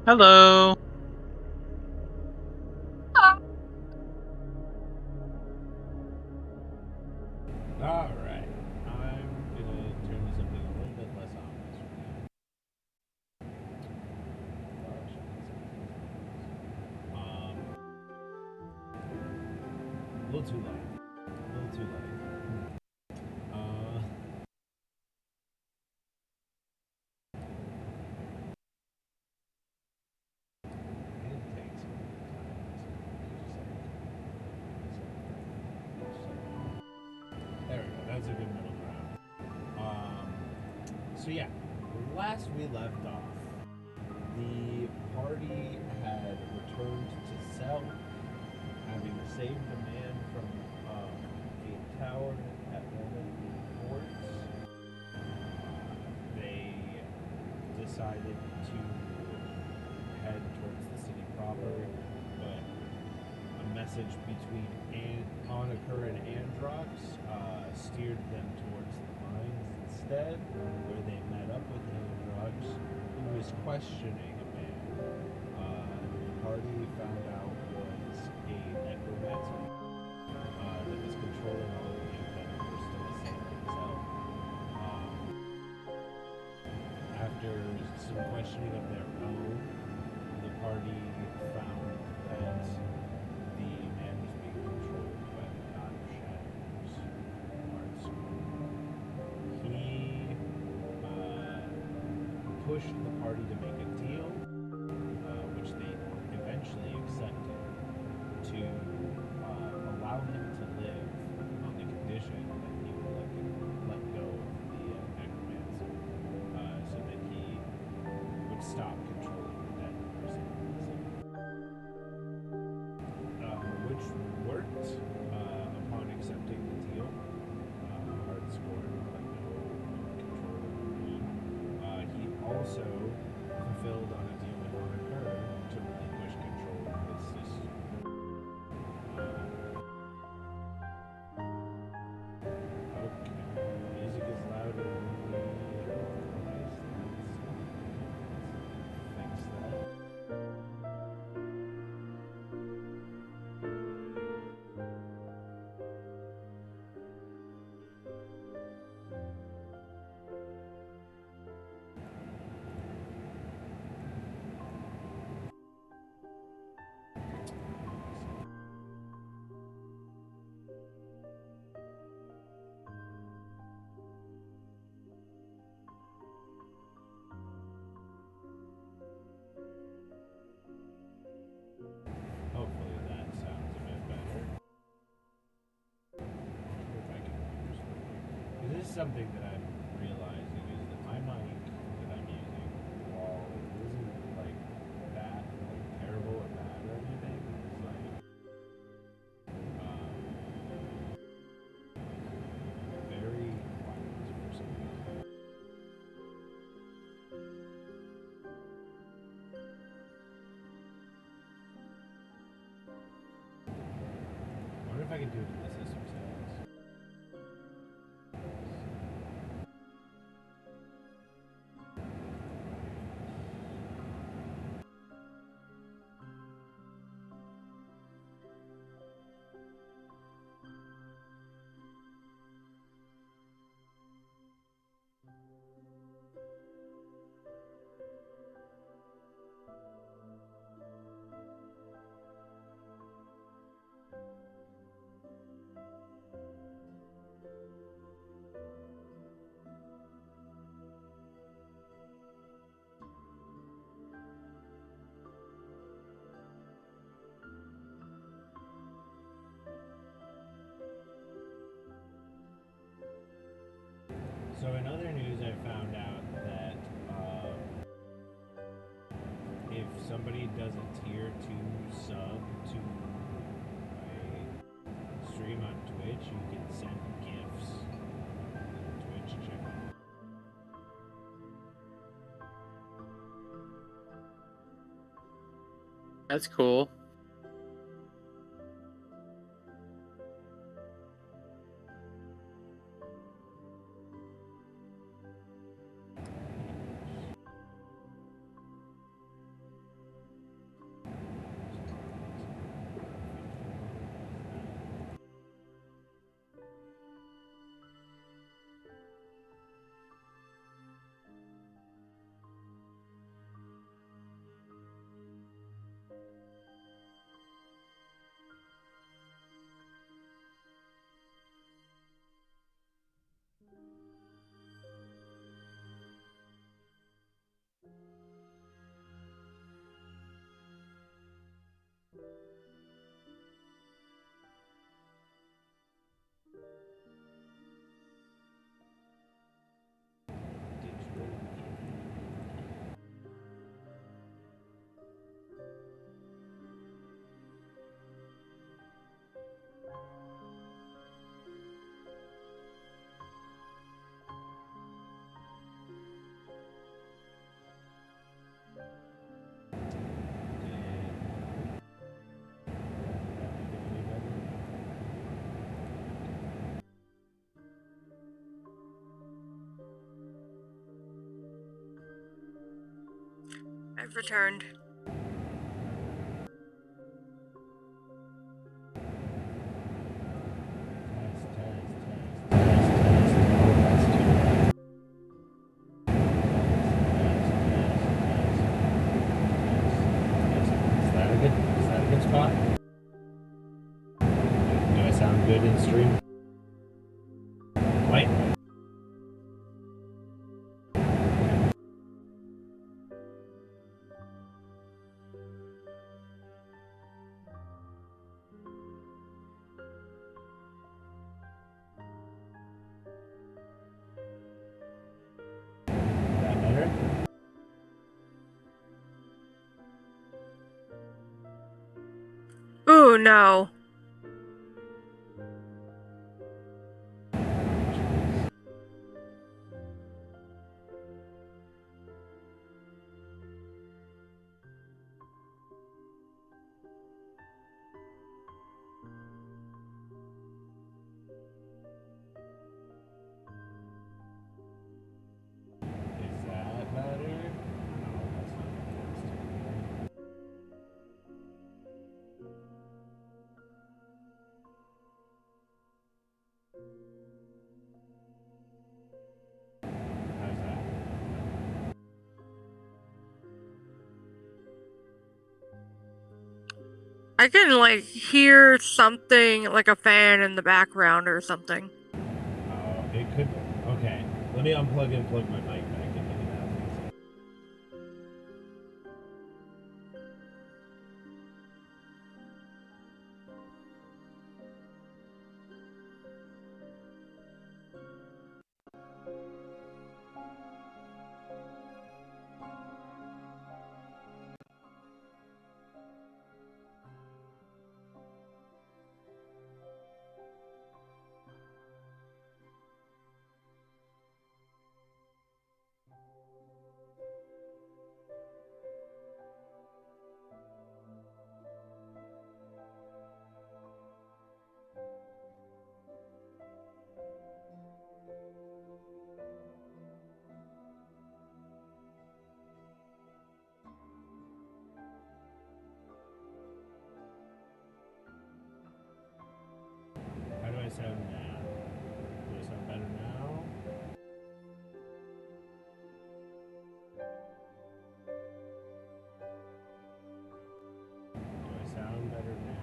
Hello. Alright, I'm gonna turn to something a little bit less ominous for now. A little too light. A little too light. Uh, it takes a little time. There we go, that's a good middle ground. So yeah, last we left off, the party had returned to Cell, having saved a man from a tower at one of the forts. They decided to head towards the city proper, but a message between Onakur and Androx steered them towards the mines instead, where they met up with Androx, who was questioning a man. The party found out was a necromancer that was controlling all of the that were still assailing Cell. After some questioning of their own, the party found that the man was being controlled by the God of Shadows, Artscore. He pushed the party to make a deal, which they eventually accepted, to allow him to live on the condition that he would let go of the necromancer, so that he would stop controlling the dead person in the city. Which worked upon accepting the deal. Hard score, let go of control of the man. He also fulfilled on a deal with Onakur to relinquish control of his sister. Okay, music is louder than the noise. Let's fix that. Hopefully that sounds a bit better. If I can use it. This is something that I'm realizing is that my mic that I'm using, while it isn't like bad, like terrible or bad or anything, it's like um, very quiet for some reason. I wonder if I can do it in the system settings. So in other news, I found out that if somebody does a tier 2 sub to a stream on Twitch, you can send gifts in the Twitch chat. That's cool. have returned. Is that a good spot? Do I sound good in stream? Wait. That better? Ooh, no. Is that better? No, that's not the worst. How's that? I can, like, hear something like a fan in the background or something. Oh, it could. Okay, let me unplug and plug my mic back in. Maybe that fixes it. How do I sound now? Do I sound better now? Do I sound better now?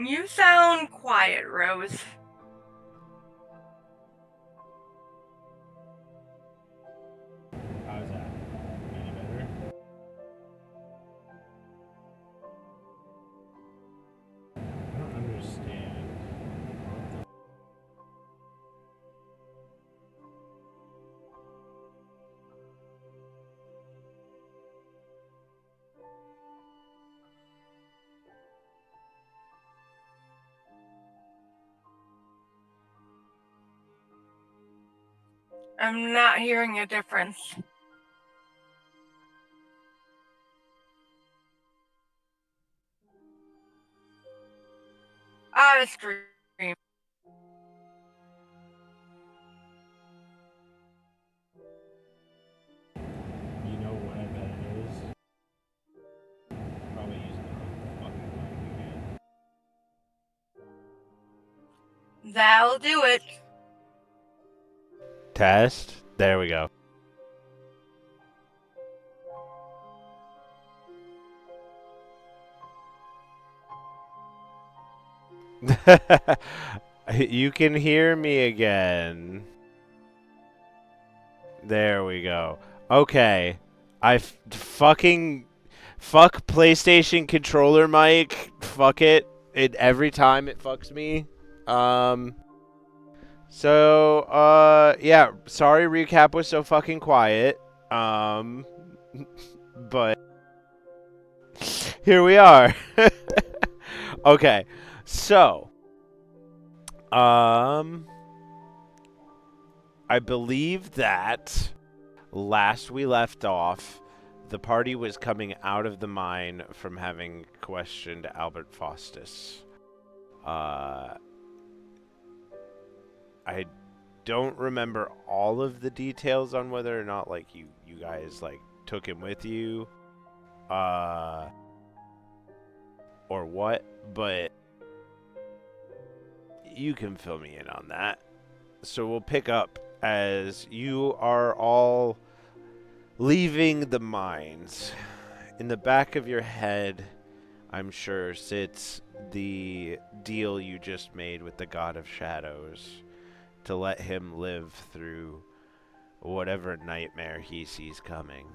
You sound quiet, Rose. How's that? Any better? I don't understand. I'm not hearing a difference. Stream. You know what I bet it is? Probably using the fucking mic again. That'll do it. Test. There we go. You can hear me again. There we go. Okay. Fucking fuck PlayStation controller mic. Fuck it. It every time it fucks me. Yeah, sorry recap was so fucking quiet. But here we are. Okay. So, I believe that last we left off, the party was coming out of the mine from having questioned Albert Faustus. I don't remember all of the details on whether or not like you guys like took him with you, uh, or what, but you can fill me in on that. So we'll pick up as you are all leaving the mines. In the back of your head, I'm sure, sits the deal you just made with the God of Shadows to let him live through whatever nightmare he sees coming.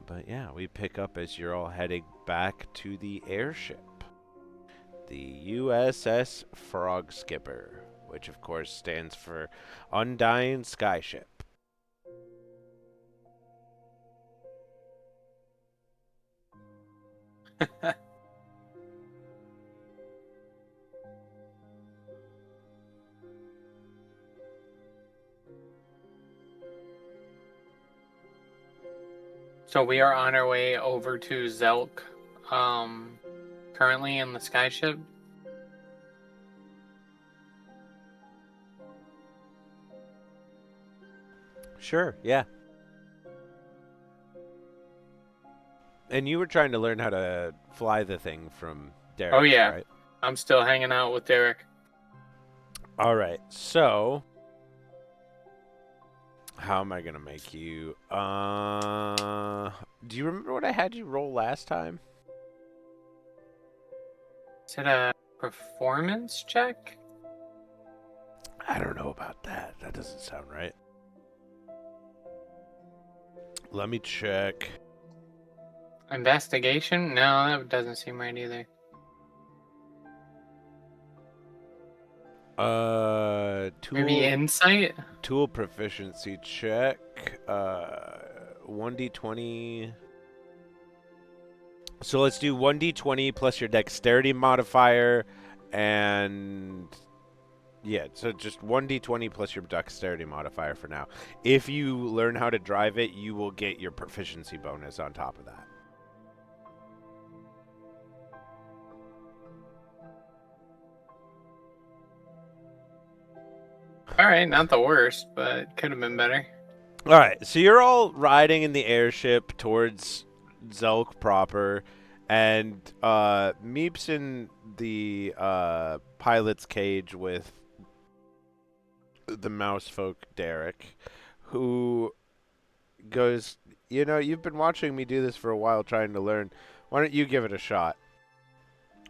But yeah, we pick up as you're all heading back to the airship. The USS Frog Skipper, which of course stands for Undying Skyship. So we are on our way over to Zelk, currently in the skyship. Sure, yeah. And you were trying to learn how to fly the thing from Derek, Oh yeah, right? I'm still hanging out with Derek. All right, so how am I gonna make you? Do you remember what I had you roll last time? Is it a performance check? I don't know about that. That doesn't sound right. Let me check. Investigation? No, that doesn't seem right either. Maybe Tool insight? tool proficiency check. 1d20. So let's do 1d20 plus your dexterity modifier, and yeah, so just 1d20 plus your dexterity modifier for now. If you learn how to drive it, you will get your proficiency bonus on top of that. Alright, not the worst, but could have been better. All right, so you're all riding in the airship towards Zelk proper, and Meep's in the pilot's cage with the mouse folk Derek, who goes, you know, you've been watching me do this for a while trying to learn. Why don't you give it a shot?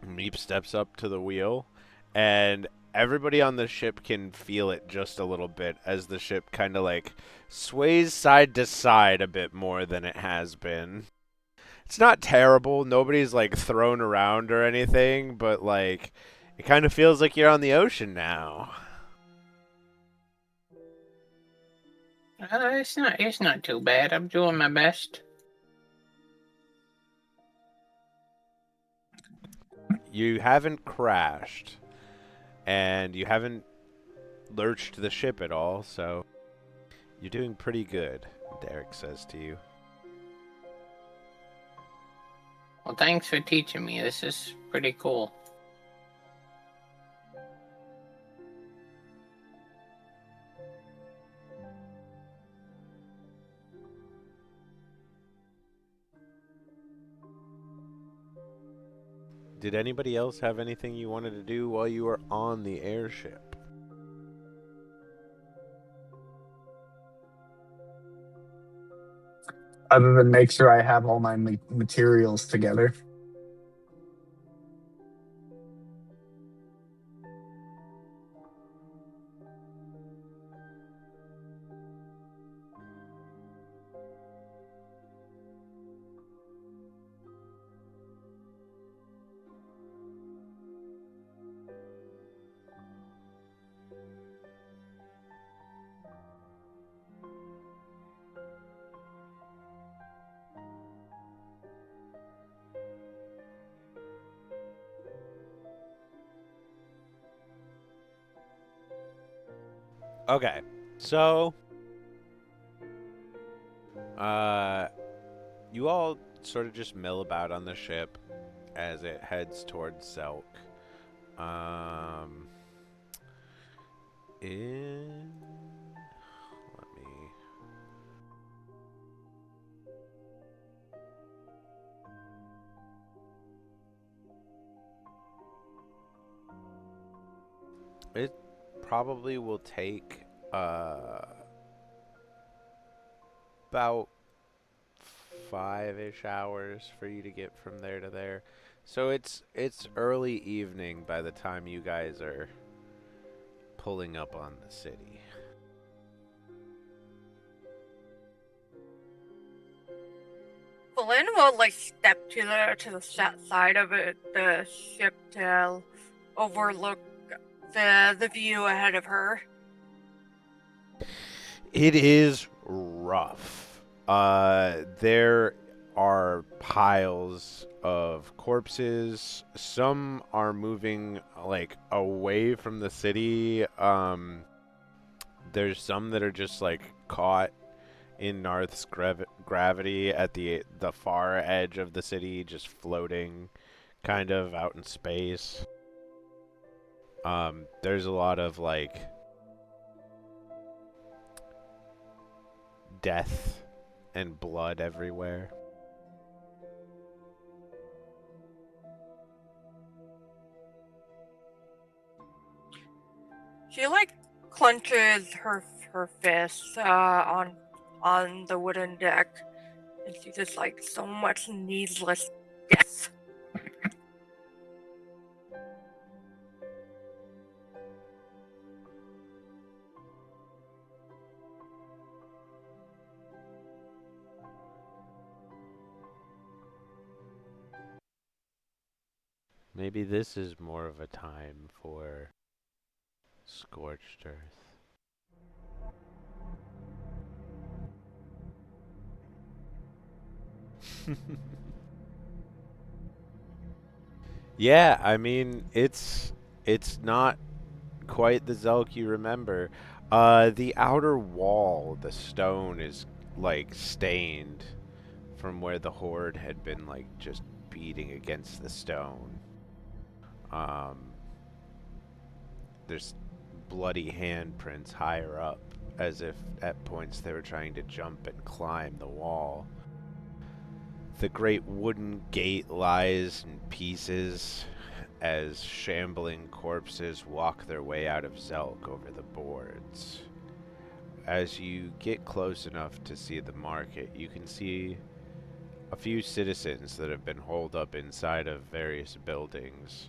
Meep steps up to the wheel, and everybody on the ship can feel it just a little bit as the ship kind of like sways side to side a bit more than it has been. It's not terrible. Nobody's like thrown around or anything, but like it kind of feels like you're on the ocean now. It's not too bad. I'm doing my best. You haven't crashed, and you haven't lurched the ship at all, so you're doing pretty good, Derek says to you. Well, thanks for teaching me. This is pretty cool. Did anybody else have anything you wanted to do while you were on the airship? Other than make sure I have all my materials together. Okay, so you all sort of just mill about on the ship, as it heads towards Zelk. In let me It probably will take about 5-ish hours for you to get from there to there. So it's early evening by the time you guys are pulling up on the city. Flynn will like step to the side of the ship to overlook the view ahead of her. It is rough. There are piles of corpses. Some are moving like away from the city. There's some that are just like caught in Narth's gravity at the far edge of the city, just floating, kind of out in space. There's a lot of like death and blood everywhere. She like clenches her fists on the wooden deck, and she just like so much needless death. Maybe this is more of a time for scorched earth. Yeah, I mean it's not quite the Zelk you remember. The outer wall, the stone is like stained from where the horde had been like just beating against the stone. Um, there's bloody handprints higher up, as if at points they were trying to jump and climb the wall. The great wooden gate lies in pieces as shambling corpses walk their way out of Zelk over the boards. As you get close enough to see the market, you can see a few citizens that have been holed up inside of various buildings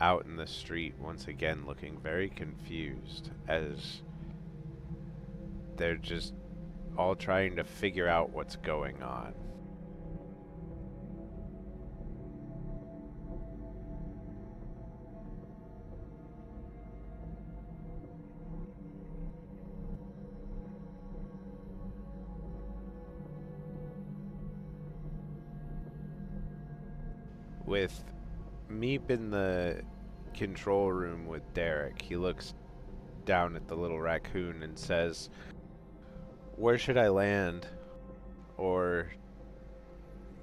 out in the street, once again looking very confused as they're just all trying to figure out what's going on. With Meep in the control room with Derek, he looks down at the little raccoon and says, "Where should I land? Or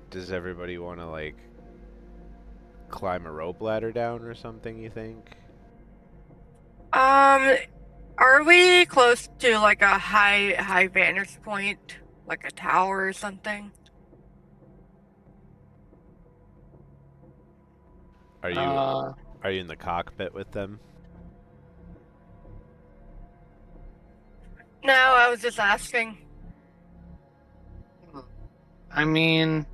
does everybody want to, like, climb a rope ladder down or something, you think?" Are we close to like a high vantage point, like a tower or something? Are you Uh, are you in the cockpit with them? No, I was just asking. I mean,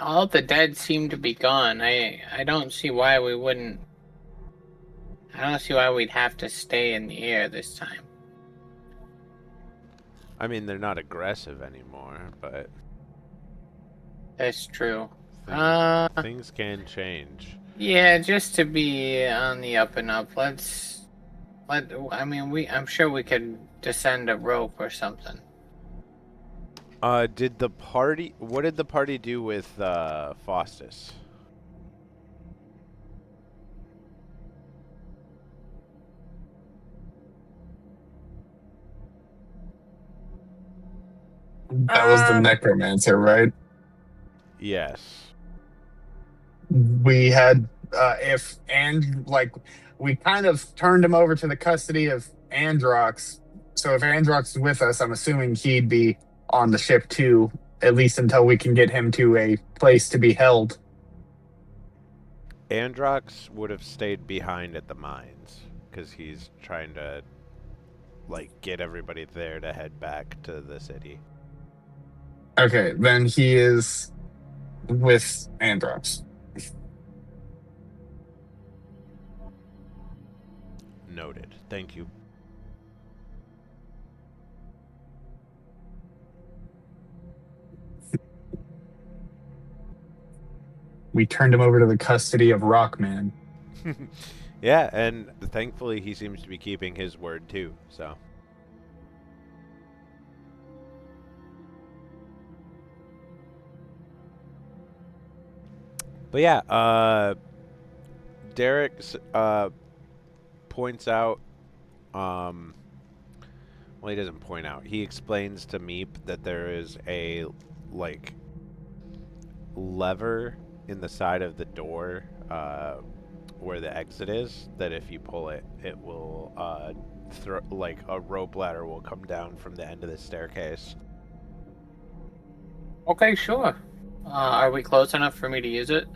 all the dead seem to be gone. I don't see why we wouldn't. I don't see why we'd have to stay in the air this time. I mean, they're not aggressive anymore, but That's true. things can change. Yeah, just to be on the up and up. I mean, I'm sure we could descend a rope or something. What did the party do with Faustus? That was the necromancer, right? Yes. we had if and like we kind of turned him over to the custody of Androx. So if Androx is with us, I'm assuming he'd be on the ship too, at least until we can get him to a place to be held. Androx would have stayed behind at the mines because he's trying to get everybody there to head back to the city. Okay, then he is with Androx. Noted. Thank you. We turned him over to the custody of Rockman. Yeah, and thankfully he seems to be keeping his word too, so. But yeah, Derek points out, well, he doesn't point out. He explains to Meep that there is a, lever in the side of the door, where the exit is, that if you pull it, it will, a rope ladder will come down from the end of the staircase. Okay, sure. Are we close enough for me to use it?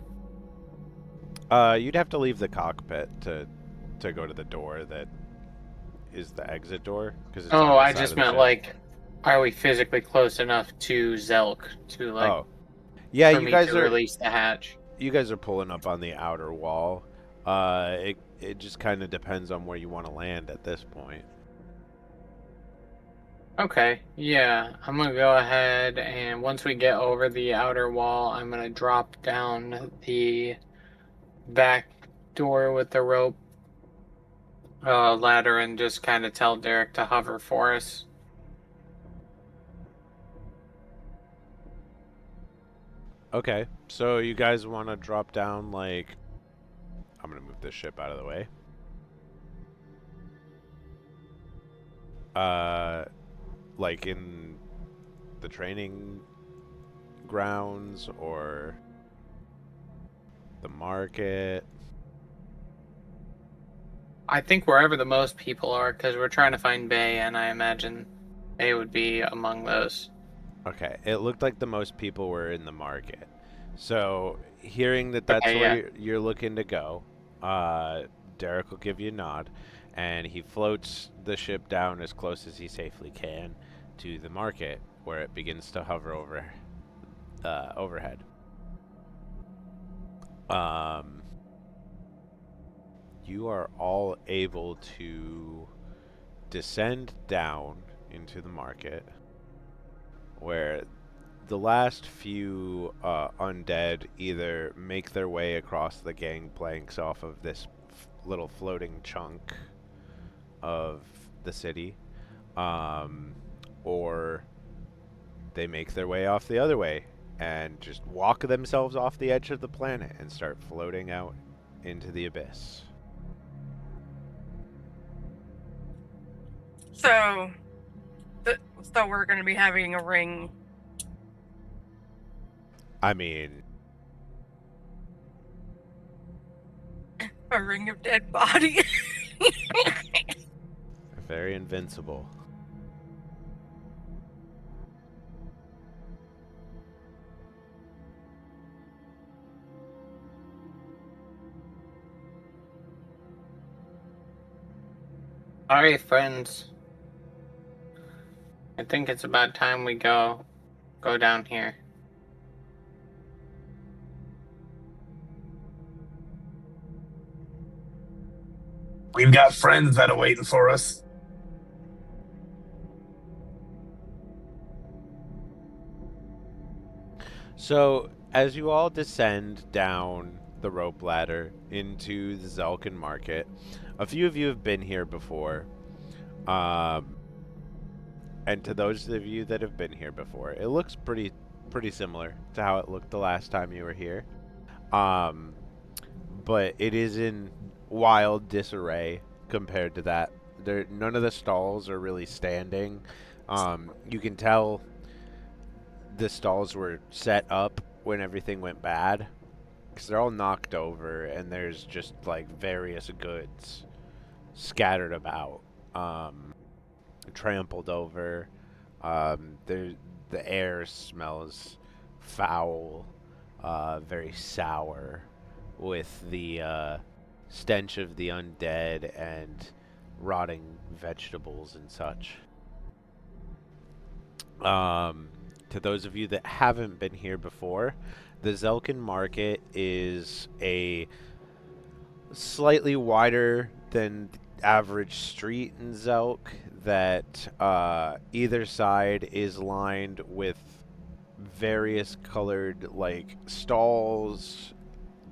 You'd have to leave the cockpit to go to the door that is the exit door. Cause it's on Oh, the I side just of the meant ship. are we physically close enough to Zelk to Oh, yeah, for you me guys to are release the hatch? pulling up on the outer wall. It just kind of depends on where you want to land at this point. Okay, yeah, I'm gonna go ahead and once we get over the outer wall, I'm gonna drop down the back door with the rope ladder and just kind of tell Derek to hover for us. Okay, so you guys want to drop down, I'm going to move this ship out of the way. In the training grounds or the market? I think wherever the most people are, because we're trying to find Bay, and I imagine Bay would be among those. Okay, it looked like the most people were in the market. So, hearing that that's Okay, yeah. where you're looking to go, Derek will give you a nod, and he floats the ship down as close as he safely can to the market, where it begins to hover overhead. You are all able to descend down into the market, where the last few undead either make their way across the gangplanks off of this little floating chunk of the city, or they make their way off the other way and just walk themselves off the edge of the planet and start floating out into the abyss. So, so we're going to be having a ring. I mean, A ring of dead bodies. very invincible. All right, friends. I think it's about time we go down here. We've got friends that are waiting for us. So, as you all descend down the rope ladder into the Zelkin market, a few of you have been here before. And to those of you that have been here before, it looks pretty similar to how it looked the last time you were here. But it is in wild disarray compared to that. None of the stalls are really standing. You can tell the stalls were set up when everything went bad. because they're all knocked over, and there's just like various goods scattered about, trampled over. There, the air smells foul, very sour, with the stench of the undead and rotting vegetables and such. To those of you that haven't been here before, the Zelkin Market is a slightly wider than average street in Zelk that either side is lined with various colored like stalls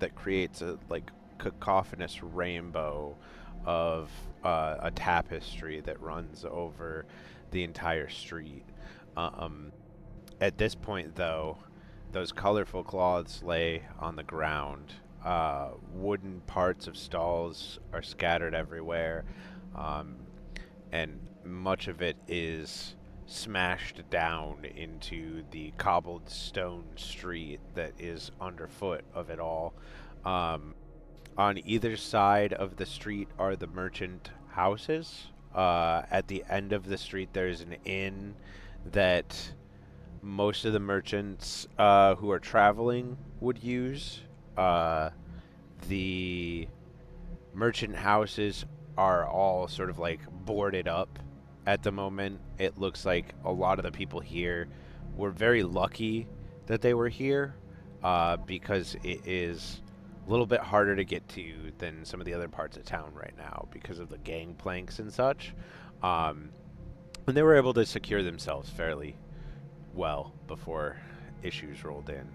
that creates a like cacophonous rainbow of a tapestry that runs over the entire street. At this point, though, those colorful cloths lay on the ground. Wooden parts of stalls are scattered everywhere, and much of it is smashed down into the cobbled stone street that is underfoot of it all. On either side of the street are the merchant houses. At the end of the street, there's an inn that most of the merchants who are traveling would use. The merchant houses are all sort of like boarded up at the moment. It looks like a lot of the people here were very lucky that they were here, because it is a little bit harder to get to than some of the other parts of town right now because of the gangplanks and such. And they were able to secure themselves fairly well before issues rolled in.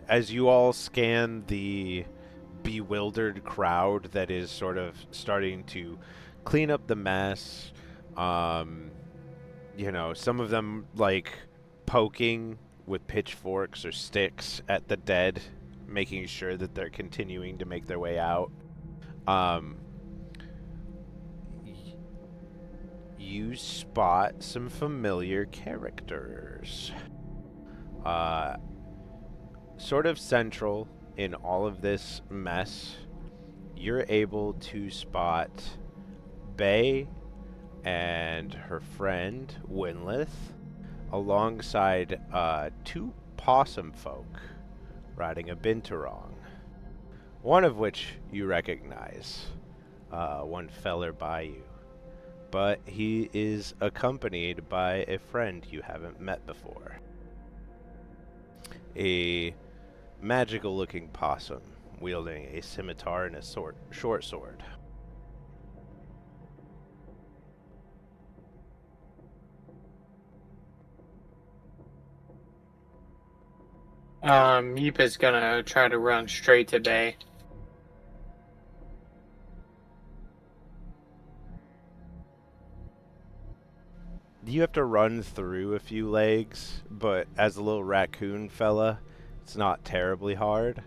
As you all scan the bewildered crowd that is sort of starting to clean up the mess, some of them like poking with pitchforks or sticks at the dead, making sure that they're continuing to make their way out. You spot some familiar characters. Sort of central in all of this mess, you're able to spot Bay and her friend Winlith alongside two possum folk riding a binturong, one of which you recognize, one feller by you, but he is accompanied by a friend you haven't met before. A magical-looking possum wielding a scimitar and a short sword. Meep is gonna try to run straight to Bay. You have to run through a few legs, but as a little raccoon fella, it's not terribly hard.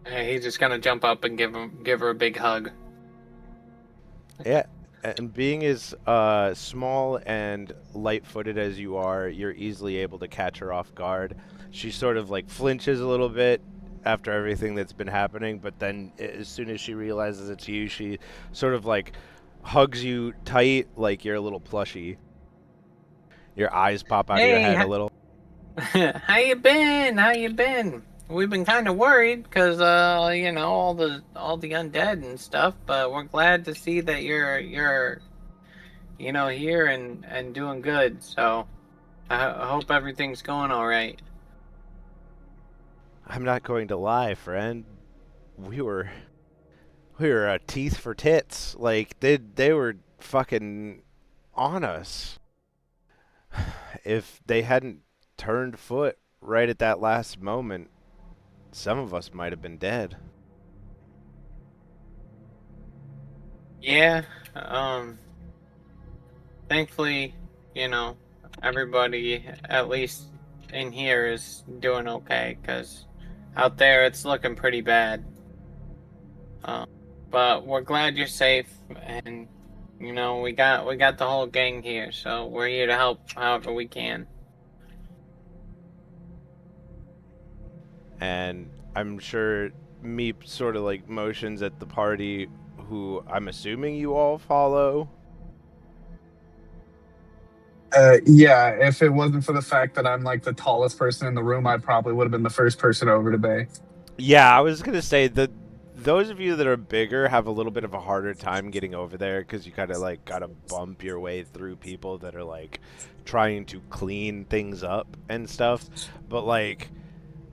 He's just gonna jump up and give her a big hug. Yeah, and being as small and light-footed as you are, you're easily able to catch her off guard. She sort of like flinches a little bit after everything that's been happening, but then as soon as she realizes it's you, she sort of like hugs you tight like you're a little plushie. Your eyes pop out of your head a little. How you been? How you been? We've been kind of worried because all the undead and stuff, but we're glad to see that you're here and doing good. So I hope everything's going all right. I'm not going to lie, friend. We were teeth for tits. Like they were fucking on us. If they hadn't turned foot right at that last moment, some of us might have been dead. Yeah. Thankfully, everybody at least in here is doing okay, because out there it's looking pretty bad. But we're glad you're safe, and You know, we got the whole gang here, so we're here to help however we can. And I'm sure Meep sort of like motions at the party, who I'm assuming you all follow. Yeah, if it wasn't for the fact that I'm like the tallest person in the room, I probably would have been the first person over to Bay. Yeah, I was gonna say that those of you that are bigger have a little bit of a harder time getting over there because you kind of like gotta bump your way through people that are like trying to clean things up and stuff. But like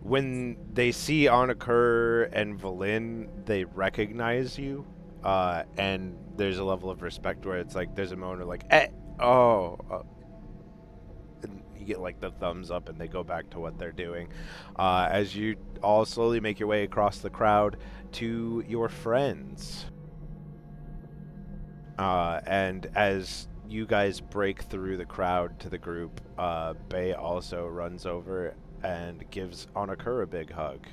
when they see Anakur and Valin, they recognize you, and there's a level of respect where it's like there's a moment of like, and you get like the thumbs up and they go back to what they're doing. As you all slowly make your way across the crowd to your friends. And as you guys break through the crowd to the group, Bay also runs over and gives Anakur a big hug.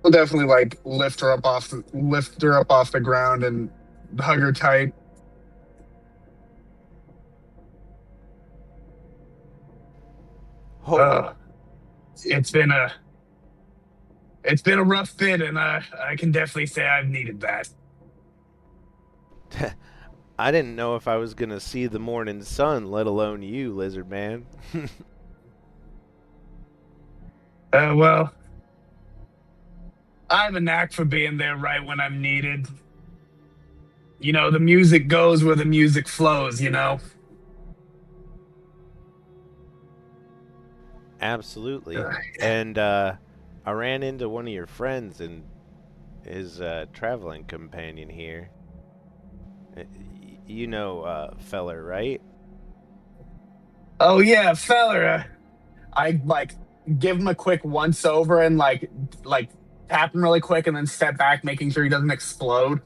We'll definitely like lift her up off the ground and hug her tight. It's been a rough bit, and I can definitely say I've needed that. I didn't know if I was gonna see the morning sun, let alone you, lizard man. Well, I have a knack for being there right when I'm needed. You know, the music goes where the music flows, you know? Absolutely. And I ran into one of your friends and his traveling companion here. You know Feller, right? Oh yeah, feller. I like give him a quick once over and like tap him really quick and then step back, making sure he doesn't explode.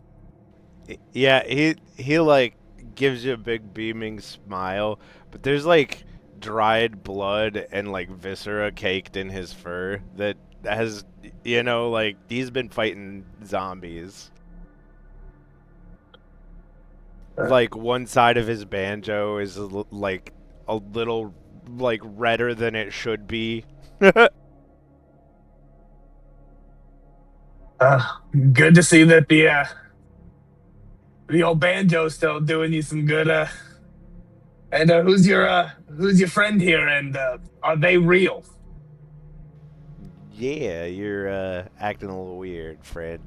Yeah, he like gives you a big beaming smile, but there's like dried blood and like viscera caked in his fur that has, you know, like he's been fighting zombies. Like one side of his banjo is like a little like redder than it should be. Good to see that the old banjo's still doing you some good. And who's your friend here? And are they real? Yeah, you're acting a little weird, Fred.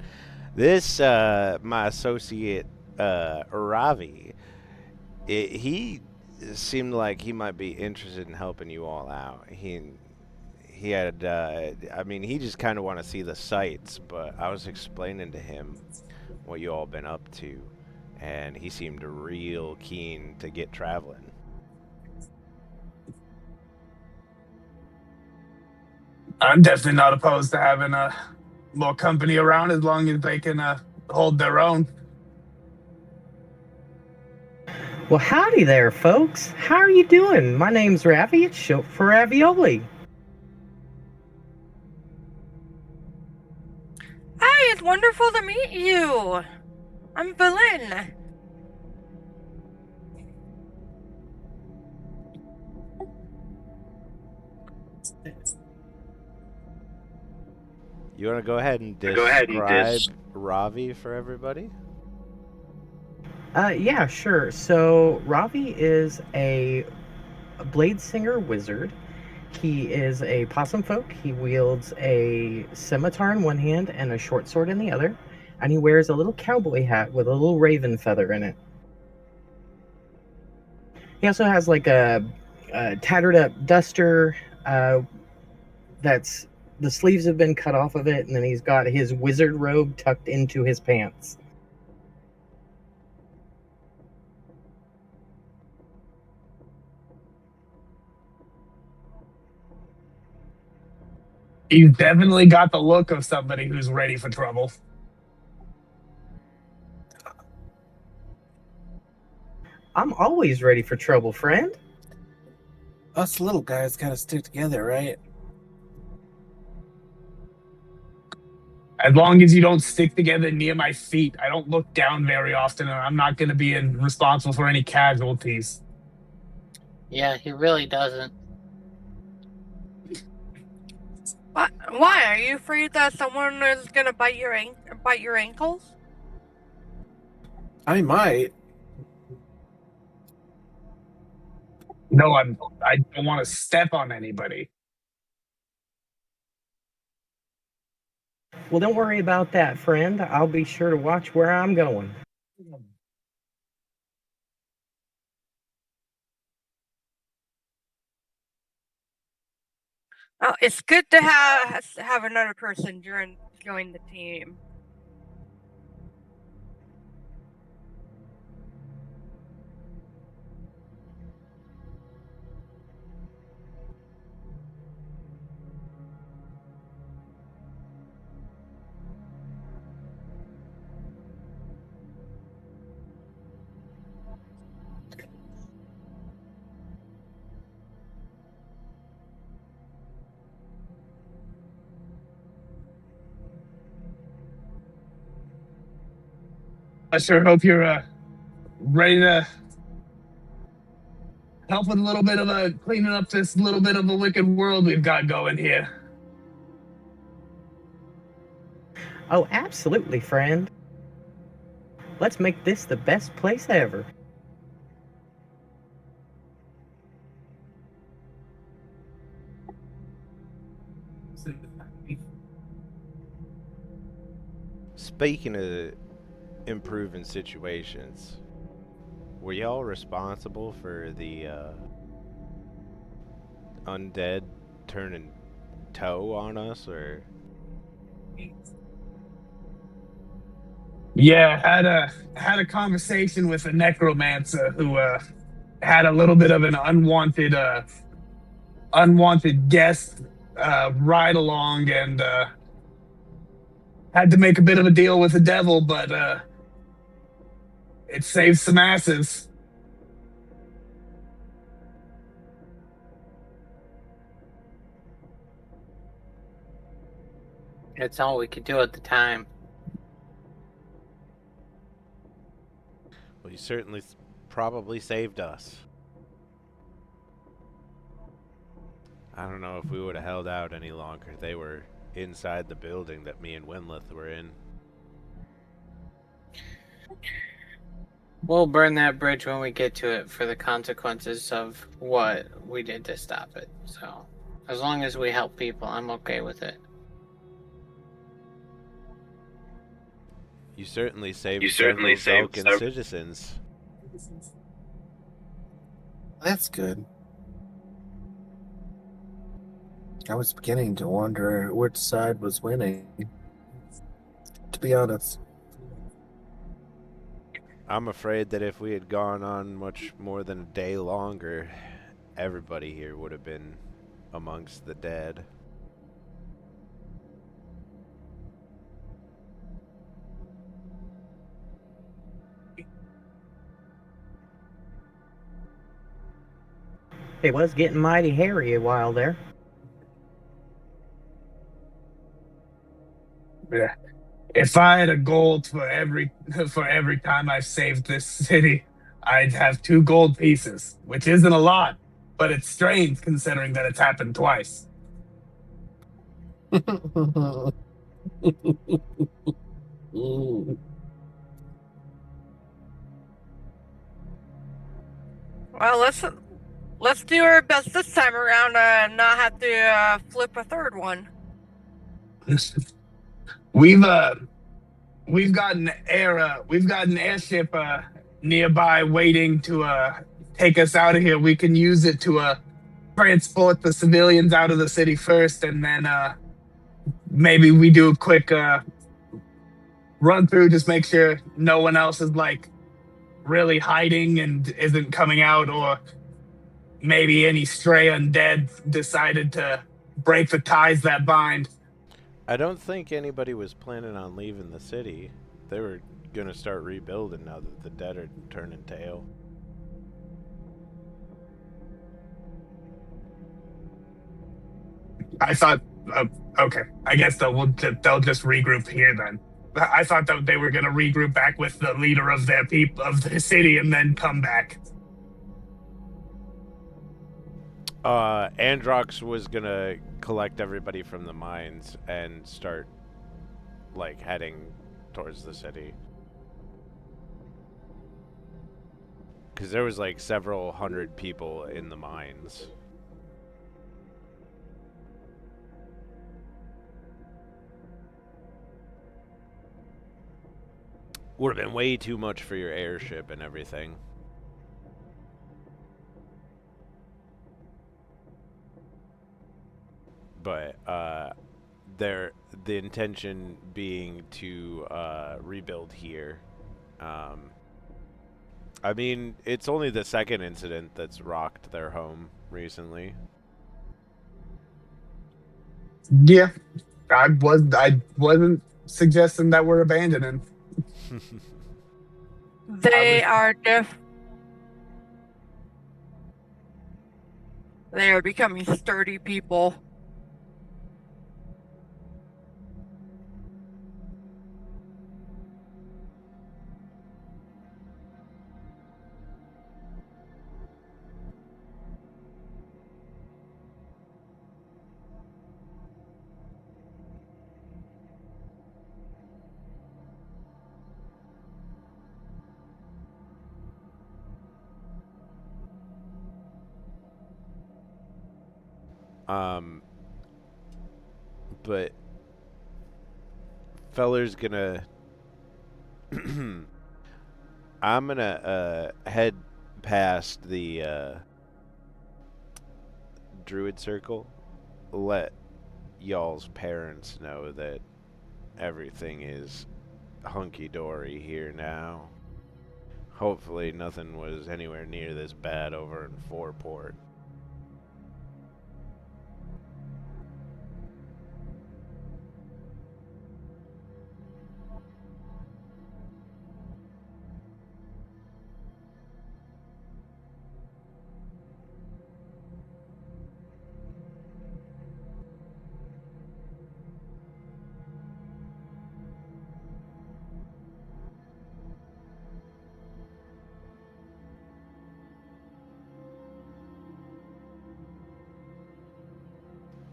This my associate Ravi. He seemed like he might be interested in helping you all out. He had I mean, he just kind of want to see the sights, but I was explaining to him what you all been up to, and he seemed real keen to get traveling. I'm definitely not opposed to having a little company around as long as they can hold their own. Well, howdy there, folks. How are you doing? My name's Ravi. It's short for Ravioli. Hi, it's wonderful to meet you. I'm Valin. You want to go ahead and describe Ravi for everybody? Yeah, sure. So, Ravi is a blade singer wizard. He is a possum folk. He wields a scimitar in one hand and a short sword in the other. And he wears a little cowboy hat with a little raven feather in it. He also has like a tattered up duster that's the sleeves have been cut off of it, and then he's got his wizard robe tucked into his pants. He's definitely got the look of somebody who's ready for trouble. I'm always ready for trouble, friend. Us little guys gotta stick together, right? As long as you don't stick together near my feet, I don't look down very often, and I'm not going to be responsible for any casualties. Yeah, he really doesn't. Why are you afraid that someone is gonna bite your ankles? I might. No, I don't want to step on anybody. Well, don't worry about that, friend. I'll be sure to watch where I'm going. Oh, it's good to have another person join the team. I sure hope you're ready to help with a little bit of cleaning up this little bit of a wicked world we've got going here. Oh, absolutely, friend. Let's make this the best place ever. Speaking of improving situations, were y'all responsible for the undead turning toe on us, or? Yeah, had a conversation with a necromancer who had a little bit of an unwanted guest ride along, and had to make a bit of a deal with the devil, but it saved some asses. It's all we could do at the time. Well, you certainly probably saved us. I don't know if we would have held out any longer. They were inside the building that me and Winleth were in. We'll burn that bridge when we get to it for the consequences of what we did to stop it. So, as long as we help people, I'm okay with it. You certainly saved several Vulcan citizens. That's good. I was beginning to wonder which side was winning. To be honest. I'm afraid that if we had gone on much more than a day longer, everybody here would have been amongst the dead. It was getting mighty hairy a while there. Yeah. If I had a gold for every time I've saved this city, I'd have 2 gold pieces, which isn't a lot, but it's strange considering that it's happened twice. Well, let's do our best this time around and not have to flip a third one. We've got an airship nearby waiting to take us out of here. We can use it to transport the civilians out of the city first, and then maybe we do a quick run through, just make sure no one else is like really hiding and isn't coming out, or maybe any stray undead decided to break the ties that bind. I don't think anybody was planning on leaving the city. They were gonna start rebuilding now that the dead are turning tail. I thought Okay, I guess they'll just regroup here then. I thought that they were going to regroup back with the leader of their people of the city and then come back. Androx was gonna collect everybody from the mines and start like heading towards the city. Because there was like several hundred people in the mines. Would have been way too much for your airship and everything. But the intention being to rebuild here. I mean, it's only the second incident that's rocked their home recently. Yeah, I wasn't suggesting that we're abandoning. They are they are becoming sturdy people. But feller's gonna I'm gonna head past the druid circle, let y'all's parents know that everything is hunky-dory here now. Hopefully nothing was anywhere near this bad over in Fourport.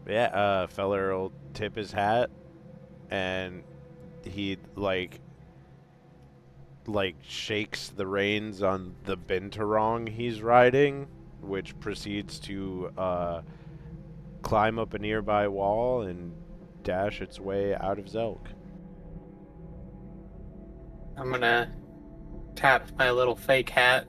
Yeah, feller will tip his hat and he like shakes the reins on the binturong he's riding, which proceeds to climb up a nearby wall and dash its way out of Zelk. I'm gonna tap my little fake hat.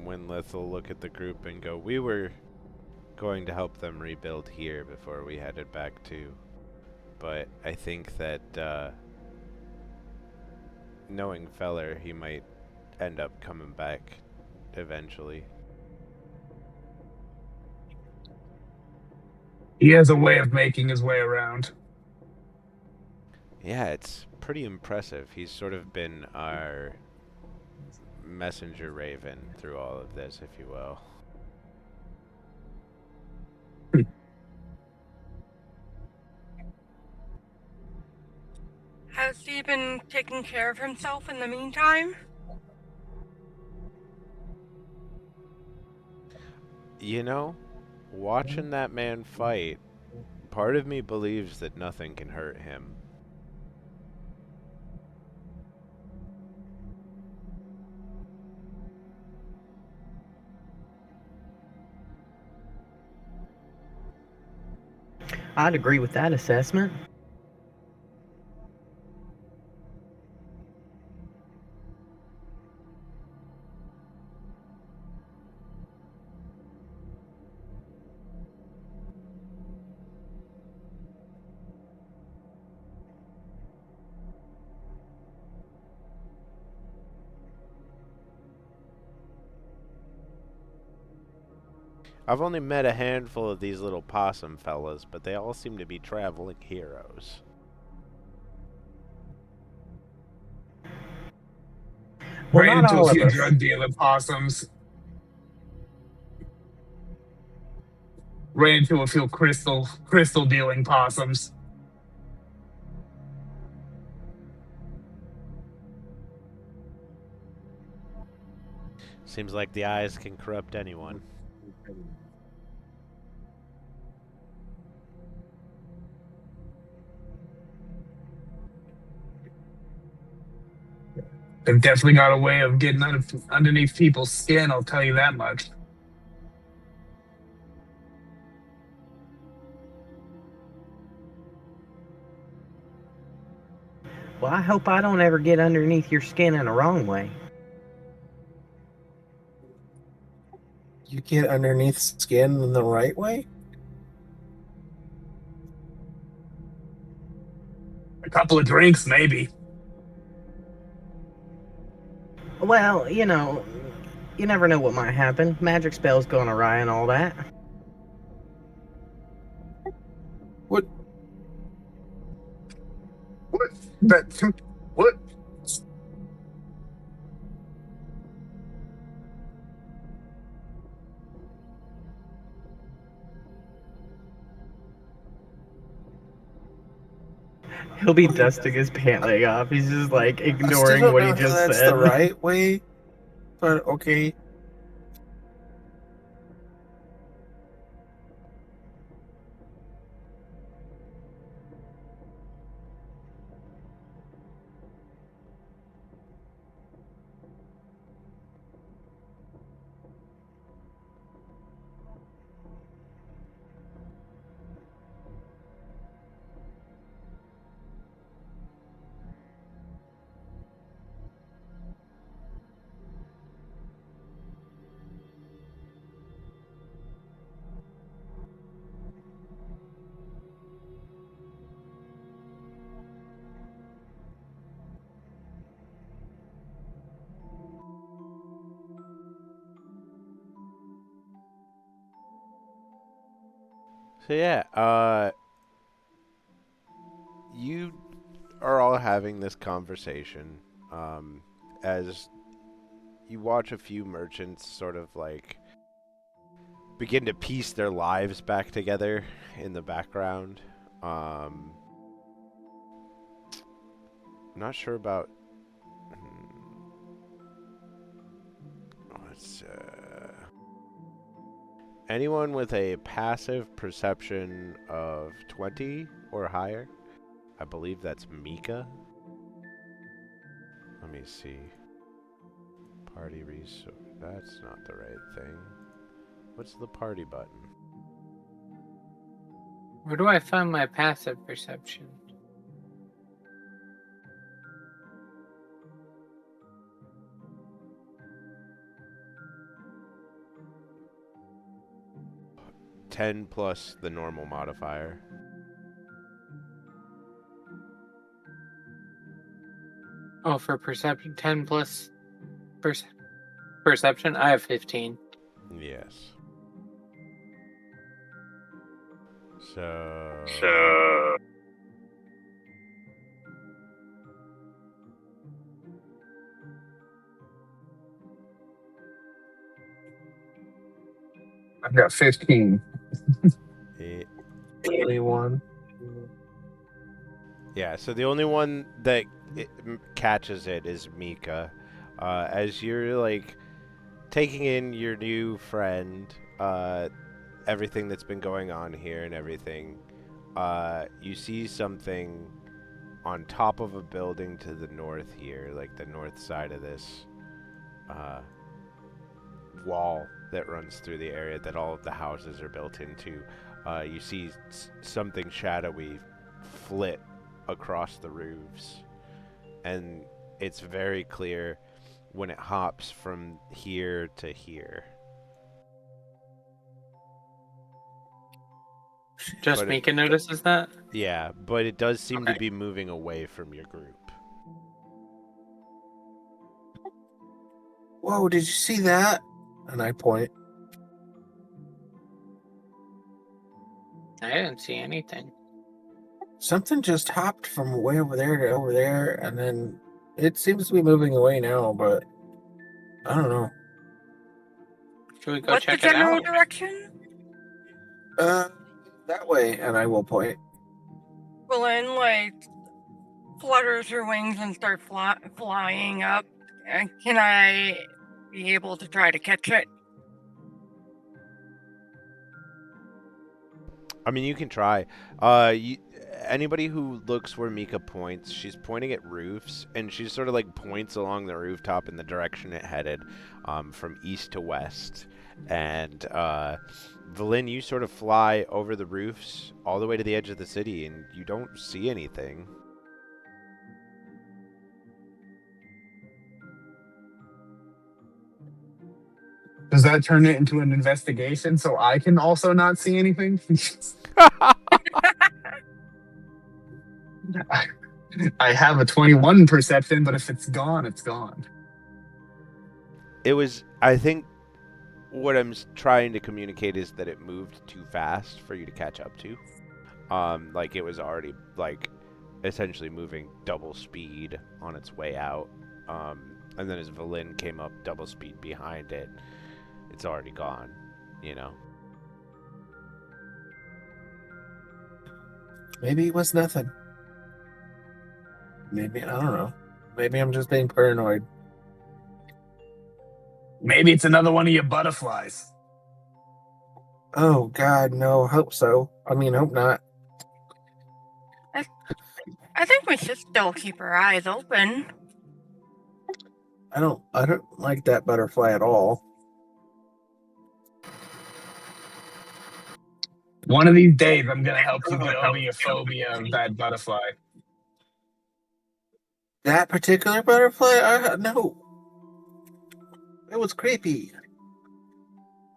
Winlith will look at the group and go, "We were going to help them rebuild here before we headed back too. But I think that knowing Feller, he might end up coming back eventually." He has a way of making his way around. Yeah, it's pretty impressive. He's sort of been our messenger raven through all of this, if you will. Has he been taking care of himself in the meantime? You know, watching that man fight, part of me believes that nothing can hurt him. I'd agree with that assessment. I've only met a handful of these little possum fellas, but they all seem to be traveling heroes. Well, Ran not into a all of few us. drug dealing possums. Ran into a few crystal dealing possums. Seems like the eyes can corrupt anyone. They've definitely got a way of getting underneath people's skin, I'll tell you that much. Well, I hope I don't ever get underneath your skin in a wrong way. You get underneath skin in the right way? A couple of drinks, maybe. Well, you never know what might happen. Magic spells going awry and all that. What? What? That, what? He'll be dusting his pant leg off. He's just like I still ignoring don't what know he if just that's said. the right way, but okay. So yeah, you are all having this conversation as you watch a few merchants sort of like begin to piece their lives back together in the background. I'm not sure about. Let's. Anyone with a passive perception of 20 or higher? I believe that's Mika. Let me see. Party resource. That's not the right thing. What's the party button? Where do I find my passive perception? Ten plus the normal modifier. Oh, for perception, 10 plus perception. I have 15. Yes. So. I've got 15. 21. Yeah, so the only one that catches it is Mika. As you're like taking in your new friend, everything that's been going on here and everything, you see something on top of a building to the north here, like the north side of this wall that runs through the area that all of the houses are built into. You see something shadowy flit across the roofs, and it's very clear when it hops from here to here. Just But Mika notices that? Yeah, but it does seem to Okay. be moving away from your group. Whoa, did you see that? And I point. I didn't see anything. Something just hopped from way over there to over there, and then it seems to be moving away now, but I don't know. Should we go What's the check it general out? direction? That way, and I will point. Flynn, like, flutters her wings and start flying up. Can I be able to try to catch it? I mean, you can try. Anybody who looks where Mika points, she's pointing at roofs, and she sort of like points along the rooftop in the direction it headed, from east to west. And Valin, you sort of fly over the roofs all the way to the edge of the city, and you don't see anything. Does that turn it into an investigation so I can also not see anything? I have a 21 perception, but if it's gone, it's gone. I think what I'm trying to communicate is that it moved too fast for you to catch up to. Like it was already like essentially moving double speed on its way out. And then as Valin came up double speed behind it, it's already gone, you know? Maybe it was nothing. Maybe, I don't know. Maybe I'm just being paranoid. Maybe it's another one of your butterflies. Oh, God, no. Hope so. I mean, hope not. I think we should still keep our eyes open. I don't like that butterfly at all. One of these days, I'm going to help you get over your phobia of that butterfly. That particular butterfly? No. It was creepy.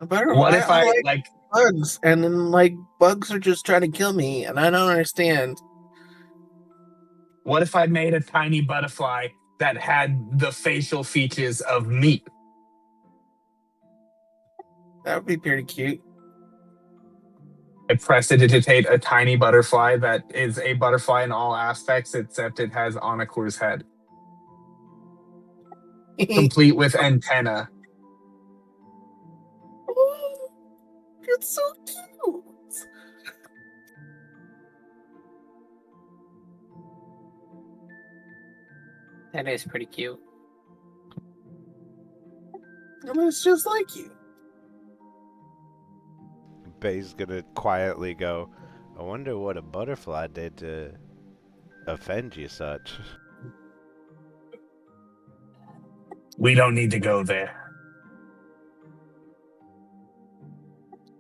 A butterfly, What if I like bugs, and then like bugs are just trying to kill me, and I don't understand. what if I made a tiny butterfly that had the facial features of meat? That would be pretty cute. I prestidigitate a tiny butterfly that is a butterfly in all aspects, except it has Anakur's head, complete with antenna. Oh, it's so cute. That is pretty cute. And it's just like you. Bay's gonna quietly go, I wonder what a butterfly did to offend you such. We don't need to go there.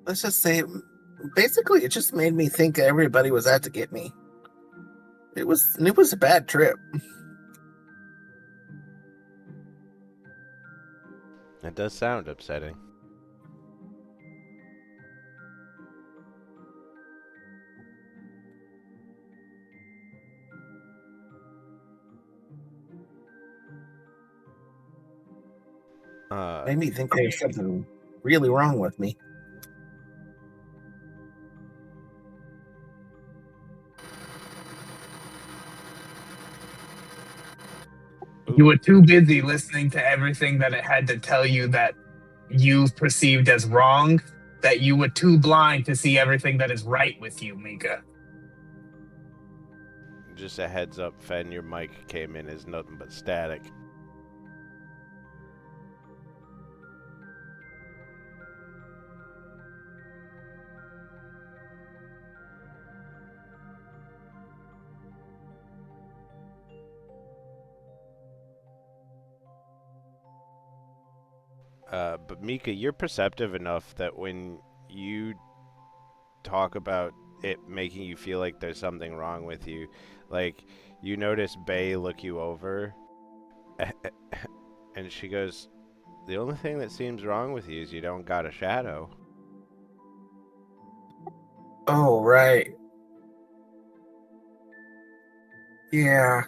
Let's just say, basically, it just made me think everybody was out to get me. It was a bad trip. It does sound upsetting. Made me think there was something really wrong with me. You were too busy listening to everything that it had to tell you that you perceived as wrong, that you were too blind to see everything that is right with you, Mika. Just a heads up, Fen, your mic came in as nothing but static. But Mika, you're perceptive enough that when you talk about it making you feel like there's something wrong with you, like you notice Bay look you over, and she goes, "The only thing that seems wrong with you is you don't got a shadow." Oh, right. Yeah.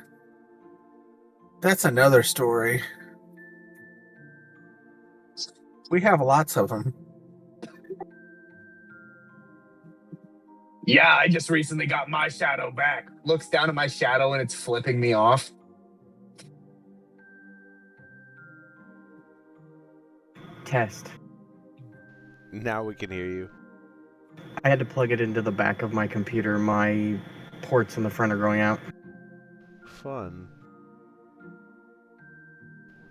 That's another story. We have lots of them. Yeah, I just recently got my shadow back. Looks down at my shadow and it's flipping me off. Test. Now we can hear you. I had to plug it into the back of my computer. My ports in the front are going out. Fun.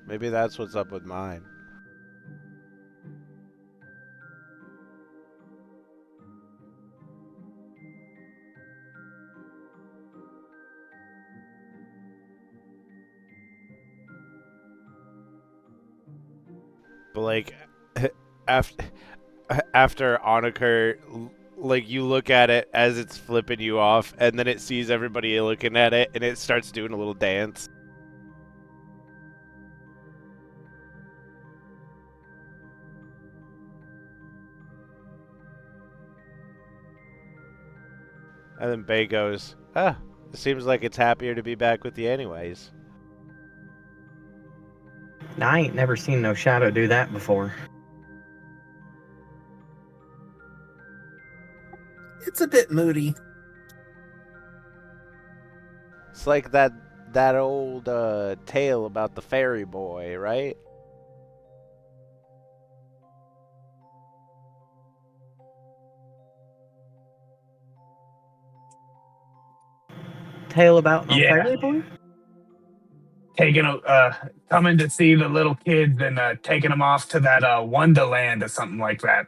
Maybe that's what's up with mine. But like, after Onaker, like you look at it as it's flipping you off, and then it sees everybody looking at it, and it starts doing a little dance. And then Bay goes, it seems like it's happier to be back with you anyways. Now, I ain't never seen no shadow do that before. It's a bit moody. It's like that old tale about the fairy boy, right? Tale about no Yeah. fairy boy? Coming to see the little kids and taking them off to that Wonderland or something like that.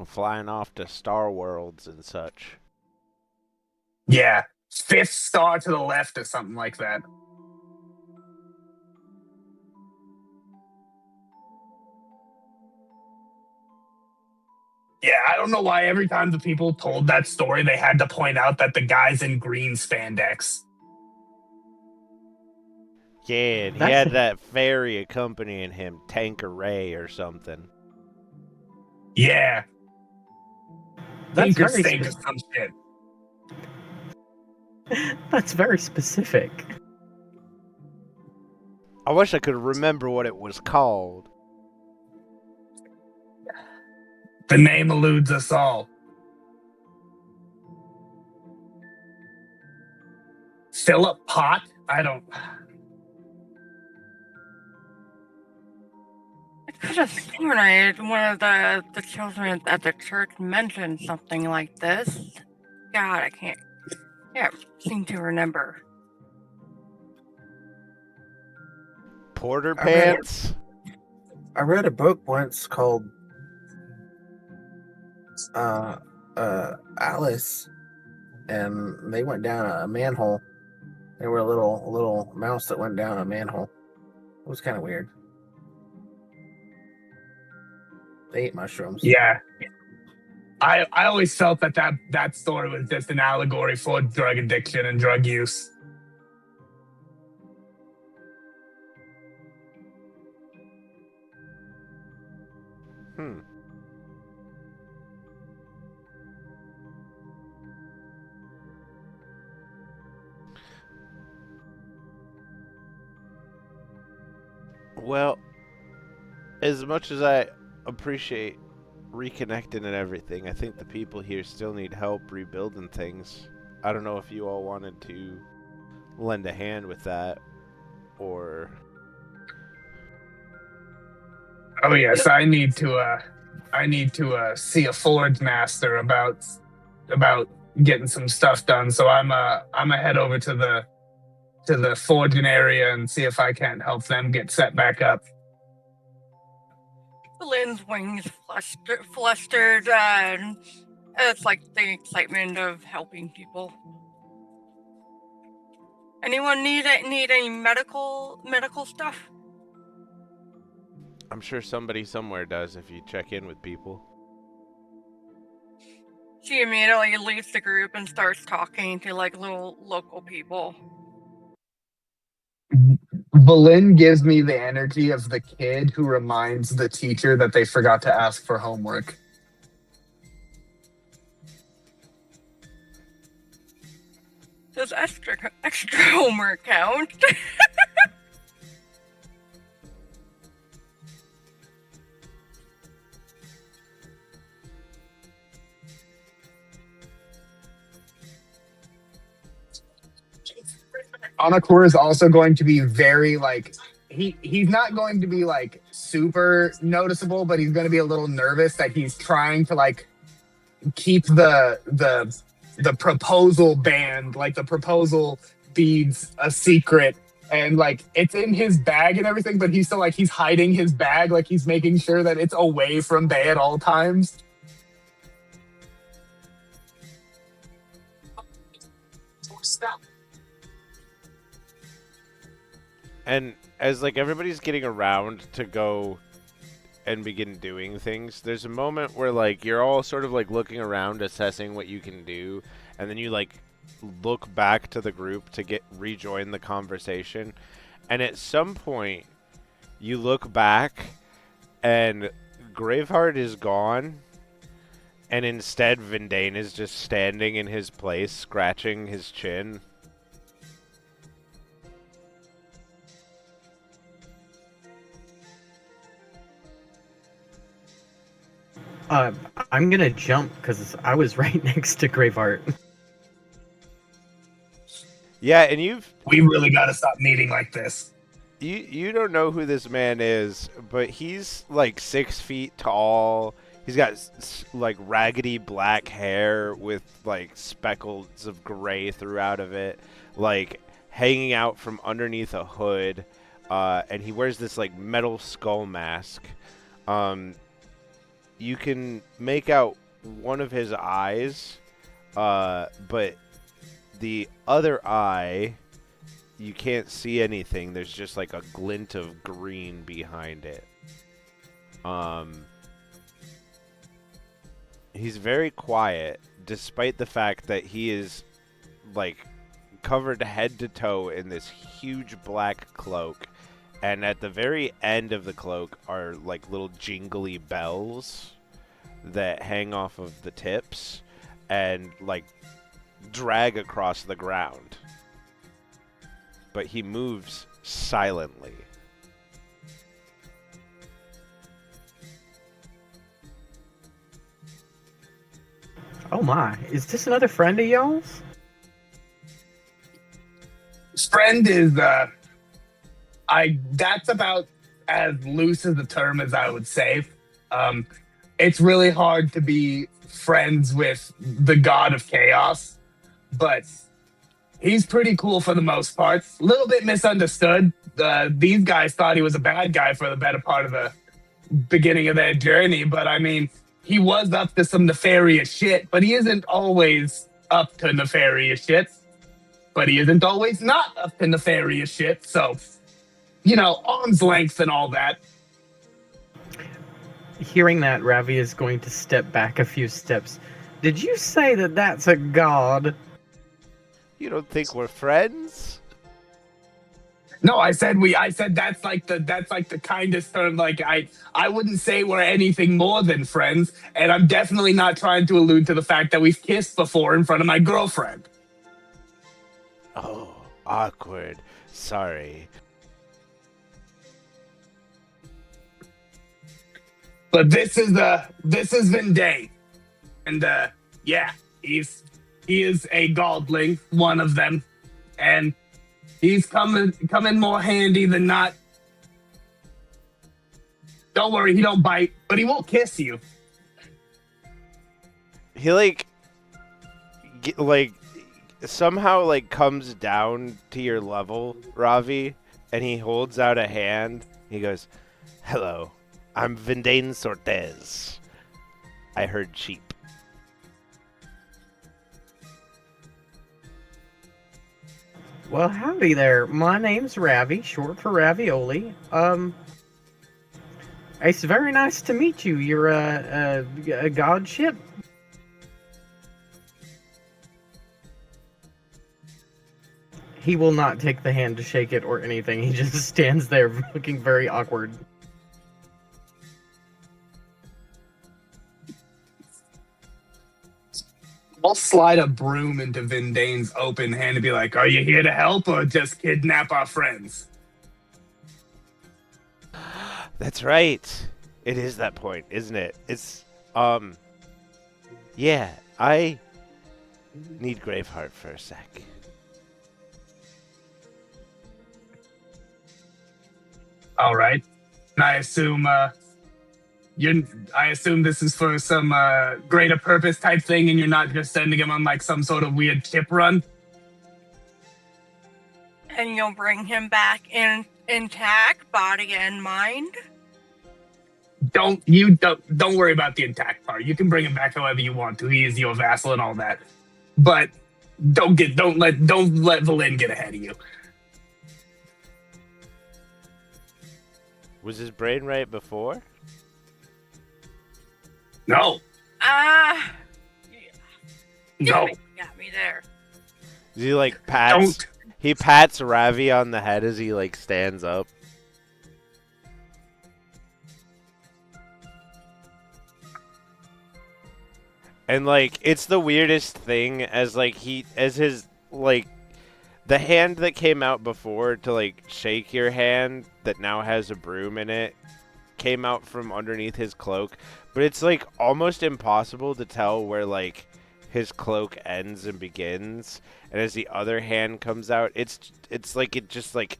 Flying off to Star Worlds and such. Yeah, fifth star to the left or something like that. Yeah, I don't know why every time the people told that story, they had to point out that the guy's in green spandex. Yeah, and he That's had it. that fairy accompanying him, Tanqueray or something. Yeah, That's Tinker very Stink or some shit. That's very specific. I wish I could remember what it was called. The name eludes us all. Philip Pot? I don't. I could have sworn I had one of the children at the church mentioned something like this. God, I can't seem to remember. Porter I read- Pants? I read a book once called Alice, and they went down a manhole. They were a little mouse that went down a manhole. It was kind of weird. They ate mushrooms. Yeah. I always felt that story was just an allegory for drug addiction and drug use. Well, as much as I appreciate reconnecting and everything, I think the people here still need help rebuilding things. I don't know if you all wanted to lend a hand with that, or... Oh yes, I need to see a forge master about getting some stuff done. So I'm a head over to the forging area and see if I can't help them get set back up. Lynn's wings flustered, and it's like the excitement of helping people. Anyone need any medical stuff? I'm sure somebody somewhere does if you check in with people. She immediately leaves the group and starts talking to like little local people. Boleyn gives me the energy of the kid who reminds the teacher that they forgot to ask for homework. Does extra homework count? Anakura is also going to be very like he's not going to be like super noticeable, but he's going to be a little nervous that he's trying to like keep the proposal band, like the proposal beads, a secret. And like it's in his bag and everything, but he's still like he's hiding his bag, like he's making sure that it's away from Bay at all times. And as like everybody's getting around to go and begin doing things, there's a moment where like you're all sort of like looking around, assessing what you can do, and then you like look back to the group to get rejoin the conversation. And at some point you look back and Graveheart is gone, and instead Vindane is just standing in his place, scratching his chin. I'm gonna jump because I was right next to Graveheart. Yeah, and We really got to stop meeting like this. you don't know who this man is, but he's like 6 feet tall. He's got like raggedy black hair with like speckles of gray throughout of it, like hanging out from underneath a hood, and he wears this like metal skull mask. You can make out one of his eyes, but the other eye, you can't see anything. There's just like a glint of green behind it. He's very quiet, despite the fact that he is like covered head to toe in this huge black cloak. And at the very end of the cloak are like little jingly bells that hang off of the tips and like drag across the ground. But he moves silently. Oh my, is this another friend of y'all's? His friend is that's about as loose as the term as I would say. It's really hard to be friends with the god of chaos, but he's pretty cool for the most part. A little bit misunderstood. These guys thought he was a bad guy for the better part of the beginning of their journey, but I mean, he was up to some nefarious shit, but he isn't always up to nefarious shit. But he isn't always not up to nefarious shit, so, you know, arm's length and all that. Hearing that, Ravi is going to step back a few steps. Did you say that that's a god? You don't think we're friends? No, I said that's like the kindest term. Like I wouldn't say we're anything more than friends, and I'm definitely not trying to allude to the fact that we've kissed before in front of my girlfriend. Oh, awkward. Sorry. But this is Vindane, and yeah, he is a godling, one of them, and he's coming more handy than not. Don't worry, he don't bite, but he won't kiss you. He somehow like comes down to your level, Ravi, and he holds out a hand. He goes, "Hello, I'm Vindane Sortez. I heard sheep." Well, howdy there. My name's Ravi, short for Ravioli. It's very nice to meet you. You're a godship. He will not take the hand to shake it or anything. He just stands there looking very awkward. I'll slide a broom into Vindane's open hand and be like, "Are you here to help or just kidnap our friends?" That's right. It is that point, isn't it? It's yeah, I need Graveheart for a sec. All right. And I assume I assume this is for some greater purpose type thing, and you're not just sending him on like some sort of weird tip run. And you'll bring him back intact, body and mind. Don't worry about the intact part. You can bring him back however you want to. He is your vassal and all that. But don't let Valin get ahead of you. Was his brain right before? No. No. You got me there. He like pats. Don't. He pats Ravi on the head as he like stands up. And like it's the weirdest thing as his like the hand that came out before to like shake your hand that now has a broom in it came out from underneath his cloak, but it's like almost impossible to tell where like his cloak ends and begins, and as the other hand comes out, it's like it just like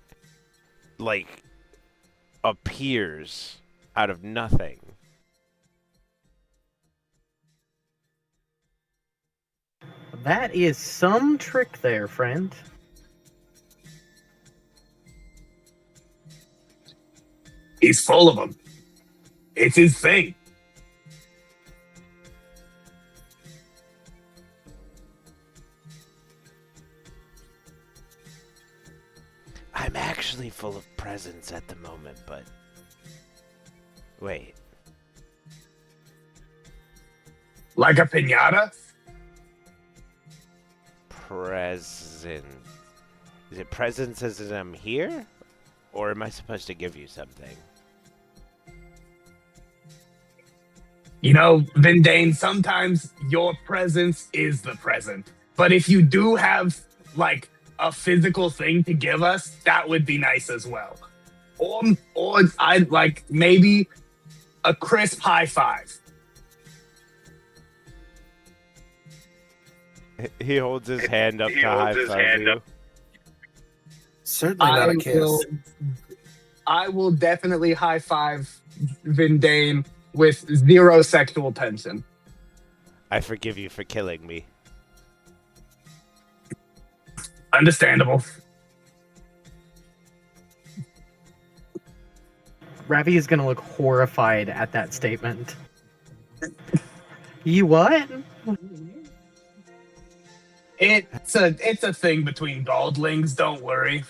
appears out of nothing. That is some trick there, friend. He's full of them. It's his thing. I'm actually full of presents at the moment, but wait. Like a piñata? Present. Is it presents as in I'm here? Or am I supposed to give you something? You know, Vindane, sometimes your presence is the present. But if you do have, like, a physical thing to give us, that would be nice as well. Or I'd like maybe a crisp high five. He holds his hand up to high five you. Certainly not a kiss. I will definitely high five Vindane with zero sexual tension. I forgive you for killing me. Understandable. Ravi is going to look horrified at that statement. You what? It's a thing between Baldlings, don't worry.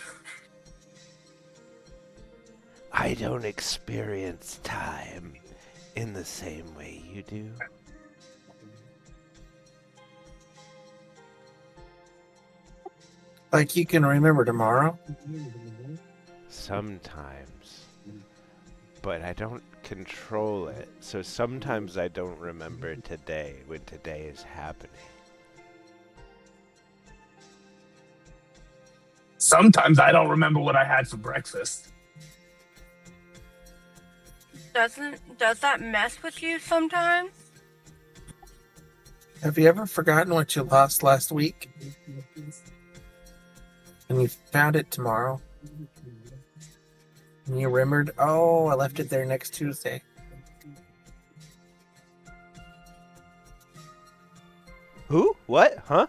I don't experience time in the same way you do. Like you can remember tomorrow? Sometimes. But I don't control it, so sometimes I don't remember today when today is happening. Sometimes I don't remember what I had for breakfast. Does that mess with you sometimes? Have you ever forgotten what you lost last week? And you found it tomorrow? And you remembered, oh, I left it there next Tuesday. Who? What? Huh?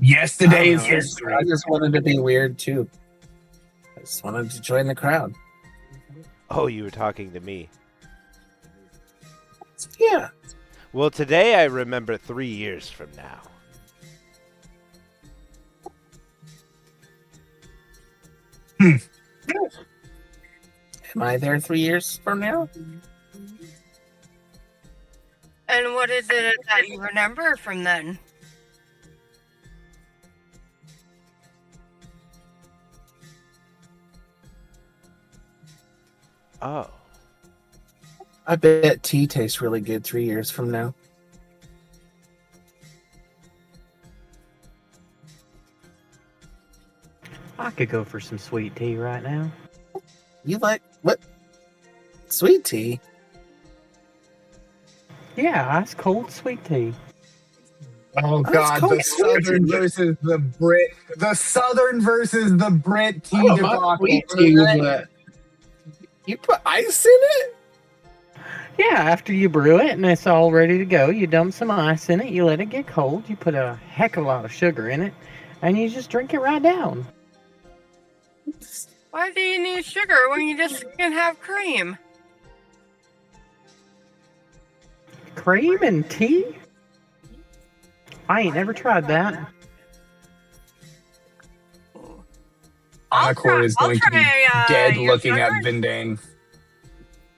Yesterday is I don't know. history. I just wanted to be weird too. I just wanted to join the crowd. Oh, you were talking to me. Yeah. Well, today I remember 3 years from now. Am I there 3 years from now? And what is it that you remember from then? Oh. I bet tea tastes really good 3 years from now. I could go for some sweet tea right now. You like what? Sweet tea? Yeah, ice cold sweet tea. Oh Oh, that's God, cold. the Southern versus the Brit, the Southern versus the Brit I tea don't mind debacle. sweet tea, but You put ice in it? yeah, after you brew it and it's all ready to go, you dump some ice in it, you let it get cold, you put a heck of a lot of sugar in it, and you just drink it right down. Why do you need sugar when you just can have cream? Cream and tea? I ain't never tried that. Anakor is I'll going to be try dead your looking at sugar. Vindane.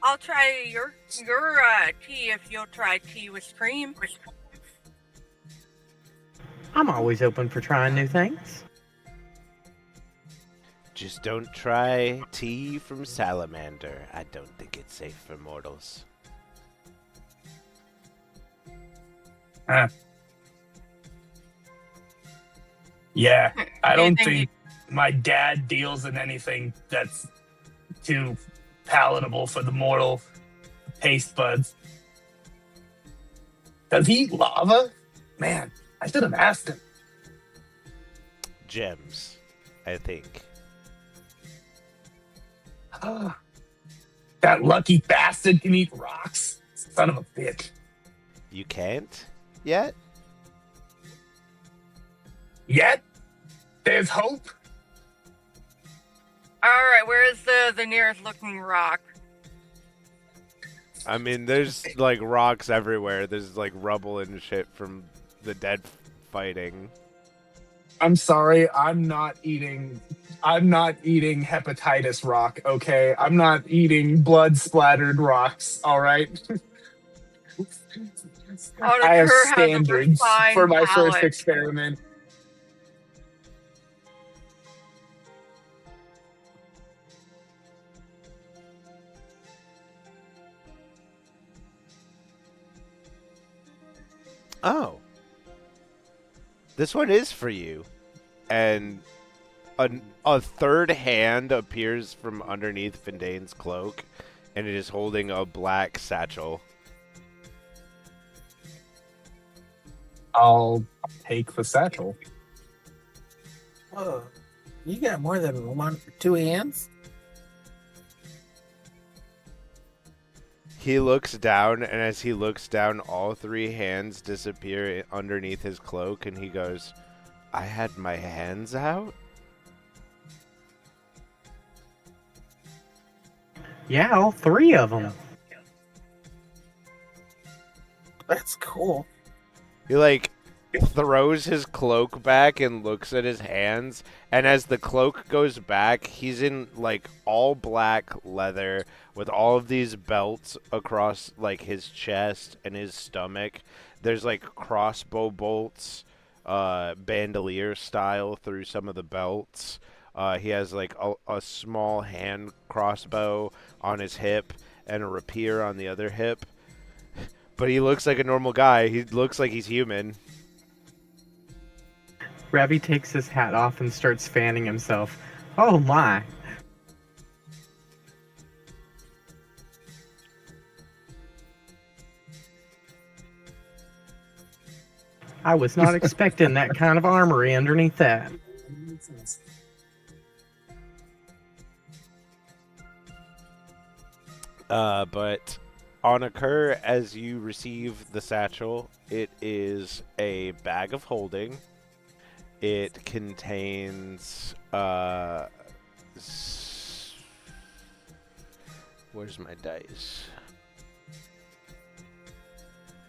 I'll try your tea if you'll try tea with cream. I'm always open for trying new things. Just don't try tea from salamander. I don't think it's safe for mortals. Yeah, I don't Anything think my dad deals in anything that's too palatable for the mortal taste buds. Does he eat lava? Man, I should have asked him. Gems, I think. That lucky bastard can eat rocks. Son of a bitch. You can't yet? Yet, there's hope. Alright, where is the nearest looking rock? I mean, there's like rocks everywhere. There's like rubble and shit from the dead fighting. I'm sorry, I'm not eating hepatitis rock, okay? I'm not eating blood splattered rocks, all right? I have Otakur has a standards for refined my first palate. experiment. Oh. This one is for you. And a third hand appears from underneath Findane's cloak, and it is holding a black satchel. I'll take the satchel. Oh, you got more than two hands? He looks down, and as he looks down, all three hands disappear underneath his cloak, and he goes, I had my hands out? Yeah, all three of them. That's cool. He, like, throws his cloak back and looks at his hands, and as the cloak goes back, he's in, like, all black leather with all of these belts across, like, his chest and his stomach. There's, like, crossbow bolts, bandolier style through some of the belts. He has, like, a small hand crossbow on his hip and a rapier on the other hip. But he looks like a normal guy. He looks like he's human. Ravi takes his hat off and starts fanning himself. Oh my. I was not expecting that kind of armory underneath that. But on occur as you receive the satchel, it is a bag of holding. It contains where's my dice?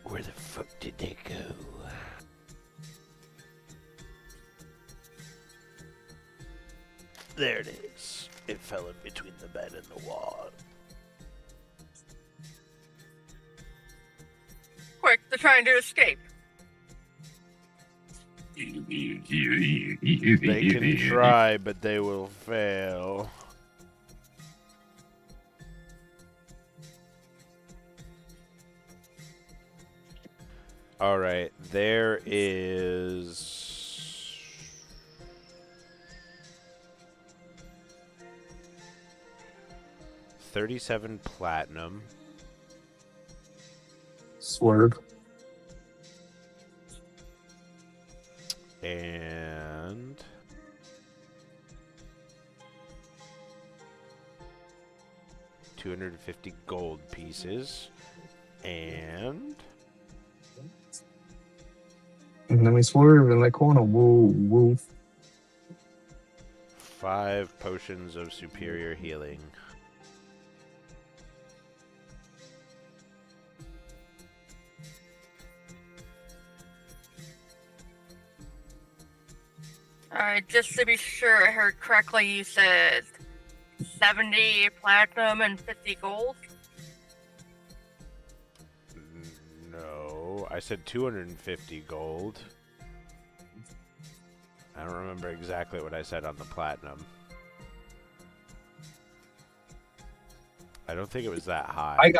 Where the fuck did they go? There it is. It fell in between the bed and the wall. Quick, they're trying to escape. They can try, but they will fail. Alright, there is 37 platinum. Swerve. And 250 gold pieces. And then we swerve in the corner. Woo, woo. 5 potions of superior healing. Alright, just to be sure I heard correctly, you said 70 platinum and 50 gold? No, I said 250 gold. I don't remember exactly what I said on the platinum. I don't think it was that high.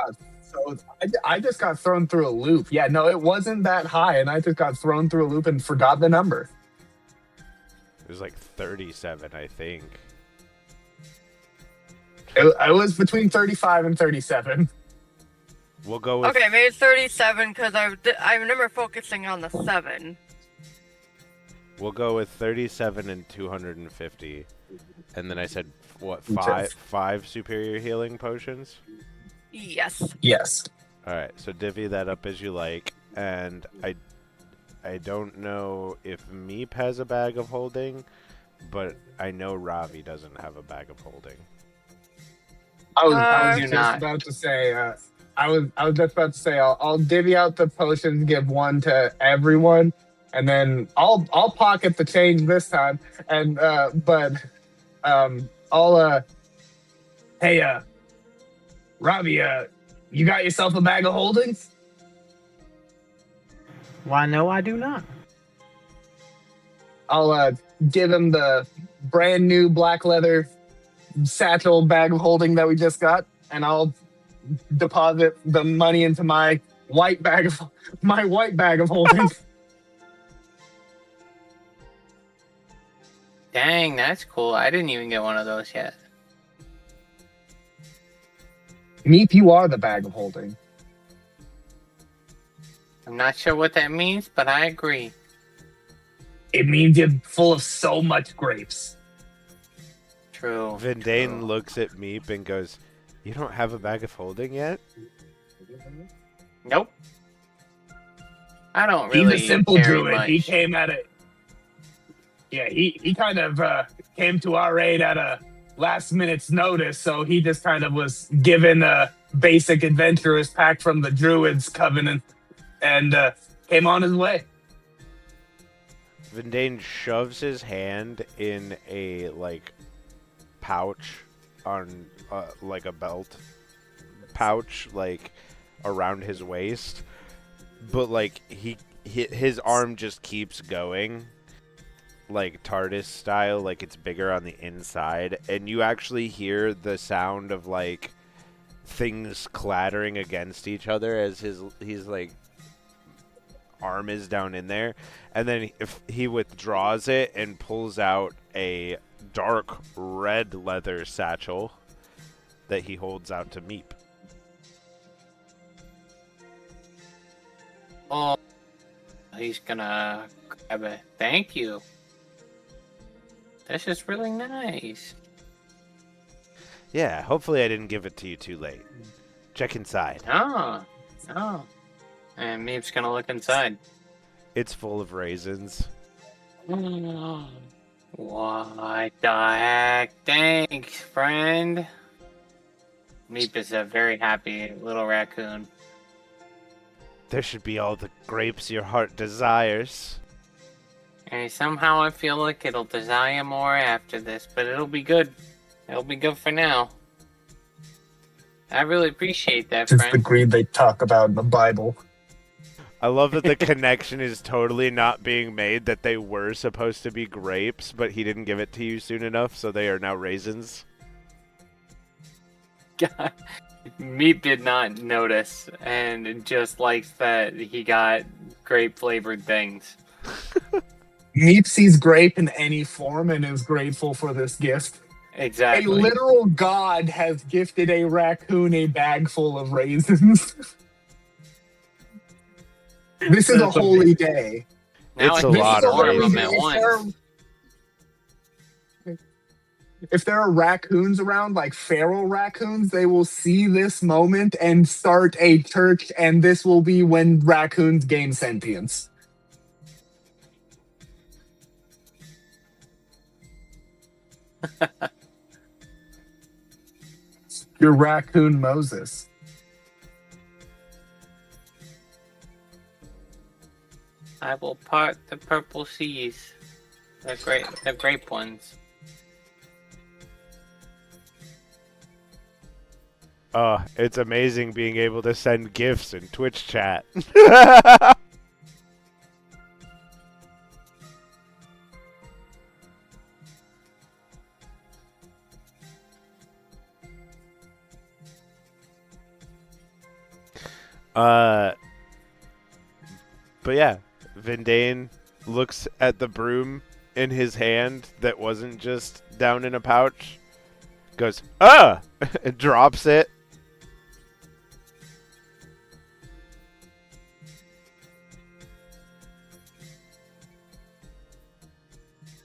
I just got thrown through a loop. Yeah, no, it wasn't that high, and I just got thrown through a loop and forgot the number. It was like 37, I think. I was between 35 and 37. We'll go with... Okay, maybe 37 because I remember focusing on the 7. We'll go with 37 and 250. And then I said, what, Okay. five superior healing potions? Yes. Yes. Alright, so divvy that up as you like. And I don't know if Meep has a bag of holding, but I know Ravi doesn't have a bag of holding. I was do just not. about to say. I was just about to say. I'll divvy out the potions, give one to everyone, and then I'll pocket the change this time. And hey, Ravi, you got yourself a bag of holdings? Why, no, I do not. I'll give him the brand new black leather satchel bag of holding that we just got, and I'll deposit the money into my white bag of holding. Dang, that's cool. I didn't even get one of those yet. Meep, you are the bag of holding. I'm not sure what that means, but I agree. It means you're full of so much grapes. True. Vindane true. looks at Meep and goes, "You don't have a bag of holding yet?" Nope. I don't really He's a simple carry druid. much. He came at it. Yeah, he kind of came to our aid at a last minute's notice, so he just kind of was given a basic adventurous pack from the Druids Covenant and came on his way. Vindane shoves his hand in a, pouch on, like a belt pouch, around his waist. But, his arm just keeps going, like TARDIS style, like it's bigger on the inside. And you actually hear the sound of, things clattering against each other as he's arm is down in there. And then if he withdraws it and pulls out a dark red leather satchel that he holds out to Meep. Oh, he's gonna grab it. Thank you. This is really nice. Yeah, hopefully I didn't give it to you too late. Check inside. Oh. And Meep's gonna look inside. It's full of raisins. What the heck? Thanks, friend. Meep is a very happy little raccoon. There should be all the grapes your heart desires. And somehow I feel like it'll desire more after this, but it'll be good. It'll be good for now. I really appreciate that, Just the friend. greed they talk about in the Bible. I love that the connection is totally not being made, that they were supposed to be grapes, but he didn't give it to you soon enough, so they are now raisins. God. Meep did not notice and just likes that he got grape flavored things. Meep sees grape in any form and is grateful for this gift. Exactly. A literal god has gifted a raccoon a bag full of raisins. This is a holy day. Now It's I a can lot see of more of them raisins. at once. If there are raccoons around, like feral raccoons, they will see this moment and start a church, and this will be when raccoons gain sentience. Your raccoon Moses. I will part the purple seas. The grape ones. Oh, it's amazing being able to send gifts in Twitch chat. But yeah, Vindane looks at the broom in his hand that wasn't just down in a pouch, goes, ah! and drops it.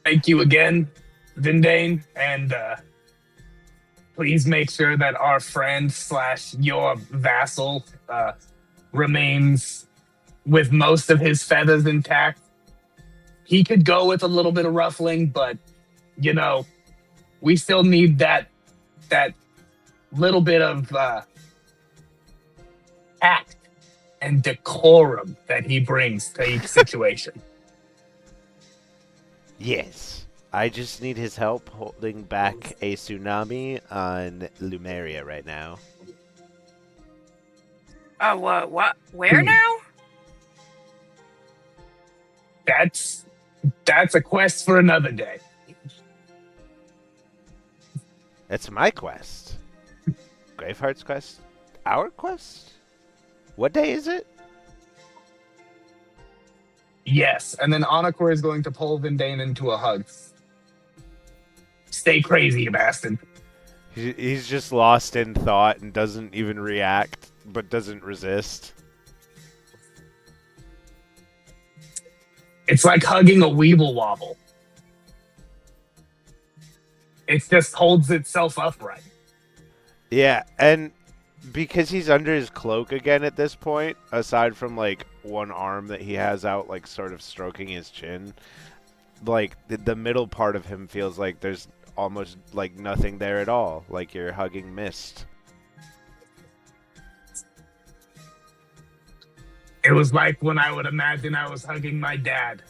Thank you again, Vindane, and please make sure that our friend / your vassal remains with most of his feathers intact. He could go with a little bit of ruffling, but you know, we still need that little bit of tact and decorum that he brings to each situation. Yes. I just need his help holding back a tsunami on Lumeria right now. Oh, what? Where now? That's a quest for another day. That's my quest. Graveheart's quest? Our quest? What day is it? Yes, and then Anakor is going to pull Vindane into a hug. Stay crazy, you bastard. He's just lost in thought and doesn't even react, but doesn't resist. It's like hugging a weeble wobble. It just holds itself upright. Yeah, and because he's under his cloak again at this point, aside from like one arm that he has out, like sort of stroking his chin, like the middle part of him feels like there's almost like nothing there at all, like you're hugging mist. It was like when I would imagine I was hugging my dad.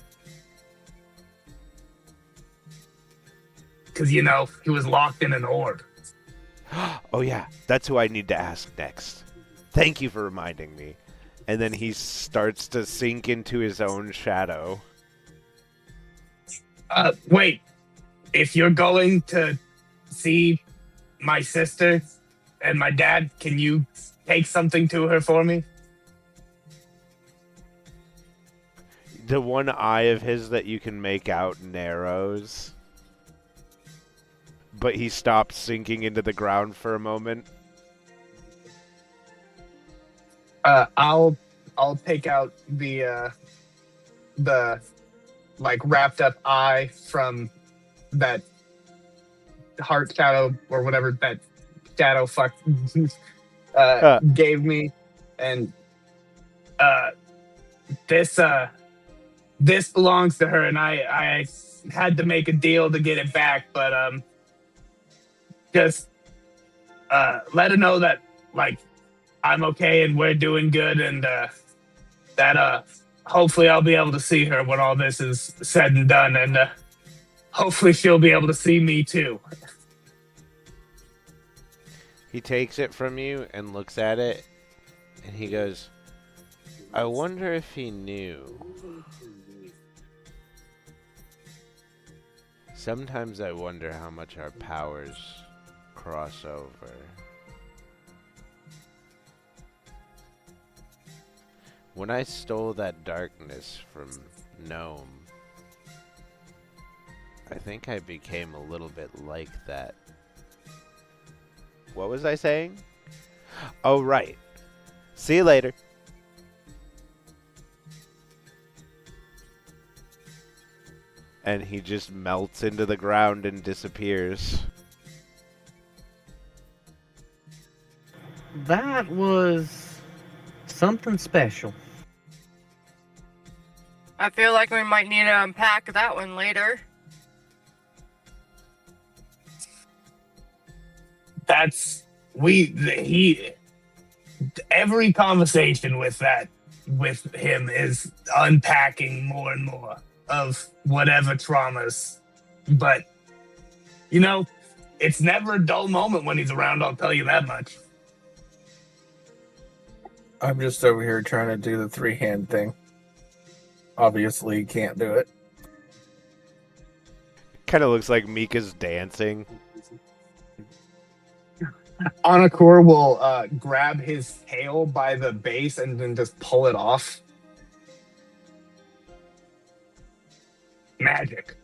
Because, you know, he was locked in an orb. Oh yeah, that's who I need to ask next. Thank you for reminding me. And then he starts to sink into his own shadow. Wait. If you're going to see my sister and my dad, can you take something to her for me? The one eye of his that you can make out narrows. But he stops sinking into the ground for a moment. I'll take out the like wrapped up eye from that heart shadow or whatever that shadow fuck gave me, and this belongs to her, and I had to make a deal to get it back, but just let her know that like I'm okay and we're doing good, and that hopefully I'll be able to see her when all this is said and done, and hopefully she'll be able to see me too. He takes it from you and looks at it, and he goes, I wonder if he knew. Sometimes I wonder how much our powers cross over. When I stole that darkness from Gnome, I think I became a little bit like that. What was I saying? Oh, right. See you later. and he just melts into the ground and disappears. That was something special. I feel like we might need to unpack that one later. Every conversation with him is unpacking more and more of whatever traumas. But it's never a dull moment when he's around, I'll tell you that much. I'm just over here trying to do the 3-hand thing. Obviously, you can't do it. Kind of looks like Mika's dancing. Anakor will grab his tail by the base and then just pull it off. Magic.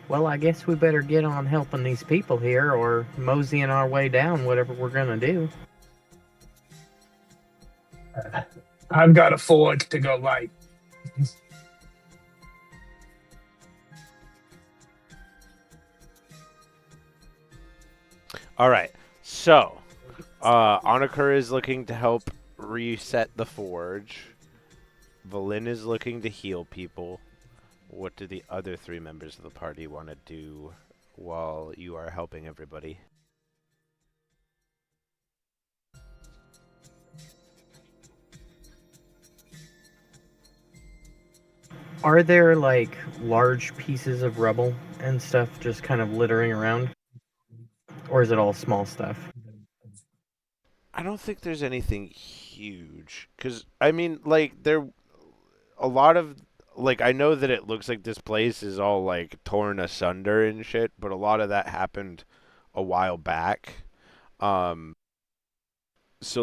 Well, I guess we better get on helping these people here or moseying our way down, whatever we're gonna do. I've got a forge to go light. All right, so Anakura is looking to help reset the forge. Valin is looking to heal people. What do the other 3 members of the party want to do while you are helping everybody? Are there like large pieces of rubble and stuff just kind of littering around? Or is it all small stuff? I don't think there's anything huge. Because, I mean, like, a lot of, like, I know that it looks like this place is all, like, torn asunder and shit, but a lot of that happened a while back. So,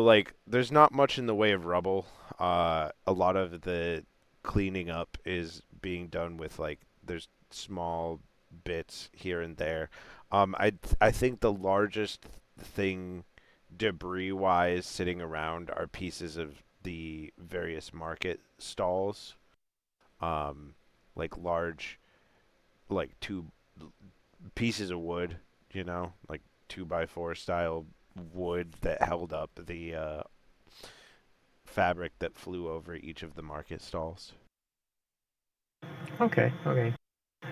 like, there's not much in the way of rubble. A lot of the cleaning up is being done with, like, there's small bits here and there. I think the largest thing debris-wise sitting around are pieces of the various market stalls. Like large, like 2 pieces of wood, like 2x4 style wood that held up the fabric that flew over each of the market stalls. Okay.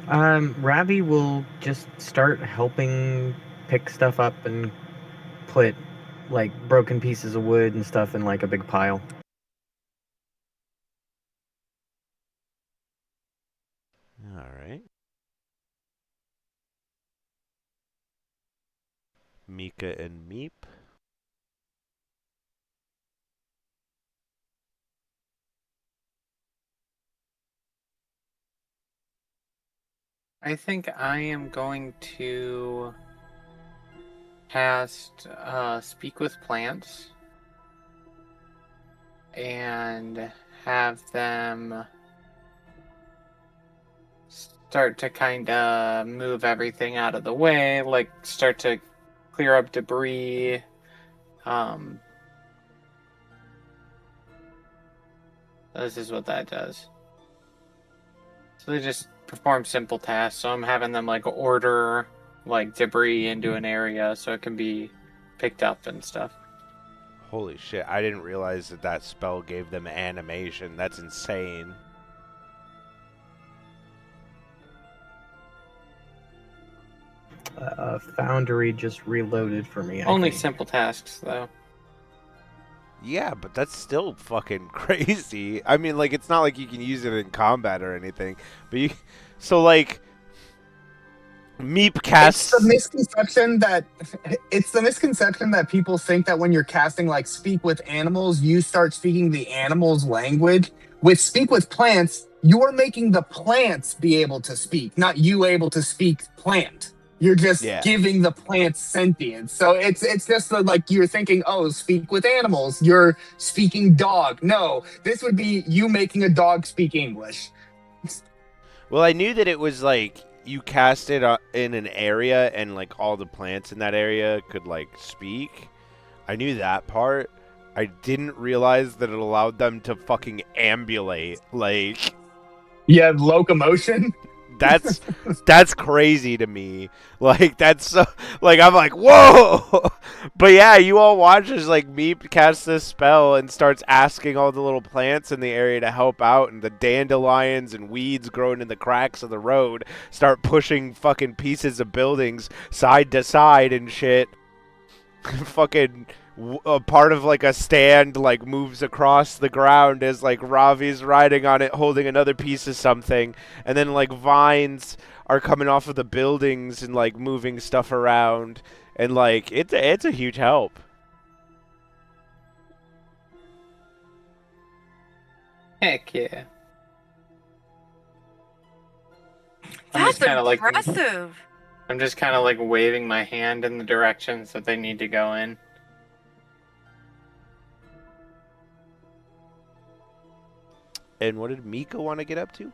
Ravi will just start helping pick stuff up and put like broken pieces of wood and stuff in like a big pile. All right. Mika and Meep. I think I am going to cast Speak with Plants and have them start to kind of move everything out of the way, like start to clear up debris. This is what that does. So they just perform simple tasks. So I'm having them like order like debris into an area so it can be picked up and stuff. Holy shit, I didn't realize that spell gave them animation. That's insane. Foundry just reloaded for me. Only simple tasks, though. Yeah, but that's still fucking crazy. I mean, like, it's not like you can use it in combat or anything. But so, like, Meep casts... It's the misconception that people think that when you're casting, like, Speak with Animals, you start speaking the animal's language. With Speak with Plants, you're making the plants be able to speak, not you able to speak plant. You're just Yeah. giving the plants sentience. So it's just like you're thinking, oh, speak with animals. You're speaking dog. No, this would be you making a dog speak English. Well, I knew that it was like you cast it in an area and like all the plants in that area could like speak. I knew that part. I didn't realize that it allowed them to fucking ambulate. Like You have locomotion. that's crazy to me. Like that's so, like I'm like whoa. But yeah, you all watch as like Meep casts this spell and starts asking all the little plants in the area to help out, and the dandelions and weeds growing in the cracks of the road start pushing fucking pieces of buildings side to side and shit. Fucking a part of like a stand like moves across the ground as like Ravi's riding on it holding another piece of something, and then like vines are coming off of the buildings and like moving stuff around, and like it's a huge help. Heck yeah. I'm That's just kind of like impressive. I'm just kind of like waving my hand in the directions that they need to go in. And what did Mika want to get up to?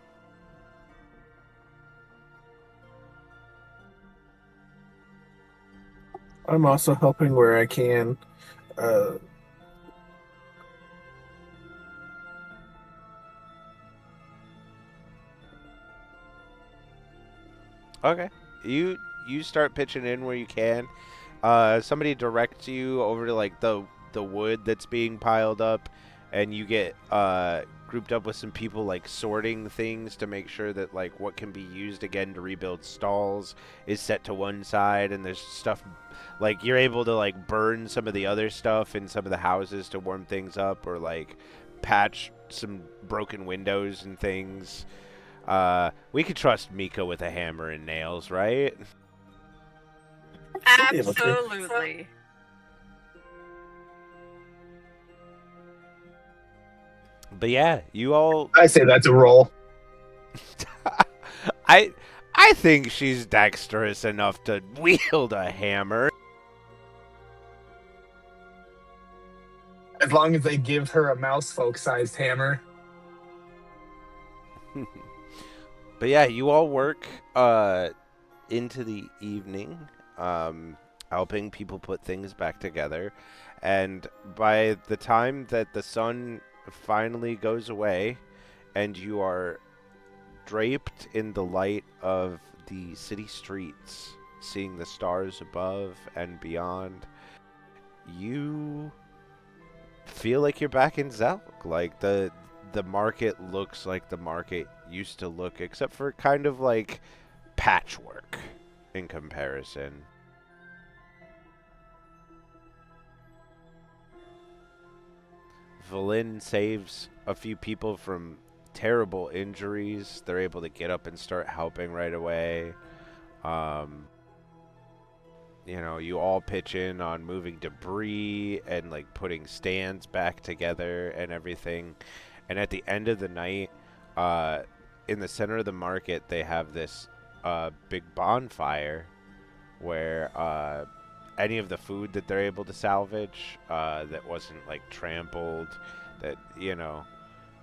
I'm also helping where I can. Uh, Okay. You start pitching in where you can. Somebody directs you over to like the wood that's being piled up, and you get grouped up with some people like sorting things to make sure that like what can be used again to rebuild stalls is set to one side, and there's stuff like you're able to like burn some of the other stuff in some of the houses to warm things up, or like patch some broken windows and things. We could trust Mika with a hammer and nails, right? Should be able to. Absolutely. But yeah, you all I say that's a roll. I think she's dexterous enough to wield a hammer. As long as they give her a mouse folk sized hammer. But yeah, you all work into the evening, helping people put things back together. And by the time that the sun finally goes away and you are draped in the light of the city streets, seeing the stars above and beyond, you feel like you're back in Zelk. Like the market looks like the market used to look, except for kind of like patchwork in comparison. Valin saves a few people from terrible injuries. They're able to get up and start helping right away. You know, you all pitch in on moving debris and like putting stands back together and everything. And at the end of the night, in the center of the market, they have this big bonfire where any of the food that they're able to salvage that wasn't like trampled, that, you know,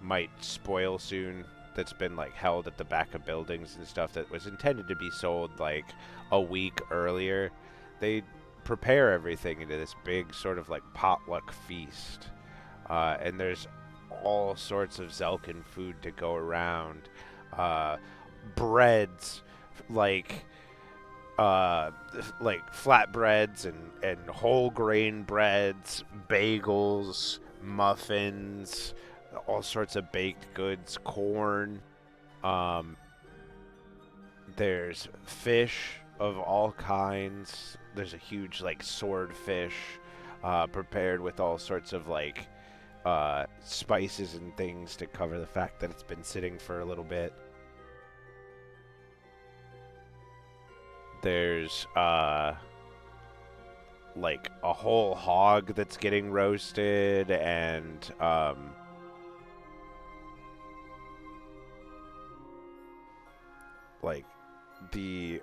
might spoil soon, that's been like held at the back of buildings and stuff that was intended to be sold like a week earlier, they prepare everything into this big sort of like potluck feast. And there's all sorts of Zelkin food to go around. Breads, like flatbreads and whole grain breads, bagels, muffins, all sorts of baked goods, corn. There's fish of all kinds. There's a huge like swordfish prepared with all sorts of like spices and things to cover the fact that it's been sitting for a little bit. There's like a whole hog that's getting roasted, and like the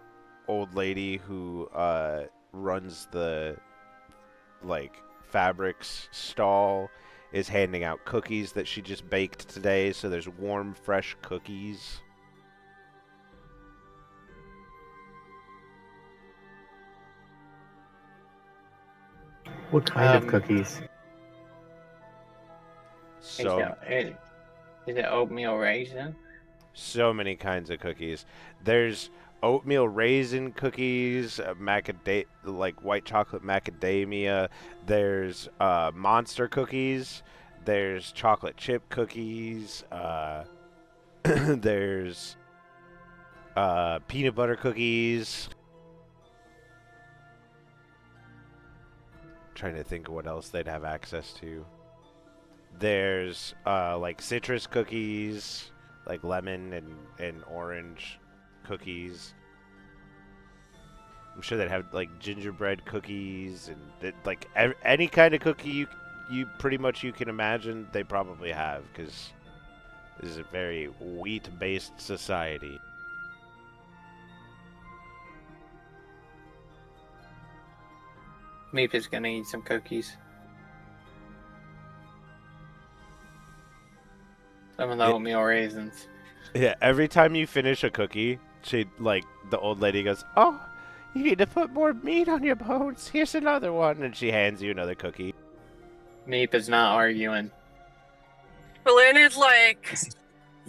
old lady who runs the fabrics stall is handing out cookies that she just baked today. So there's warm, fresh cookies. What kind of cookies? So Is it oatmeal raisin? so many kinds of cookies. There's oatmeal raisin cookies, white chocolate macadamia. There's monster cookies. There's chocolate chip cookies. There's peanut butter cookies. Trying to think of what else they'd have access to. There's citrus cookies, like lemon and orange cookies. I'm sure they'd have like gingerbread cookies and any kind of cookie you pretty much you can imagine they probably have, because this is a very wheat-based society. Meep is gonna eat some cookies. Some of the oatmeal raisins. Yeah, every time you finish a cookie, the old lady goes, "Oh, you need to put more meat on your bones. Here's another one," and she hands you another cookie. Meep is not arguing. Belen is like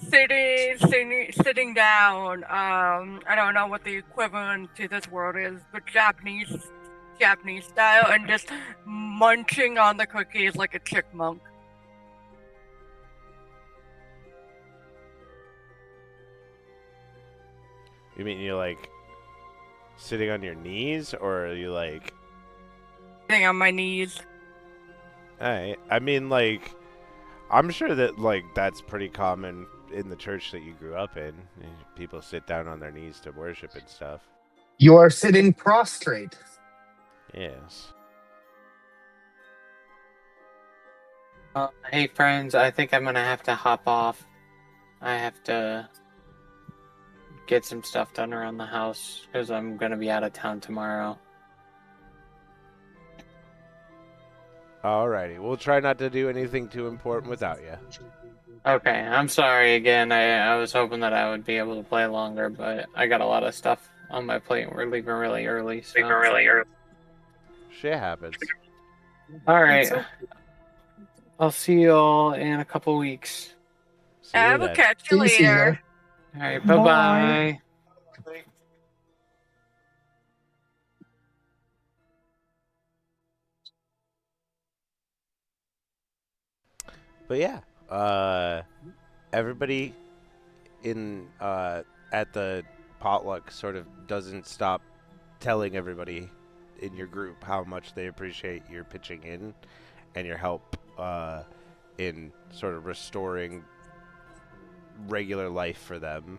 sitting down. I don't know what the equivalent to this word is, but Japanese style, and just munching on the cookies like a chipmunk. You mean you're like sitting on your knees, or are you like Sitting on my knees. I mean, I'm sure that that's pretty common in the church that you grew up in. People sit down on their knees to worship and stuff. You are sitting prostrate. Yes. Hey friends, I think I'm gonna have to hop off. I have to get some stuff done around the house because I'm gonna be out of town tomorrow. Alrighty, we'll try not to do anything too important without you. Okay, I'm sorry again. I was hoping that I would be able to play longer, but I got a lot of stuff on my plate. We're leaving really early. So. Shit happens. All right. I'll see you all in a couple weeks. See you I will then. catch you See ya. later. All right. Bye-bye. But yeah, everybody in at the potluck sort of doesn't stop telling everybody in your group how much they appreciate your pitching in and your help in sort of restoring regular life for them.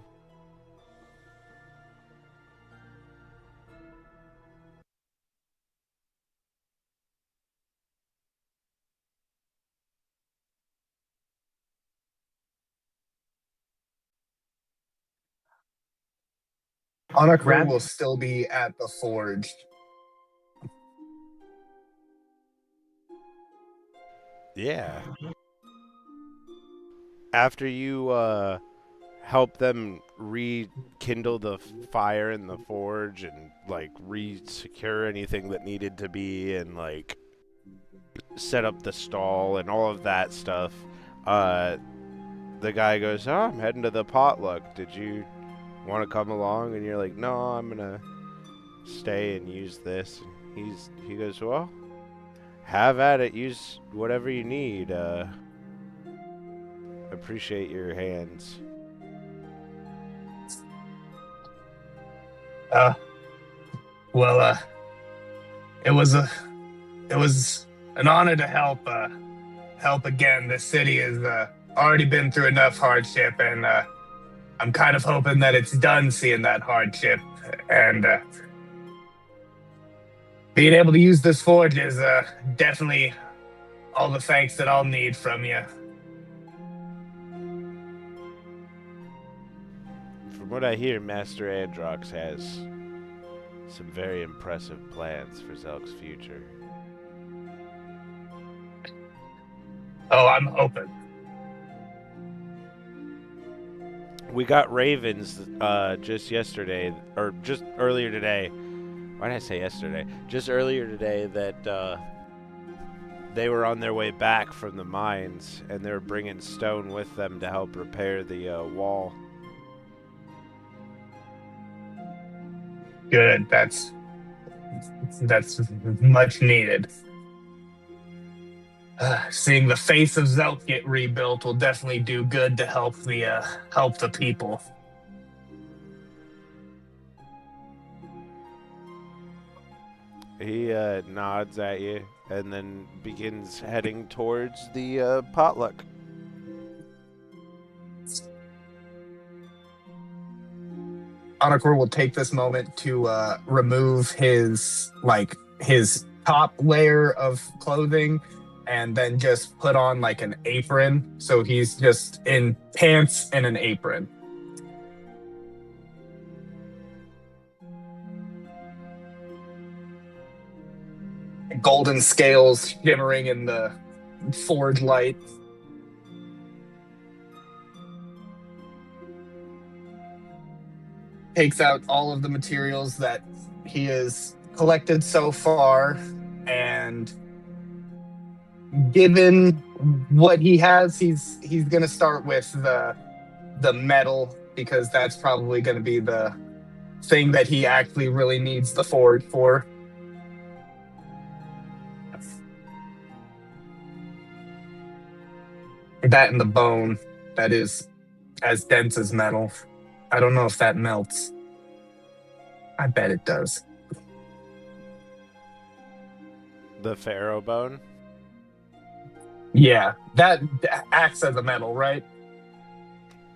Anakura will still be at the forge. Yeah. After you help them rekindle the fire in the forge and re-secure anything that needed to be, and set up the stall and all of that stuff, the guy goes, "Oh, I'm heading to the potluck. Did you want to come along?" And you're like, "No, I'm gonna stay and use this." And he goes, "Well, have at it. Use whatever you need. Appreciate your hands." It was an honor to help again. The city has already been through enough hardship, and I'm kind of hoping that it's done seeing that hardship, and being able to use this forge is definitely all the thanks that I'll need from you. From what I hear, Master Androx has some very impressive plans for Zelk's future. Oh, I'm open. We got ravens just yesterday, or just earlier today. Why did I say yesterday? Just earlier today that they were on their way back from the mines, and they were bringing stone with them to help repair the wall. Good. That's much needed. Seeing the face of Zelk get rebuilt will definitely do good to help the people. He nods at you and then begins heading towards the potluck. Anakor will take this moment to remove his top layer of clothing and then just put on like an apron. So he's just in pants and an apron. Golden scales shimmering in the forge light. Takes out all of the materials that he has collected so far, and given what he has, he's gonna start with the metal, because that's probably gonna be the thing that he actually really needs the forge for. That and the bone that is as dense as metal. I don't know if that melts. I bet it does. The pharaoh bone? Yeah, that acts as a metal, right?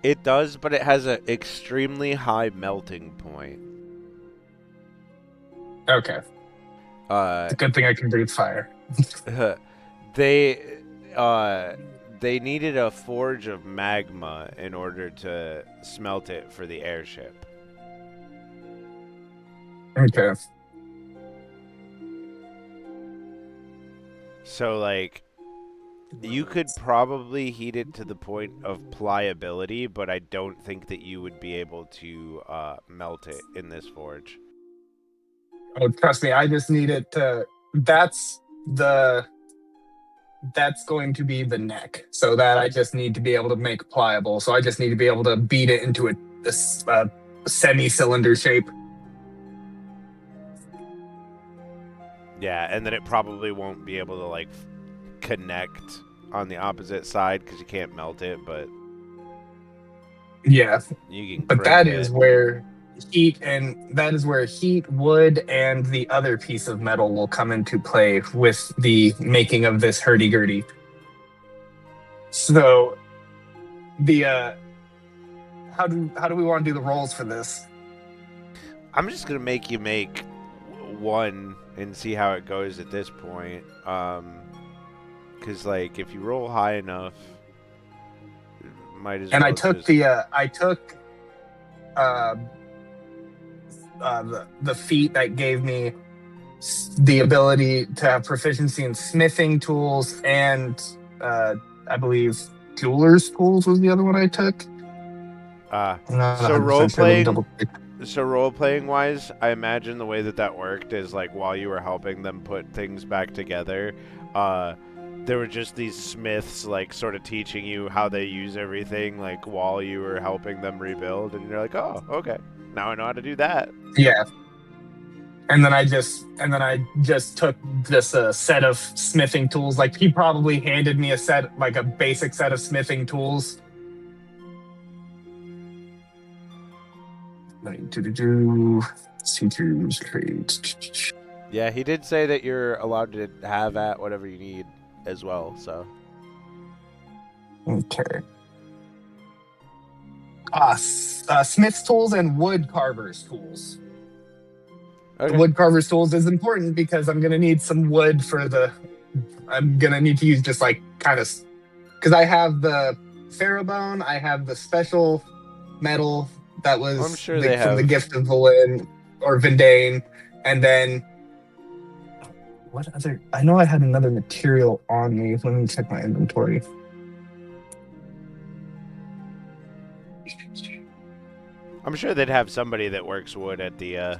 It does, but it has an extremely high melting point. Okay. It's a good thing I can breathe fire. They needed a forge of magma in order to smelt it for the airship. Okay. So, like, you could probably heat it to the point of pliability, but I don't think that you would be able to melt it in this forge. Oh, trust me, I just need it to... That's going to be the neck. So that I just need to be able to make pliable. So I just need to be able to beat it into a semi-cylinder shape. Yeah, and then it probably won't be able to, like, connect on the opposite side because you can't melt it, but... Yeah, you can but that crimp is it. where heat, wood, and the other piece of metal will come into play with the making of this hurdy-gurdy. So, how do we want to do the rolls for this? I'm just gonna make you make one and see how it goes at this point. Because like if you roll high enough, might as And well. I took just... the feat that gave me the ability to have proficiency in smithing tools and I believe jeweler's tools was the other one I took. So role playing wise, I imagine the way that worked is like while you were helping them put things back together, there were just these smiths like sort of teaching you how they use everything like while you were helping them rebuild, and you're like, oh, okay, now I know how to do that. Yeah. And then I just took just a set of smithing tools. Like he probably handed me a basic set of smithing tools. Teachers trades. Yeah, he did say that you're allowed to have at whatever you need as well, so. Okay. Smith's tools and wood carver's tools. Okay. The wood carver's tools is important because I'm gonna need some wood I'm gonna need to use just like kind of, because I have the pharaoh bone, I have the special metal that was I'm sure from the gift of Valin or Vindane, And then what other? I know I had another material on me. Let me check my inventory. I'm sure they'd have somebody that works wood at the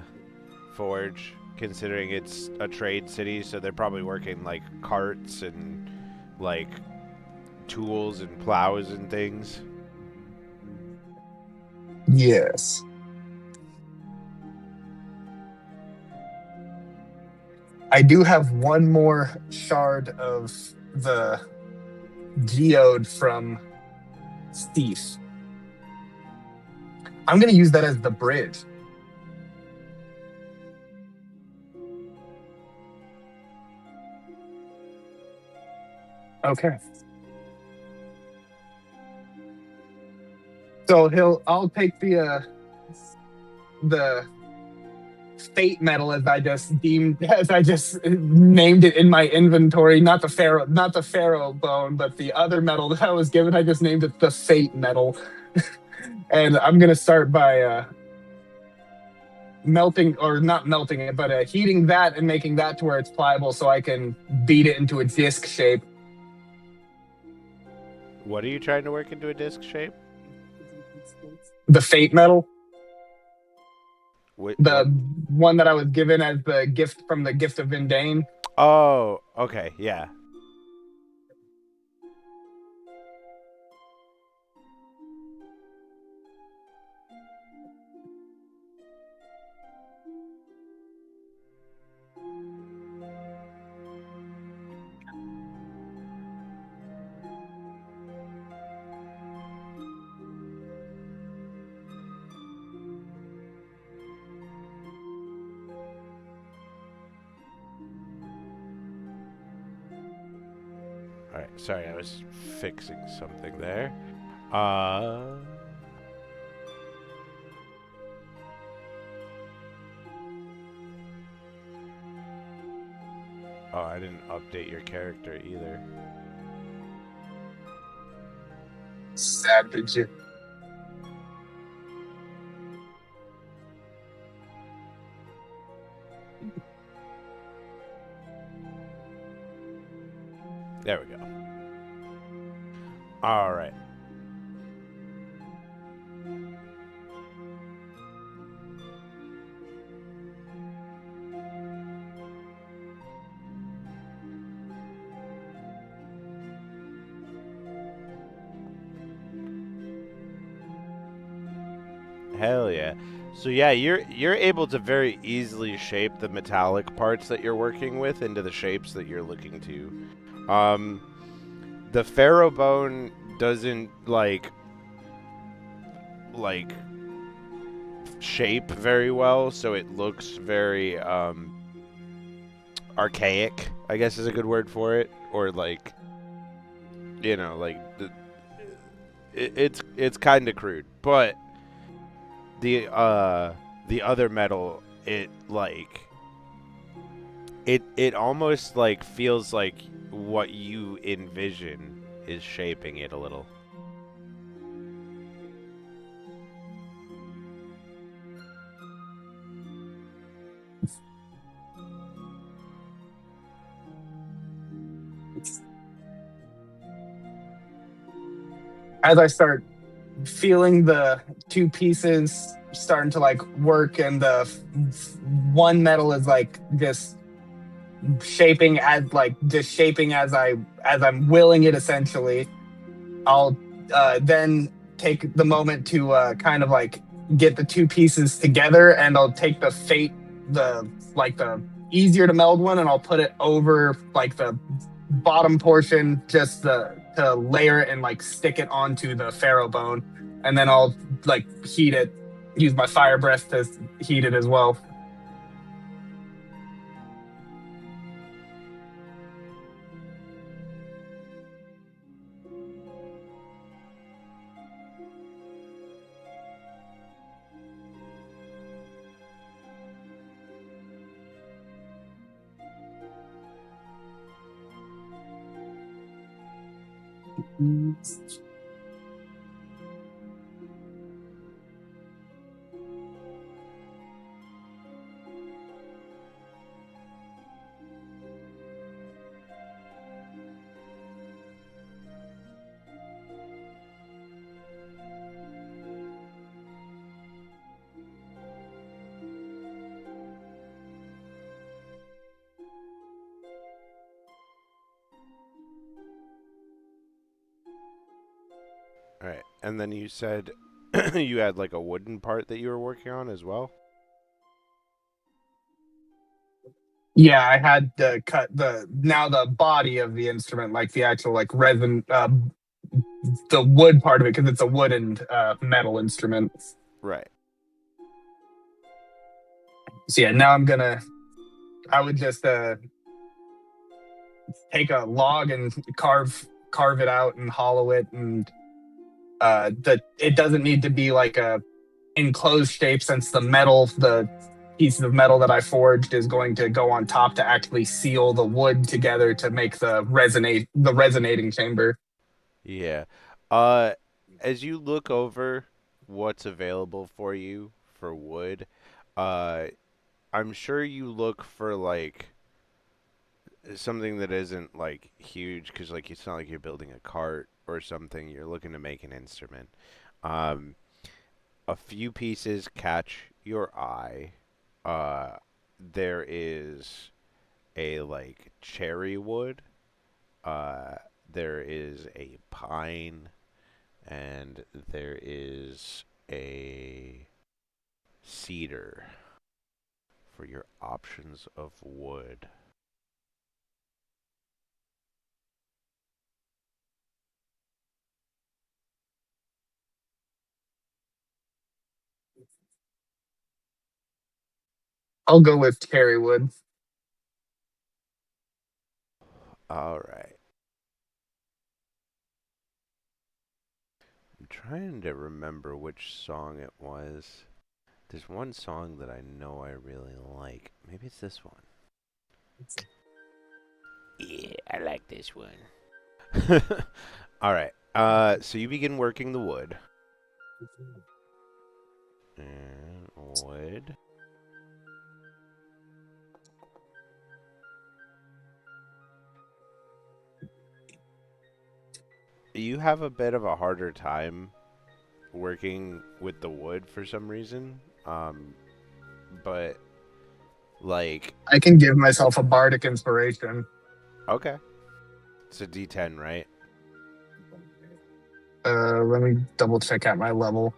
forge, considering it's a trade city, so they're probably working like carts and like tools and plows and things. Yes. I do have one more shard of the geode from Steve. I'm going to use that as the bridge. Okay. So I'll take the fate metal as I just named it in my inventory, not the pharaoh bone, but the other metal that I was given. I just named it the fate metal. And I'm going to start by melting, or not melting it, but heating that and making that to where it's pliable so I can beat it into a disc shape. What are you trying to work into a disc shape? The fate metal, What? one that I was given as the gift from the gift of Vindane. Oh, okay, yeah. Alright, sorry, I was fixing something there. Oh, I didn't update your character either. Savage. There we go. Alright. Hell yeah. So yeah, you're able to very easily shape the metallic parts that you're working with into the shapes that you're looking to. The pharaoh bone doesn't like shape very well, so it looks very archaic, I guess is a good word for it, or like, you know, like it's kind of crude, but the other metal, it almost like feels like what you envision is shaping it a little. As I start feeling the two pieces starting to like work, and the one metal is like just shaping as I'm willing it, essentially, I'll then take the moment to kind of like get the two pieces together, and I'll take the easier to meld one, and I'll put it over like the bottom portion, just to layer it and like stick it onto the pharaoh bone, and then I'll like heat it, use my fire breath to heat it as well. And then you said you had like a wooden part that you were working on as well? Yeah, I had to cut the body of the instrument, like the actual like resin, the wood part of it, because it's a wood and metal instrument. Right. So yeah, now I would just take a log and carve it out and hollow it, and it doesn't need to be like a enclosed shape, since the piece of metal that I forged is going to go on top to actually seal the wood together to make the resonating chamber. Yeah. As you look over what's available for you for wood, uh, I'm sure you look for like something that isn't like huge, because like it's not like you're building a cart or something. You're looking to make an instrument. Um, a few pieces catch your eye. There is a like cherry wood. Uh, there is a pine, and there is a cedar for your options of wood. I'll go with cherry wood. All right. I'm trying to remember which song it was. There's one song that I know I really like. Maybe it's this one. Yeah, I like this one. All right. So you begin working the wood. And wood. You have a bit of a harder time working with the wood for some reason. But like, I can give myself a bardic inspiration. okay, it's a D10, right? Let me double check out my level.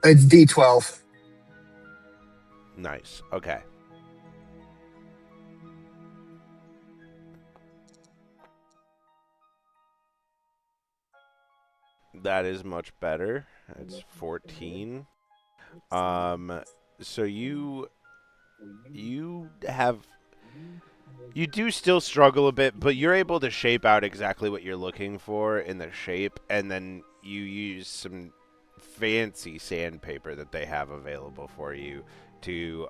It's D12. Nice. Okay. That is much better. It's 14. So you have you do still struggle a bit, but you're able to shape out exactly what you're looking for in the shape, and then you use some fancy sandpaper that they have available for you to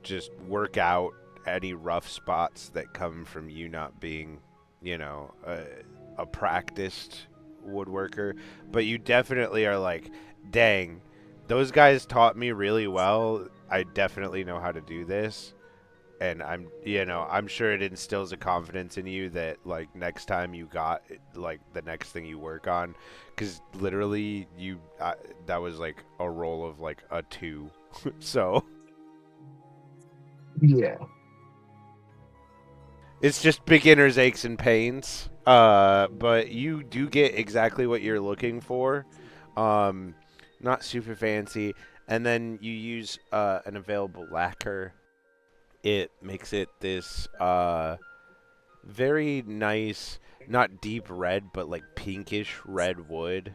just work out any rough spots that come from you not being, a practiced woodworker. But you definitely are like, dang, those guys taught me really well. I definitely know how to do this. And I'm sure it instills a confidence in you that like next time you got like the next thing you work on, because literally that was like a roll of like a 2, so Yeah. it's just beginner's aches and pains. But you do get exactly what you're looking for. Um, Not super fancy, and then you use an available lacquer. It makes it this very nice, not deep red, but like pinkish red wood.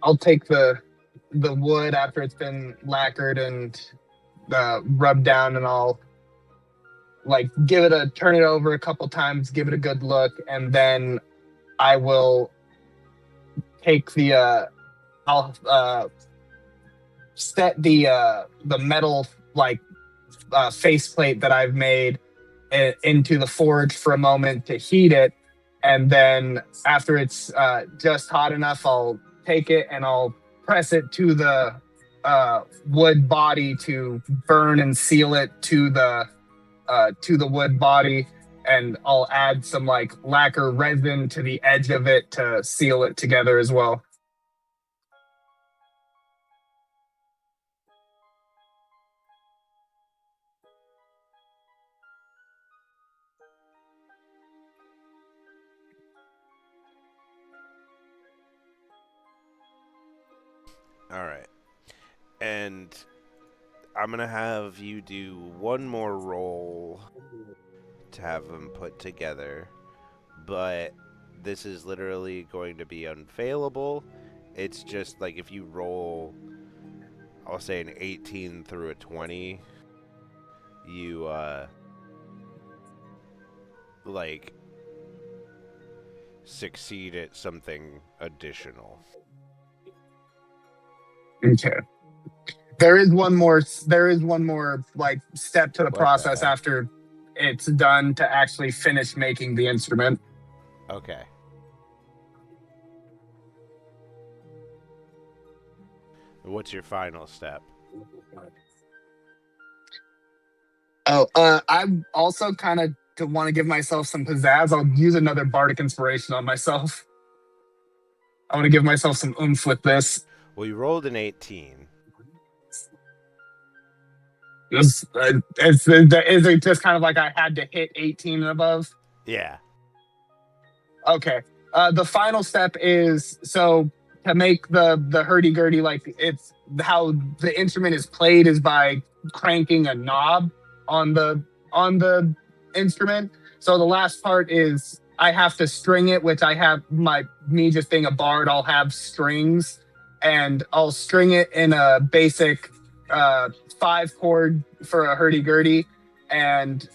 I'll take the wood after it's been lacquered and rubbed down, and I'll like turn it over a couple times, give it a good look, and then I will take I'll set the metal like faceplate that I've made into the forge for a moment to heat it, and then after it's just hot enough, I'll take it and I'll press it to the wood body to burn and seal it to the wood body, and I'll add some like lacquer resin to the edge of it to seal it together as well. All right. And I'm going to have you do one more roll to have them put together. But this is literally going to be unfailable. It's just like if you roll, I'll say an 18 through a 20, you, like, succeed at something additional. Okay. There is one more like step to the process after it's done to actually finish making the instrument. Okay. What's your final step? Oh, I'm also kind of to want to give myself some pizzazz. I'll use another bardic inspiration on myself. I want to give myself some oomph with this. Well, you rolled an 18. Is it just kind of like I had to hit 18 and above? Yeah. Okay. The final step is so to make the hurdy-gurdy, like it's how the instrument is played is by cranking a knob on the instrument. So the last part is I have to string it, which I have me just being a bard, I'll have strings, and I'll string it in a basic 5-chord for a hurdy-gurdy, and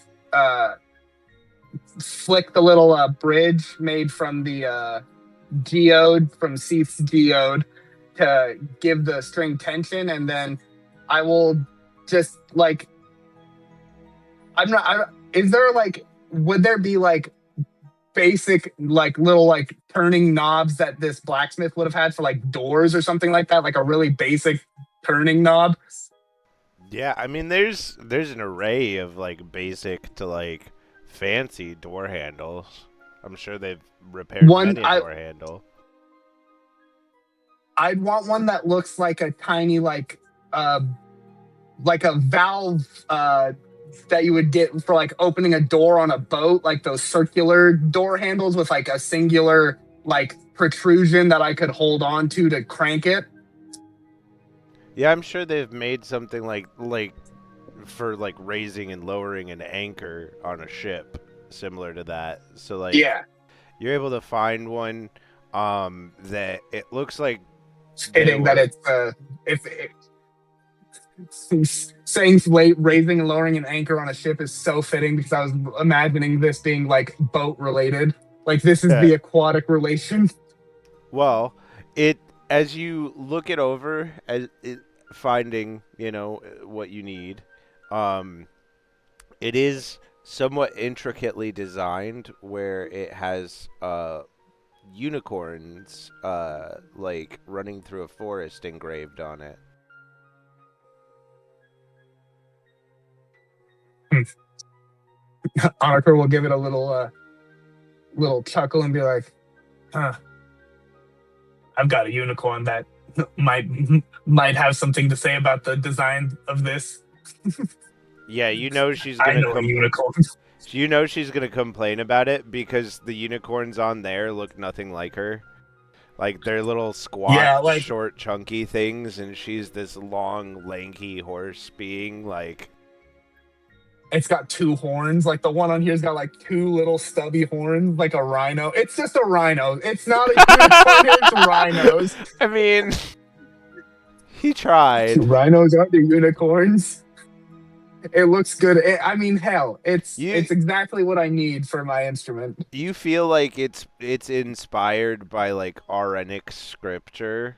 flick the little bridge made from the geode, from Seath's geode, to give the string tension, and then I will just like is there like would there be like basic like little like turning knobs that this blacksmith would have had for like doors or something like that, like a really basic turning knob? Yeah, I mean there's an array of like basic to like fancy door handles. I'm sure they've repaired many a door handle. I'd want one that looks like a tiny like a valve that you would get for like opening a door on a boat, like those circular door handles with like a singular like protrusion that I could hold on to crank it. Yeah, I'm sure they've made something like for like raising and lowering an anchor on a ship similar to that. So like yeah, you're able to find one that it looks like fitting that saying raising and lowering an anchor on a ship is so fitting because I was imagining this being like boat related. Like this is the aquatic relation. Well, as you look it over, finding, you know, what you need, it is somewhat intricately designed where it has unicorns like running through a forest engraved on it. Honoker will give it a little chuckle and be like, huh, I've got a unicorn that might have something to say about the design of this. Yeah, you know she's gonna unicorn. You know she's gonna complain about it because the unicorns on there look nothing like her. Like they're little squat, short, chunky things, and she's this long, lanky horse being like. It's got 2 horns. Like the one on here's got like 2 little stubby horns, like a rhino. It's just a rhino. It's not a unicorn. It's rhinos. I mean, he tried. Rhinos aren't the unicorns. It looks good. I mean, hell, it's exactly what I need for my instrument. You feel like it's inspired by like Aurenic scripture.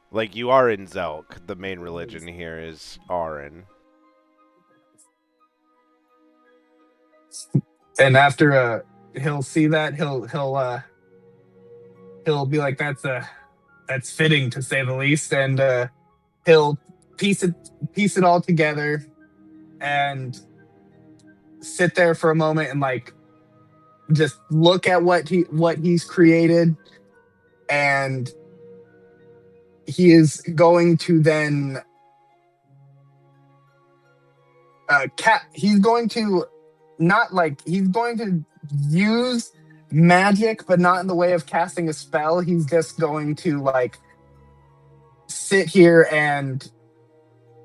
Like you are in Zelk. The main religion here is Auren. And after he'll see that. He'll be like, that's fitting, to say the least, and he'll piece it all together and sit there for a moment and like just look at what he's created, and he is going to then he's going to he's going to use magic, but not in the way of casting a spell. He's just going to like sit here and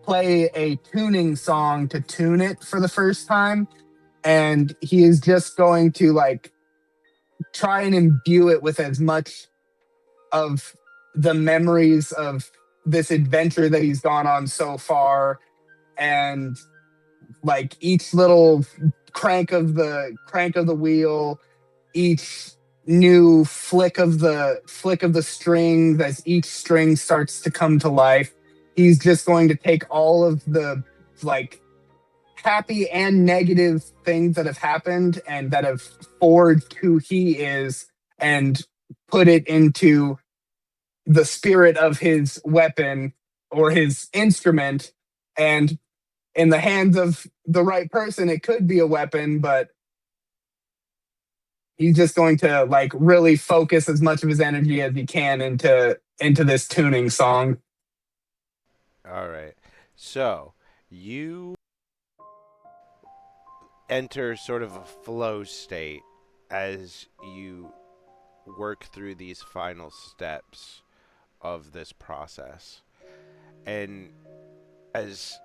play a tuning song to tune it for the first time, and he is just going to like try and imbue it with as much of the memories of this adventure that he's gone on so far, and like each little crank of the wheel, each new flick of the strings, as each string starts to come to life, he's just going to take all of the like happy and negative things that have happened and that have forged who he is, and put it into the spirit of his weapon or his instrument. And in the hands of the right person, it could be a weapon, but he's just going to like really focus as much of his energy as he can into this tuning song. All right. So you enter sort of a flow state as you work through these final steps of this process. And as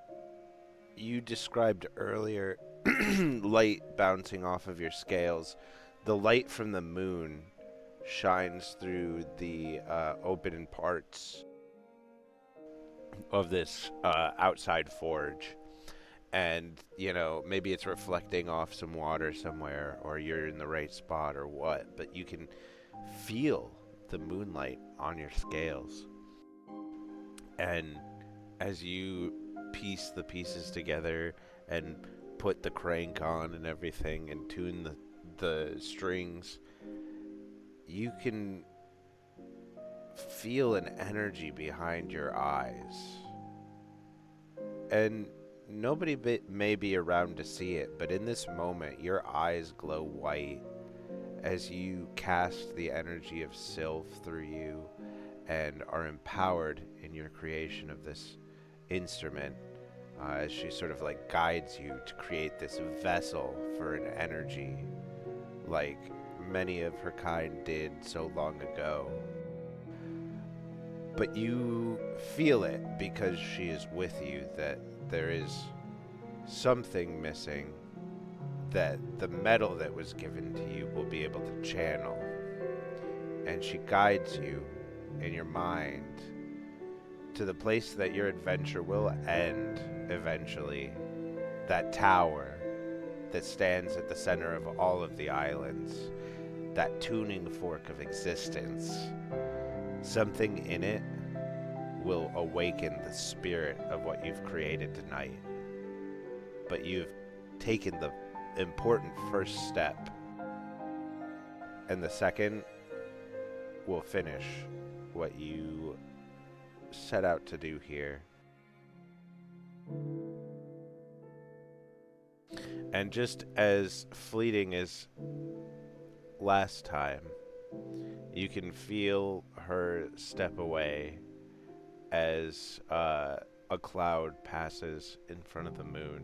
you described earlier, light bouncing off of your scales, the light from the moon shines through the open parts of this outside forge. And, you know, maybe it's reflecting off some water somewhere, or you're in the right spot or what, but you can feel the moonlight on your scales. And as you piece the pieces together and put the crank on and everything and tune the strings, you can feel an energy behind your eyes. And nobody may be around to see it, but in this moment, your eyes glow white as you cast the energy of Sylph through you and are empowered in your creation of this instrument, as she sort of like guides you to create this vessel for an energy like many of her kind did so long ago. But you feel it because she is with you, that there is something missing that the metal that was given to you will be able to channel. And she guides you in your mind to the place that your adventure will end eventually. That tower that stands at the center of all of the islands. That tuning fork of existence. Something in it will awaken the spirit of what you've created tonight. But you've taken the important first step. And the second will finish what you set out to do here. And just as fleeting as last time, you can feel her step away as a cloud passes in front of the moon.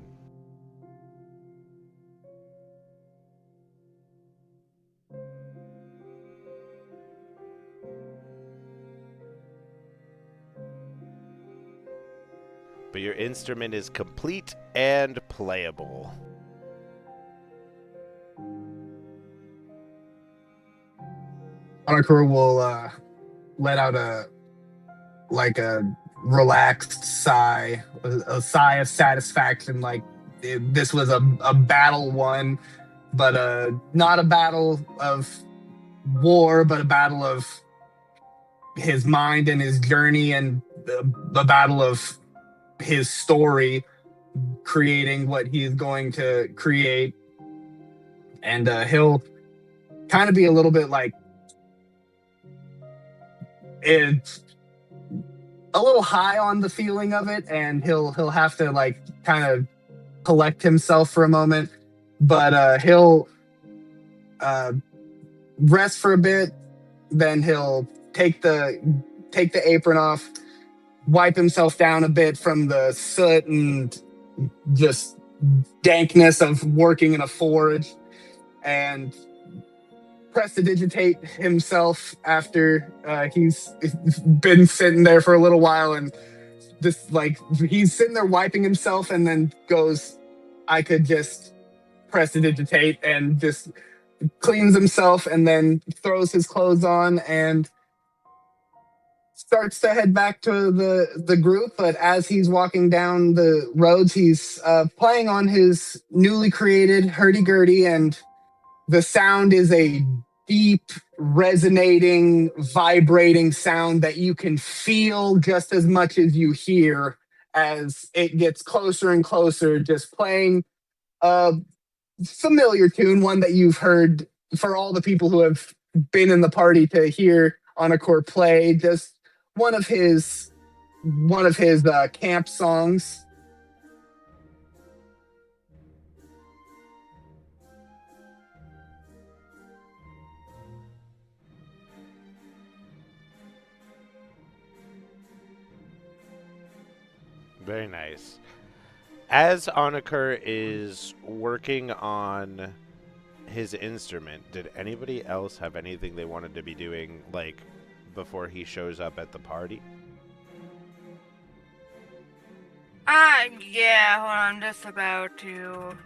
But your instrument is complete and playable. Honoker will let out a relaxed sigh, a sigh of satisfaction, like this was a battle won, but not a battle of war, but a battle of his mind and his journey, and a battle of his story, creating what he's going to create. And kind of be a little bit like it's a little high on the feeling of it, and he'll have to like kind of collect himself for a moment, but he'll rest for a bit. Then he'll take the apron off, wipe himself down a bit from the soot and just dankness of working in a forge, and prestidigitate himself after he's been sitting there for a little while, and this like he's sitting there wiping himself, and then goes, I could just prestidigitate, and just cleans himself, and then throws his clothes on and starts to head back to the group. But as he's walking down the roads, he's playing on his newly created hurdy-gurdy, and the sound is a deep, resonating, vibrating sound that you can feel just as much as you hear, as it gets closer and closer, just playing a familiar tune, one that you've heard for all the people who have been in the party to hear Encore play, just one of his camp songs. Very nice. As Onakur is working on his instrument, did anybody else have anything they wanted to be doing, like, before he shows up at the party? Yeah, hold on, I'm just about to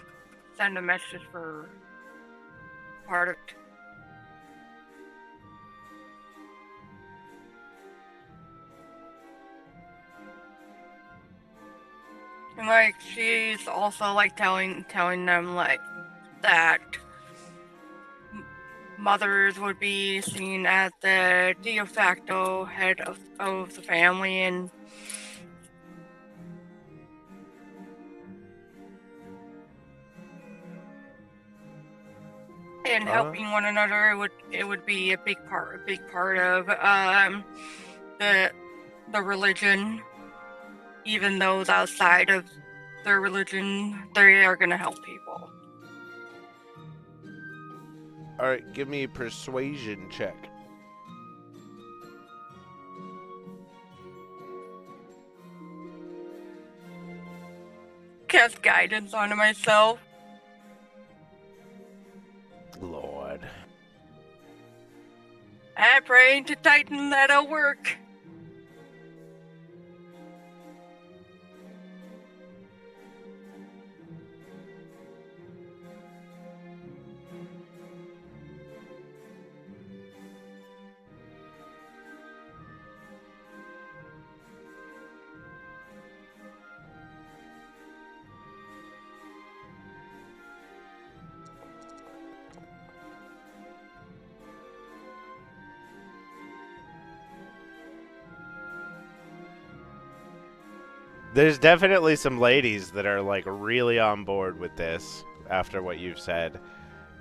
send a message for part of it. And like she's also like telling them like that mothers would be seen as the de facto head of the family, and helping one another would be a big part of the religion. Even those outside of their religion, they are going to help people. All right, give me a persuasion check. Cast guidance onto myself. Lord. I'm praying to Titan that'll work. There's definitely some ladies that are, like, really on board with this after what you've said.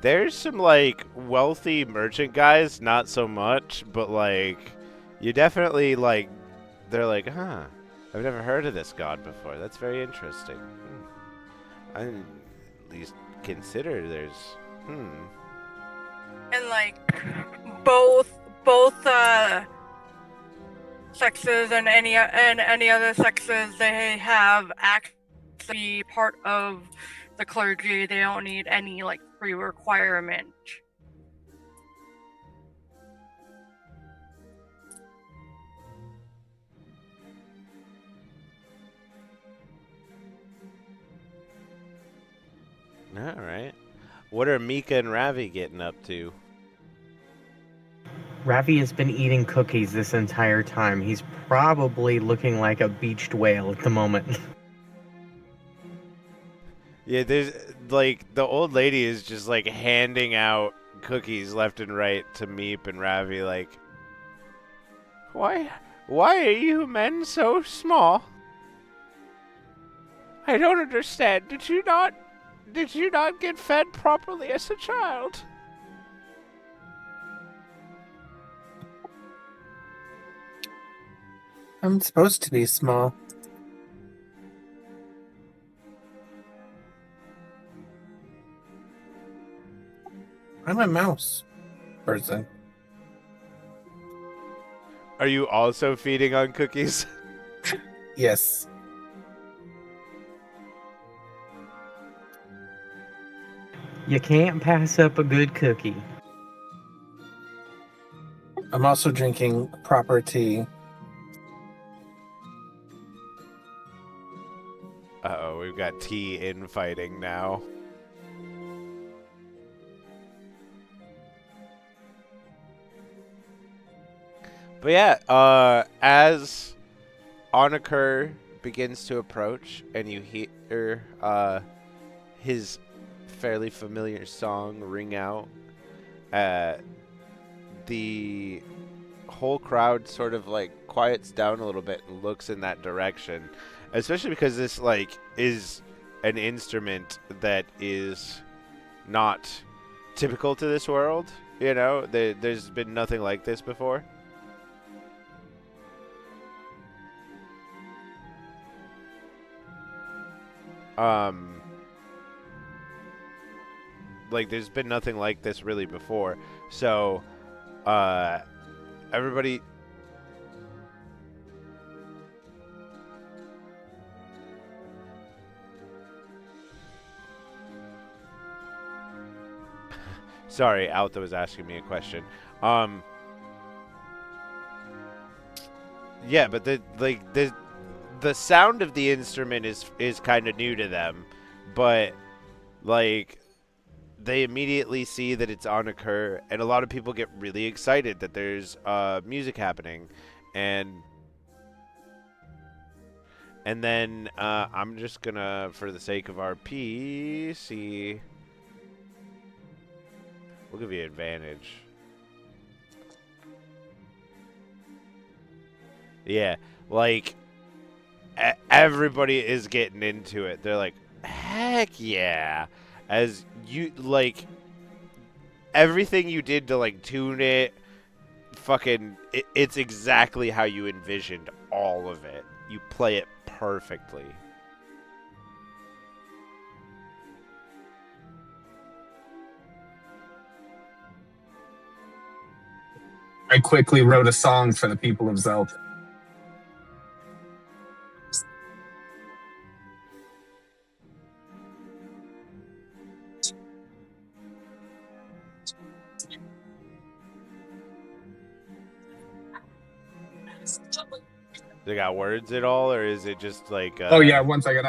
There's some, like, wealthy merchant guys, not so much, but, like, you definitely, like, they're like, huh, I've never heard of this god before. That's very interesting. I didn't at least consider there's, And, like, both sexes and any other sexes, they have access to be part of the clergy. They don't need any like pre-requirement. All right. What are Mika and Ravi getting up to? Ravi has been eating cookies this entire time. He's probably looking like a beached whale at the moment. Yeah, there's, like, the old lady is just, like, handing out cookies left and right to Meep and Ravi, like, Why are you men so small? I don't understand. Did you not get fed properly as a child? I'm supposed to be small. I'm a mouse person. Are you also feeding on cookies? Yes. You can't pass up a good cookie. I'm also drinking proper tea. Uh-oh, we've got tea infighting now. But yeah, as Onakur begins to approach and you hear his fairly familiar song ring out, the whole crowd sort of like quiets down a little bit and looks in that direction, especially because this like is an instrument that is not typical to this world. You know, there's been nothing like this before. Like there's been nothing like this really before. So, everybody. Sorry, Alta was asking me a question. Yeah, but the sound of the instrument is kind of new to them, but like they immediately see that it's on occur, and a lot of people get really excited that there's music happening, and then I'm just gonna, for the sake of RP, see. We'll give you advantage. Yeah, like everybody is getting into it. They're like, heck yeah. As you, like, everything you did to, like, tune it, fucking, it's exactly how you envisioned all of it. You play it perfectly. I quickly wrote a song for the people of Zelt. They got words at all, or is it just like? Oh yeah, one second.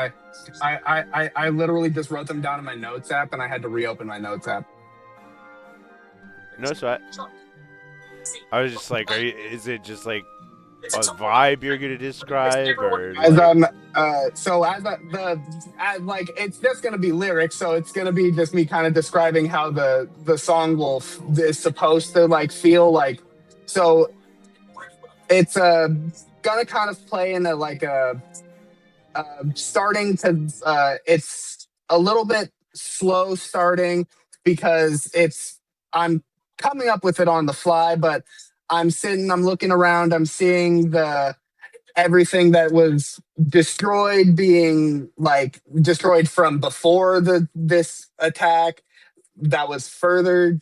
I literally just wrote them down in my notes app, and I had to reopen my notes app. No sweat. I was just like, is it just like a vibe you're gonna describe, or As like? so as like it's just gonna be lyrics, so it's gonna be just me kind of describing how the song is supposed to like feel like. So it's gonna kind of play in a like a starting to it's a little bit slow starting because I'm coming up with it on the fly, but I'm looking around, I'm seeing the everything that was destroyed being like destroyed from before this attack that was further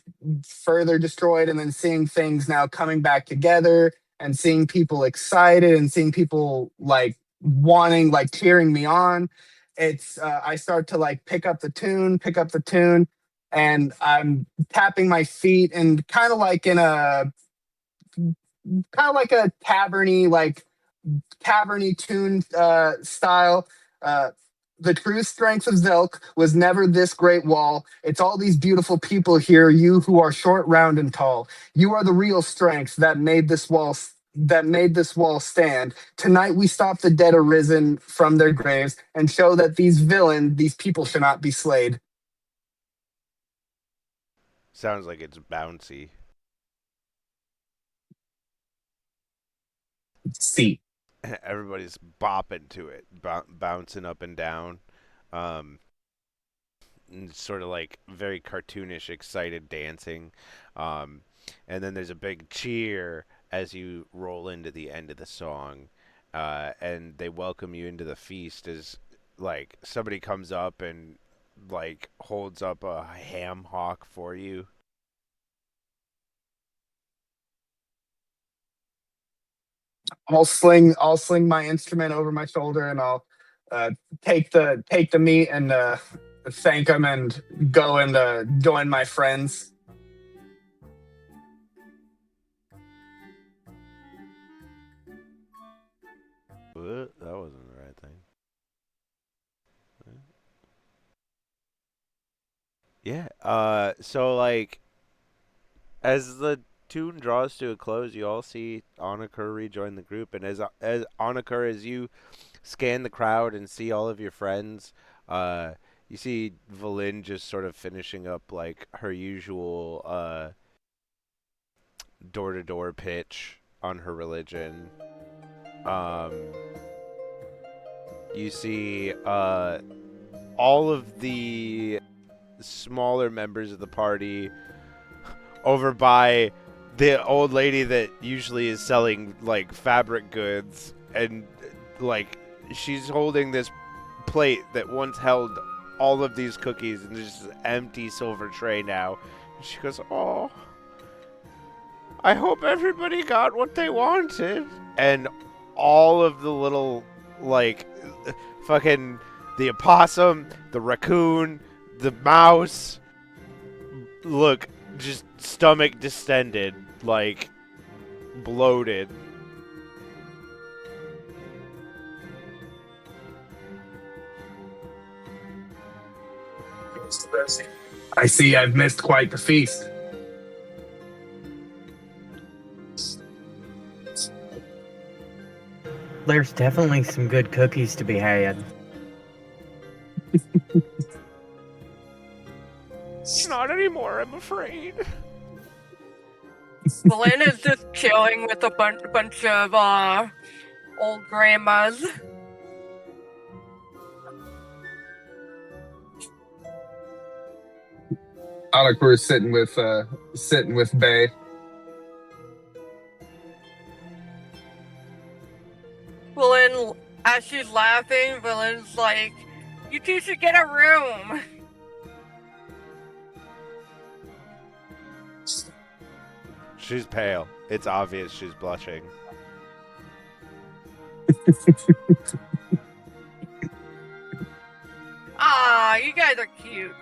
destroyed, and then seeing things now coming back together and seeing people excited and seeing people like wanting like cheering me on. It's I start to like pick up the tune, and I'm tapping my feet and kind of like a caverny tune style. Uh, the true strength of Zelk was never this great wall. It's all these beautiful people here, you who are short, round, and tall. You are the real strength that made this wall stand. Tonight we stop the dead arisen from their graves and show that these people should not be slayed. Sounds like it's bouncy. See. Everybody's bopping to it, bouncing up and down. Um, and sort of like very cartoonish, excited dancing. And then there's a big cheer as you roll into the end of the song. and they welcome you into the feast as like somebody comes up and like holds up a ham hock for you. I'll sling my instrument over my shoulder, and I'll uh, take the meat and thank them and go and join my friends. What? That wasn't the right thing. Yeah. So like, as the tune draws to a close, you all see Anakur rejoin the group, and as Anakur, as you scan the crowd and see all of your friends, uh, you see Valin just sort of finishing up like her usual door-to-door pitch on her religion. Um, you see all of the smaller members of the party over by the old lady that usually is selling like fabric goods, and like she's holding this plate that once held all of these cookies, and there's just an empty silver tray now. And she goes, "Oh, I hope everybody got what they wanted." And all of the little like fucking the opossum, the raccoon, the mouse look just stomach distended, like bloated. I see I've missed quite the feast. There's definitely some good cookies to be had. Not anymore, I'm afraid. Valin is just chilling with a bunch of old grandmas. Anakur is sitting with Bay. Valin, as she's laughing, Valin's like, "You two should get a room." She's pale. It's obvious she's blushing. Ah, you guys are cute.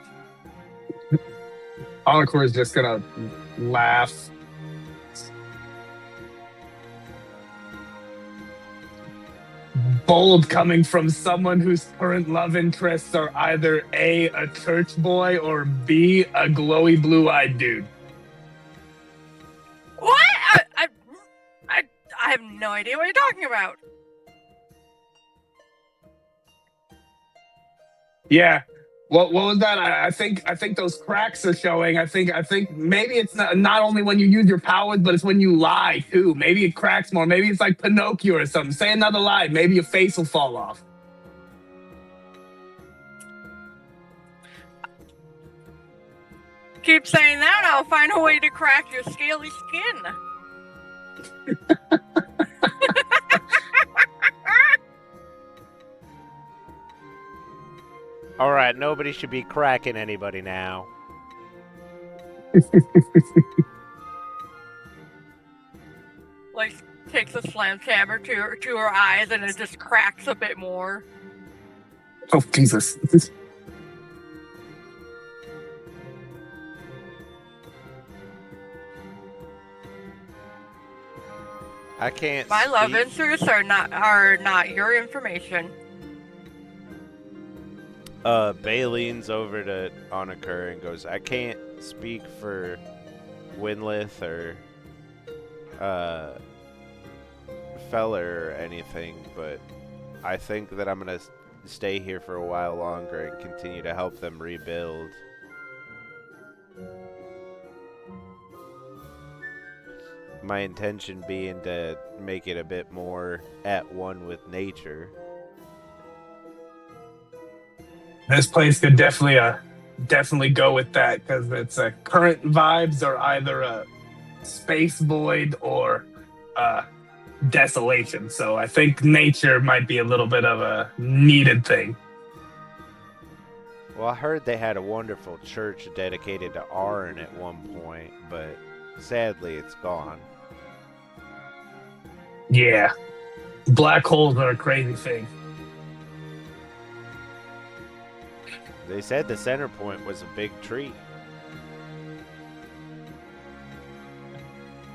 Anakur is just gonna laugh. Bold coming from someone whose current love interests are either A, a church boy, or B, a glowy blue-eyed dude. What? I have no idea what you're talking about. Yeah. What was that? I think those cracks are showing. I think maybe it's not only when you use your powers, but it's when you lie too. Maybe it cracks more. Maybe it's like Pinocchio or something. Say another lie. Maybe your face will fall off. Keep saying that, I'll find a way to crack your scaly skin. Alright, nobody should be cracking anybody now. Like, takes a sledgehammer to her eyes and it just cracks a bit more. Oh Jesus! I can't My love speak. interests are not your information. Bay leans over to Anakur and goes, "I can't speak for Winlith or Feller or anything, but I think that I'm gonna stay here for a while longer and continue to help them rebuild." My intention being to make it a bit more at one with nature. This place could definitely go with that because its current vibes are either a space void or desolation. So I think nature might be a little bit of a needed thing. Well, I heard they had a wonderful church dedicated to Arin at one point, but sadly it's gone. Yeah. Black holes are a crazy thing. They said the center point was a big tree.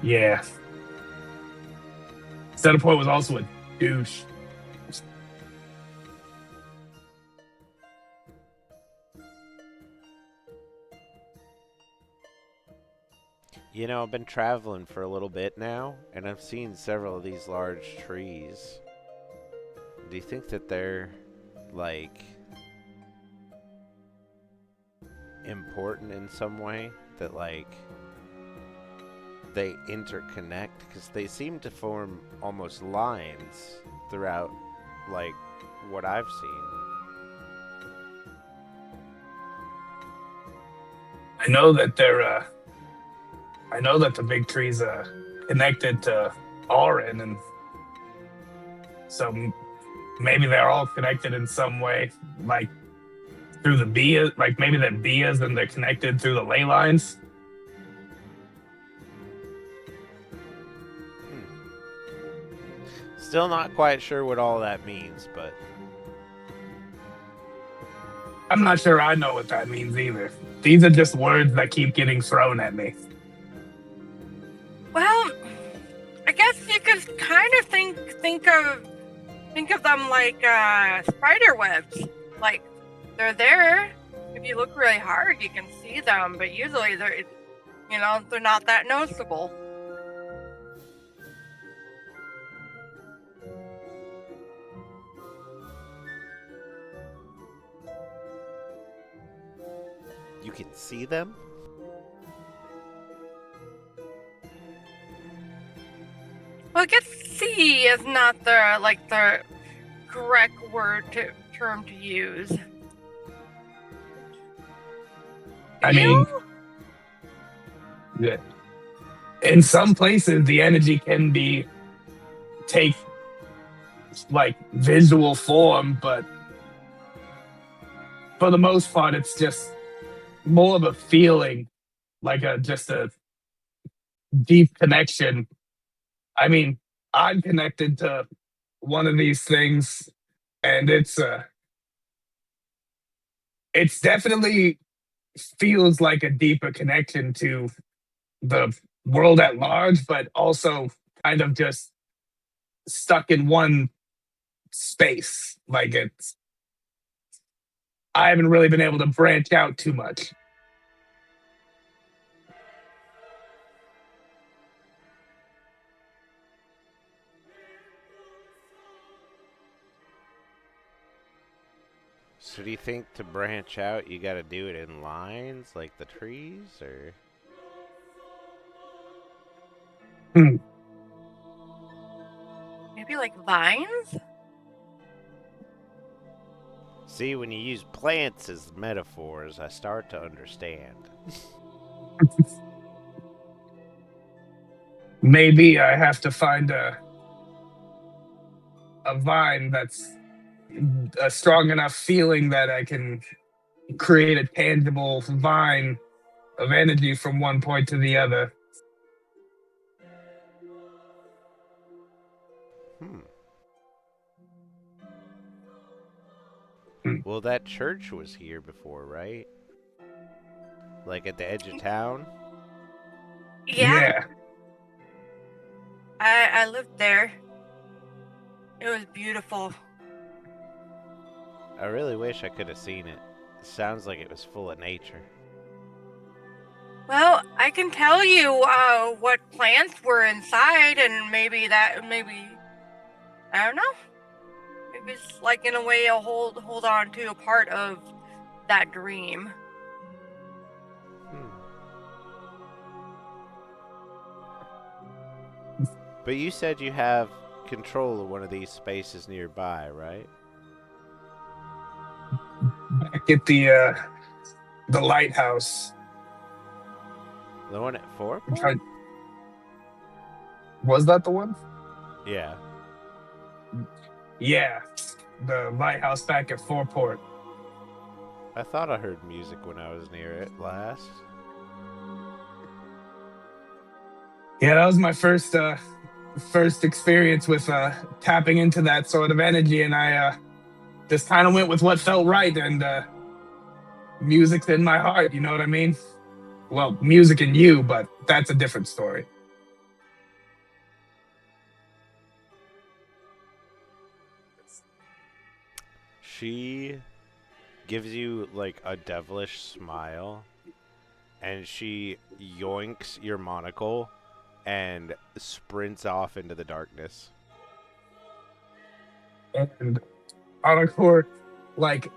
Yeah. Centerpoint was also a douche. You know, I've been traveling for a little bit now, and I've seen several of these large trees. Do you think that they're, like, important in some way? That, like, they interconnect? Because they seem to form almost lines throughout, like, what I've seen. I know that I know that the big tree's connected to Aurin, and so maybe they're all connected in some way, like through the Bia, like maybe they're Bias and they're connected through the ley lines. Still not quite sure what all that means, but I'm not sure I know what that means either. These are just words that keep getting thrown at me. Well, I guess you could kind of think of them like spider webs. Like they're there. If you look really hard, you can see them, but usually they're not that noticeable. you can see them? Well, I guess "see" is not the correct term to use. I mean, yeah. In some places, the energy can take like visual form, but for the most part, it's just more of a feeling, like just a deep connection. I mean, I'm connected to one of these things, and it's definitely feels like a deeper connection to the world at large, but also kind of just stuck in one space. Like I haven't really been able to branch out too much. So do you think to branch out you gotta do it in lines like the trees, or? Maybe like vines? See, when you use plants as metaphors, I start to understand. Maybe I have to find a vine that's a strong enough feeling that I can create a tangible vine of energy from one point to the other. Well, that church was here before, right? Like at the edge of town? Yeah. I lived there. It was beautiful. I really wish I could have seen it. It sounds like it was full of nature. Well, I can tell you what plants were inside, and maybe I don't know. Maybe it's like in a way a hold on to a part of that dream. But you said you have control of one of these spaces nearby, right? Back at the lighthouse. The one at 4? Was that the one? Yeah. Yeah, the lighthouse back at Fourport. I thought I heard music when I was near it last. Yeah, that was my first experience with tapping into that sort of energy, and I just kind of went with what felt right, and music's in my heart. You know what I mean? Well, music in you, but that's a different story. She gives you like a devilish smile, and she yoinks your monocle and sprints off into the darkness. And Encore, like,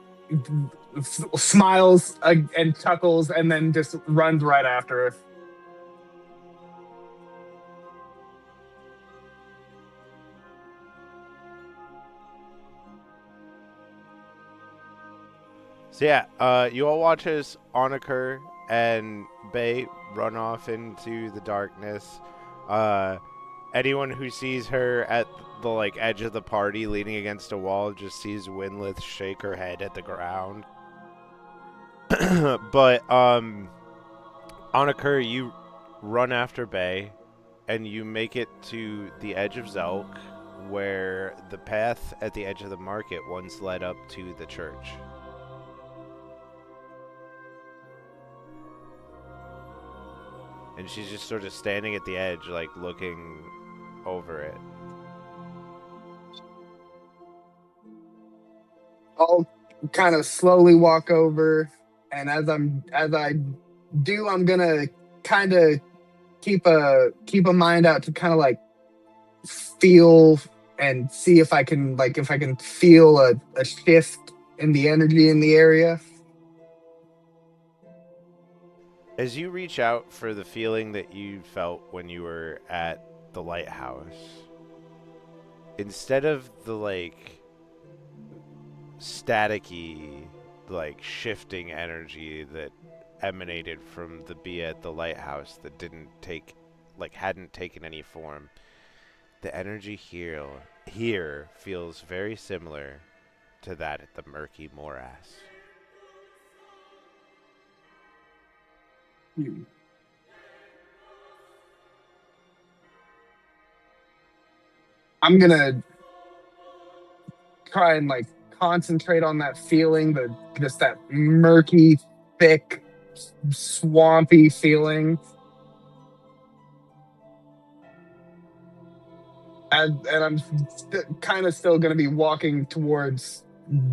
smiles and chuckles, and then just runs right after her. So yeah, you all watch as Onaker and Bay run off into the darkness. Anyone who sees her at the like edge of the party leaning against a wall just sees Winlith shake her head at the ground. But Onaker, you run after Bay, and you make it to the edge of Zelk, where the path at the edge of the market once led up to the church. And she's just sort of standing at the edge, like looking over it. I'll kind of slowly walk over, and as I do, I'm gonna kind of keep a mind out to kind of like feel and see if I can feel a shift in the energy in the area. As you reach out for the feeling that you felt when you were at the lighthouse, instead of the like staticky, like shifting energy that emanated from the bee at the lighthouse that hadn't taken any form, the energy here feels very similar to that at the murky morass. I'm gonna try and like concentrate on that feeling, just that murky, thick, swampy feeling. And I'm kind of still gonna be walking towards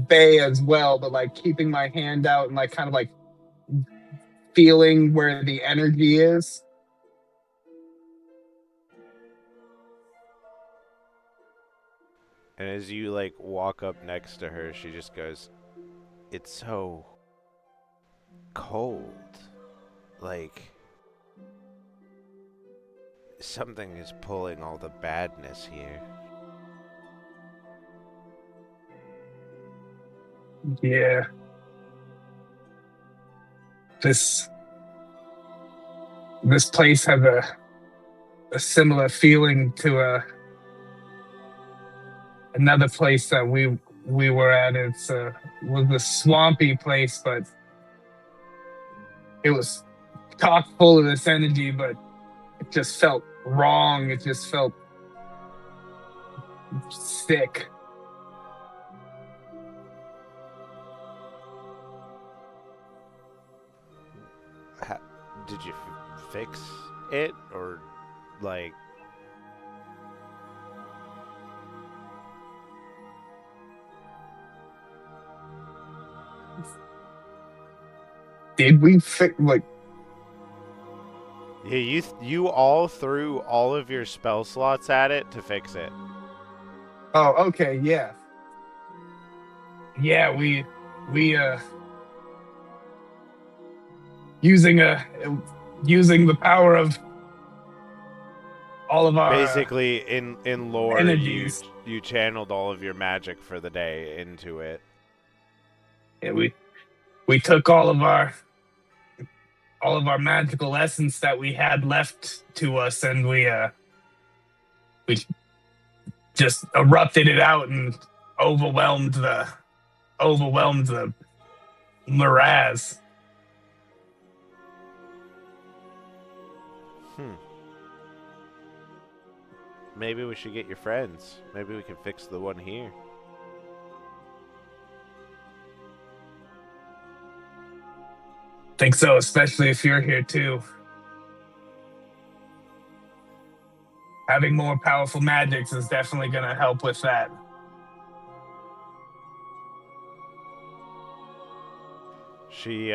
Bay as well, but like keeping my hand out and like kind of like feeling where the energy is. And as you like walk up next to her, she just goes, "It's so cold. Like something is pulling all the badness here." Yeah. This place has a similar feeling to another place that we were at. It's was a swampy place, but it was chock full of this energy, but it just felt wrong. It just felt sick. Did you fix it, or like? Did we fix like? Yeah, you all threw all of your spell slots at it to fix it. Oh, okay, yeah. Yeah, we using the power of all of our basically in lore energies. you channeled all of your magic for the day into it. Yeah, we took all of our magical essence that we had left to us, and we just erupted it out and overwhelmed the morass. Maybe we should get your friends. Maybe we can fix the one here. Think so, especially if you're here too. Having more powerful magics is definitely going to help with that. She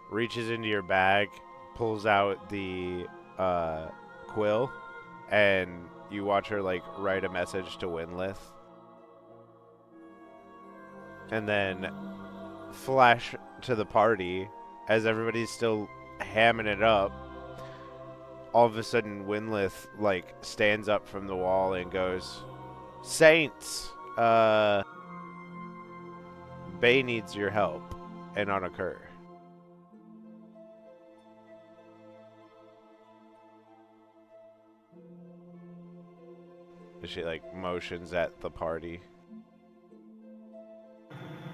reaches into your bag, pulls out the quill, and you watch her like write a message to Winlith. And then flash to the party as everybody's still hamming it up. All of a sudden, Winlith like stands up from the wall and goes, "Saints, Bay needs your help, and on occur." She like motions at the party.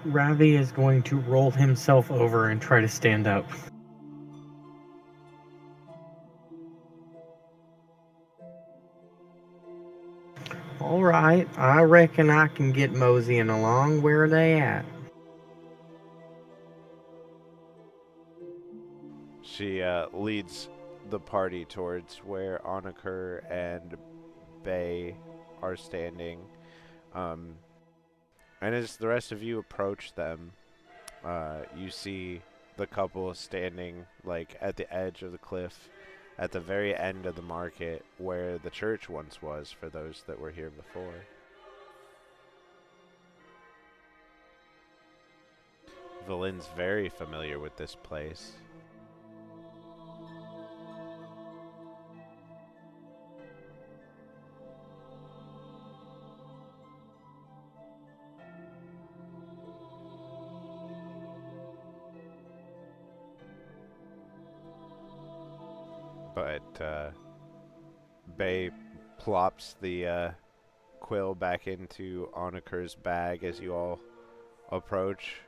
Ravi is going to roll himself over and try to stand up. All right, I reckon I can get moseying along. Where are they at? She leads the party towards where Onakur and Bay are standing. And as the rest of you approach them, you see the couple standing like at the edge of the cliff at the very end of the market where the church once was for those that were here before. Valin's very familiar with this place. But Bay plops the quill back into Onakur's bag as you all approach.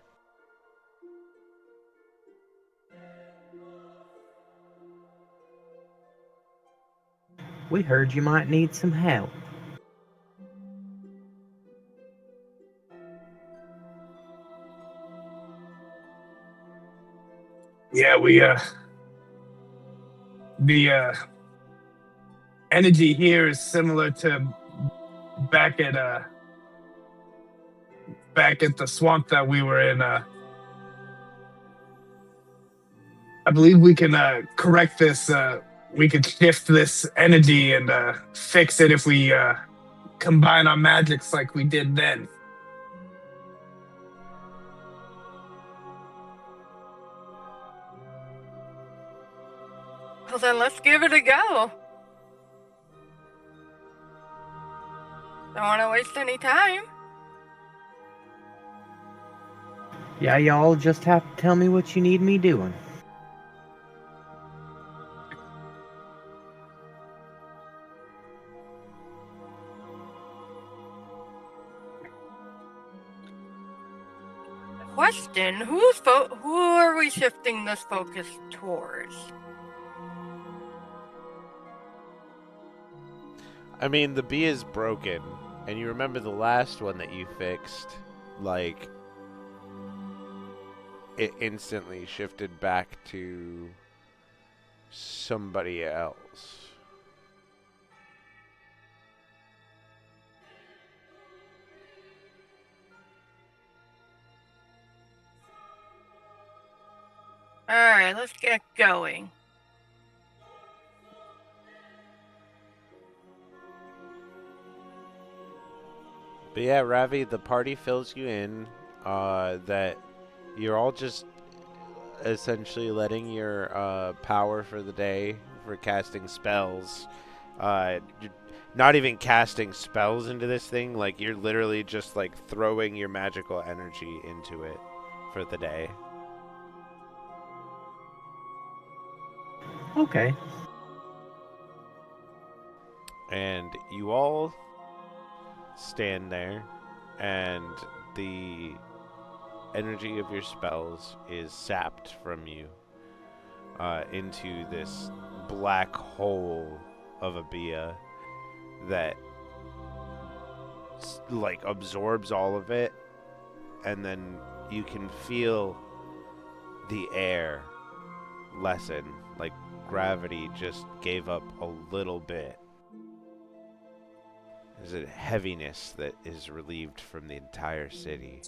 We heard you might need some help. Yeah, the energy here is similar to back at the swamp that we were in. I believe we can correct this. We could shift this energy and fix it if we combine our magics like we did then. Well, then let's give it a go. Don't want to waste any time. Yeah, y'all just have to tell me what you need me doing. Question: who are we shifting this focus towards? I mean, the bee is broken, and you remember the last one that you fixed, like, it instantly shifted back to somebody else. Alright, let's get going. But yeah, Ravi, the party fills you in that you're all just essentially letting your power for the day for casting spells. You're not even casting spells into this thing. Like, you're literally just like throwing your magical energy into it for the day. Okay. And you all stand there, and the energy of your spells is sapped from you into this black hole of a Bia that like absorbs all of it, and then you can feel the air lessen, like gravity just gave up a little bit. There's a heaviness that is relieved from the entire city.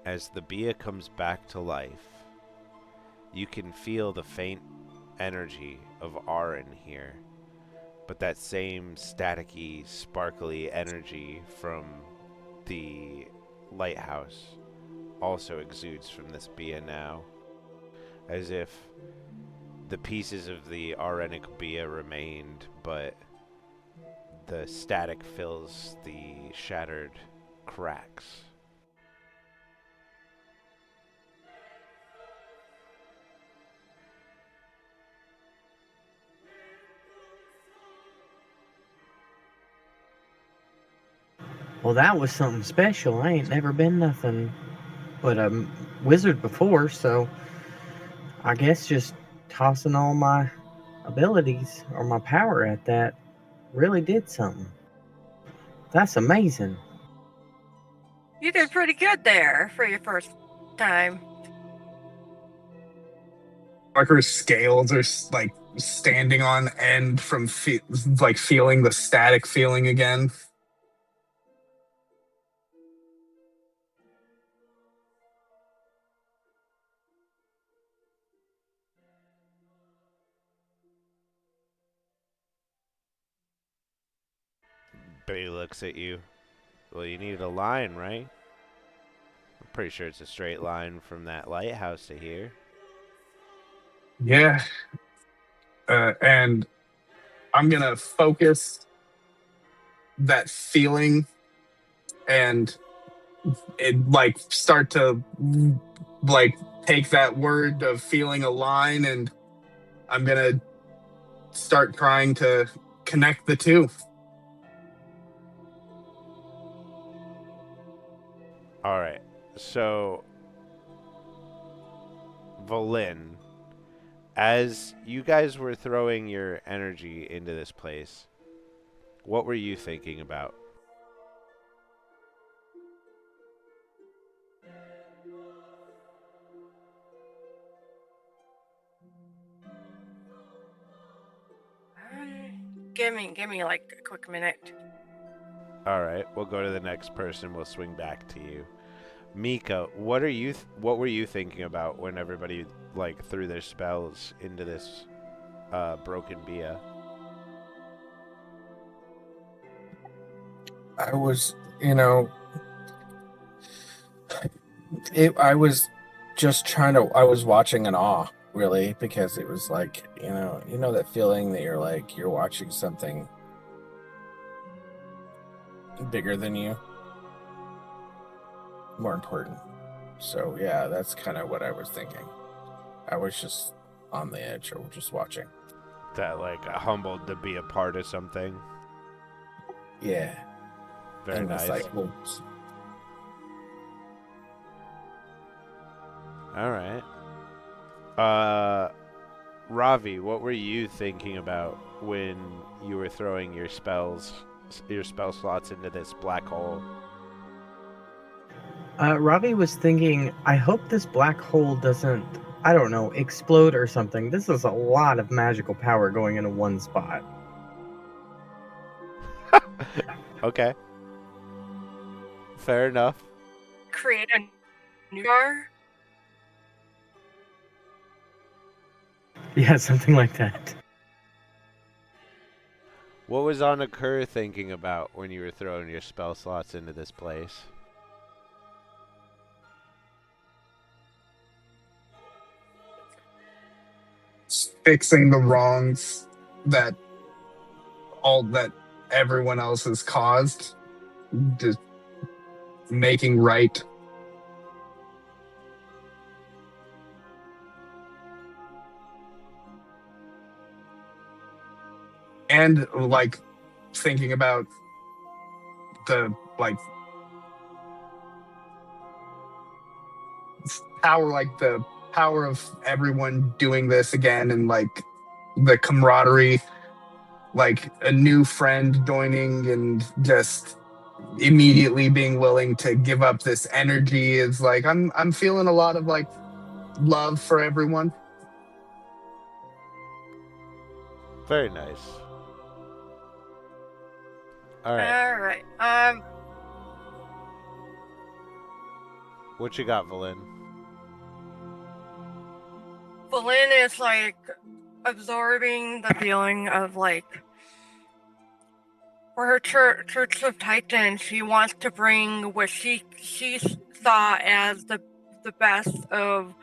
As the Bia comes back to life, you can feel the faint energy of Arin here, but that same staticky, sparkly energy from the lighthouse also exudes from this Bia now, as if the pieces of the Arenic Bia remained, but the static fills the shattered cracks. Well, that was something special. I ain't never been nothing but a wizard before, so I guess just tossing all my abilities or my power at that really did something. That's amazing. You did pretty good there for your first time. Parker's scales are like standing on end from like feeling the static feeling again. Billy looks at you. Well, you needed a line, right? I'm pretty sure it's a straight line from that lighthouse to here. Yeah. And I'm going to focus that feeling and it like start to like take that word of feeling a line, and I'm going to start trying to connect the two. All right. So, Valin, as you guys were throwing your energy into this place, what were you thinking about? Give me like a quick minute. All right, we'll go to the next person. We'll swing back to you. Mika, what were you thinking about when everybody like threw their spells into this broken Bia? I was, I was just I was watching in awe, really, because it was like, that feeling that you're like, you're watching something bigger than you, more important. So, yeah, that's kind of what I was thinking. I was just on the edge or just watching. That like humbled to be a part of something. Yeah. Very and nice. Like, well, All right. Ravi, what were you thinking about when you were throwing your spell slots into this black hole? Ravi was thinking, I hope this black hole doesn't, I don't know, explode or something. This is a lot of magical power going into one spot. Okay. Fair enough. Create a new bar. Yeah, something like that. What was Anakura thinking about when you were throwing your spell slots into this place? Fixing the wrongs that everyone else has caused, just making right. and like thinking about the like the power of everyone doing this again, and like the camaraderie, like a new friend joining and just immediately being willing to give up this energy is like I'm feeling a lot of like love for everyone. Very nice. All right. All right. What you got, Valen? Bolin is like absorbing the feeling of like for her Church of Titan, she wants to bring what she saw as the best of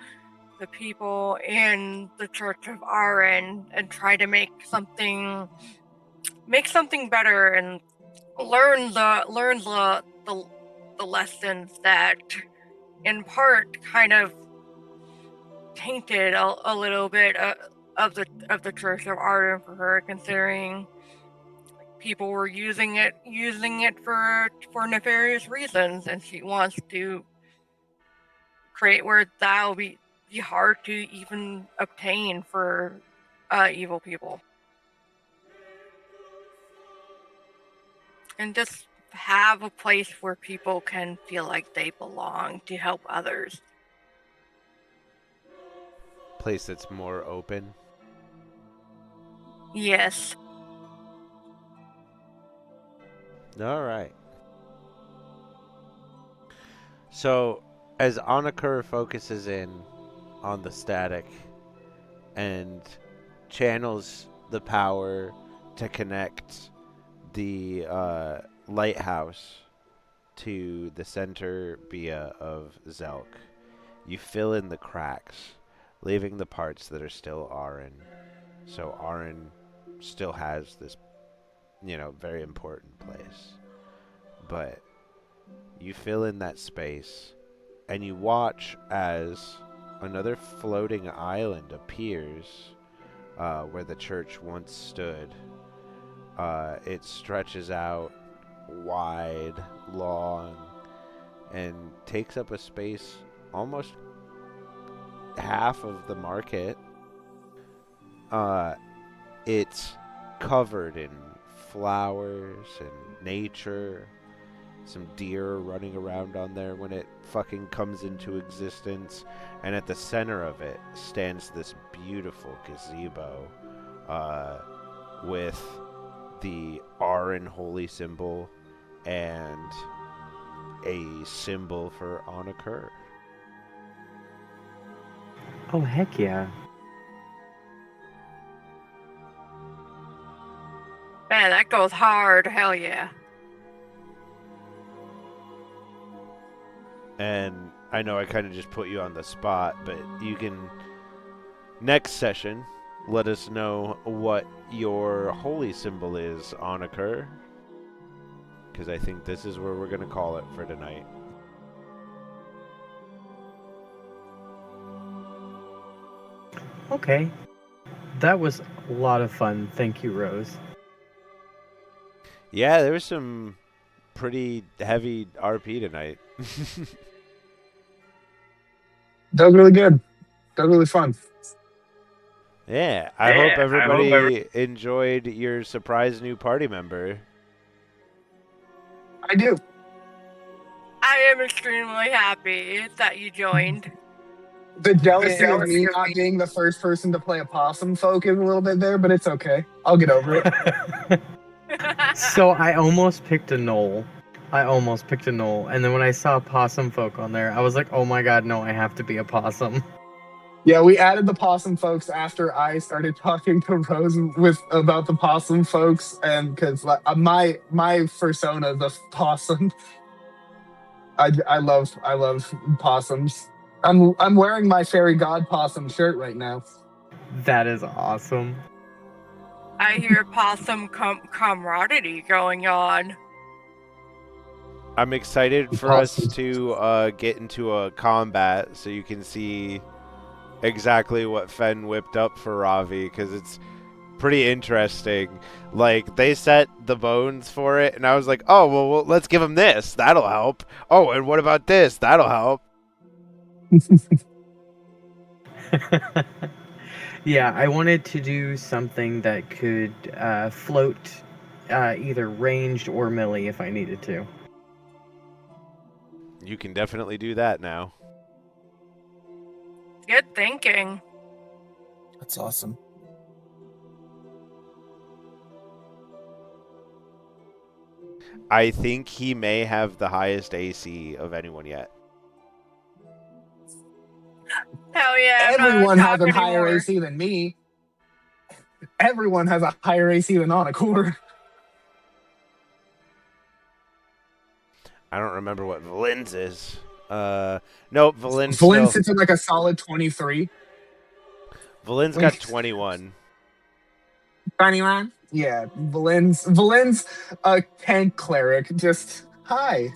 the people in the Church of Arin and try to make something better and learn the lessons that in part kind of tainted a little bit of the Church of Arin for her, considering people were using it for nefarious reasons, and she wants to create where that will be hard to even obtain for evil people, and just have a place where people can feel like they belong to help others. Place that's more open. Yes. All right. So, as Anakur focuses in on the static and channels the power to connect the lighthouse to the center Bia of Zelk, you fill in the cracks, leaving the parts that are still Arin. So Arin still has this, very important place. But you fill in that space, and you watch as another floating island appears where the church once stood. It stretches out wide, long, and takes up a space almost half of the market. It's covered in flowers and nature. Some deer running around on there when it fucking comes into existence. And at the center of it stands this beautiful gazebo with the Arin holy symbol and a symbol for Anakur. Oh, heck yeah. Man, that goes hard. Hell yeah. And I know I kind of just put you on the spot, but you can, next session, let us know what your holy symbol is, Anakur. Because I think this is where we're going to call it for tonight. Okay. That was a lot of fun. Thank you, Rose. Yeah, there was some pretty heavy RP tonight. That was really good. That was really fun. Yeah, I hope everybody enjoyed your surprise new party member. I do. I am extremely happy that you joined. The jealousy of me not being the first person to play Opossum folk is a little bit there, but it's okay. I'll get over it. So I almost picked a Knoll. And then when I saw Possum Folk on there, I was like, oh my god, no, I have to be a possum. Yeah, we added the Possum folks after I started talking to Rose about the Possum folks, and because my persona is a possum. I love possums. I'm wearing my fairy god possum shirt right now. That is awesome. I hear possum camaraderie going on. I'm excited for us to get into a combat so you can see exactly what Fen whipped up for Ravi, because it's pretty interesting. Like, they set the bones for it, and I was like, oh, well, let's give him this. That'll help. Oh, and what about this? That'll help. Yeah, I wanted to do something that could float either ranged or melee if I needed to. You can definitely do that now. Good thinking. That's awesome. I think he may have the highest AC of anyone yet. Hell yeah. I'm not Everyone on has top a higher anymore. AC than me. Everyone has a higher AC than Onakor. I don't remember what Valin's is. Nope, Valin's Flynn still... sits at like a solid 23. Valin's got 21. 21? Yeah, Valin's a tank cleric. Just, hi.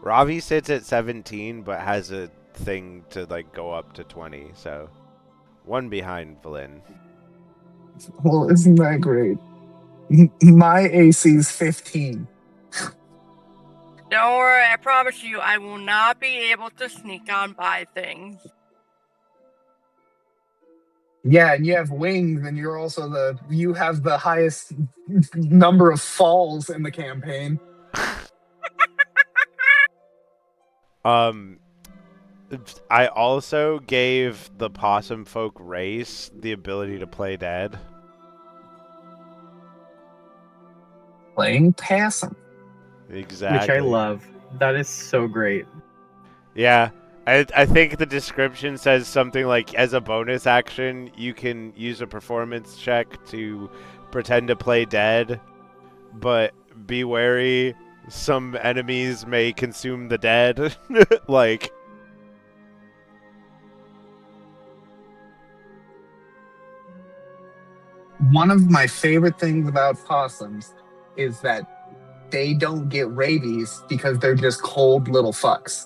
Ravi sits at 17, but has a thing to like go up to 20, so one behind Valin. Well, isn't that great? My AC's 15. Don't worry, I promise you, I will not be able to sneak on by things. Yeah, and you have wings, and you have the highest number of falls in the campaign. I also gave the possum folk race the ability to play dead. Playing Possum. Exactly. Which I love. That is so great. Yeah. I think the description says something like, as a bonus action, you can use a performance check to pretend to play dead, but be wary, some enemies may consume the dead. Like... One of my favorite things about possums is that they don't get rabies because they're just cold little fucks.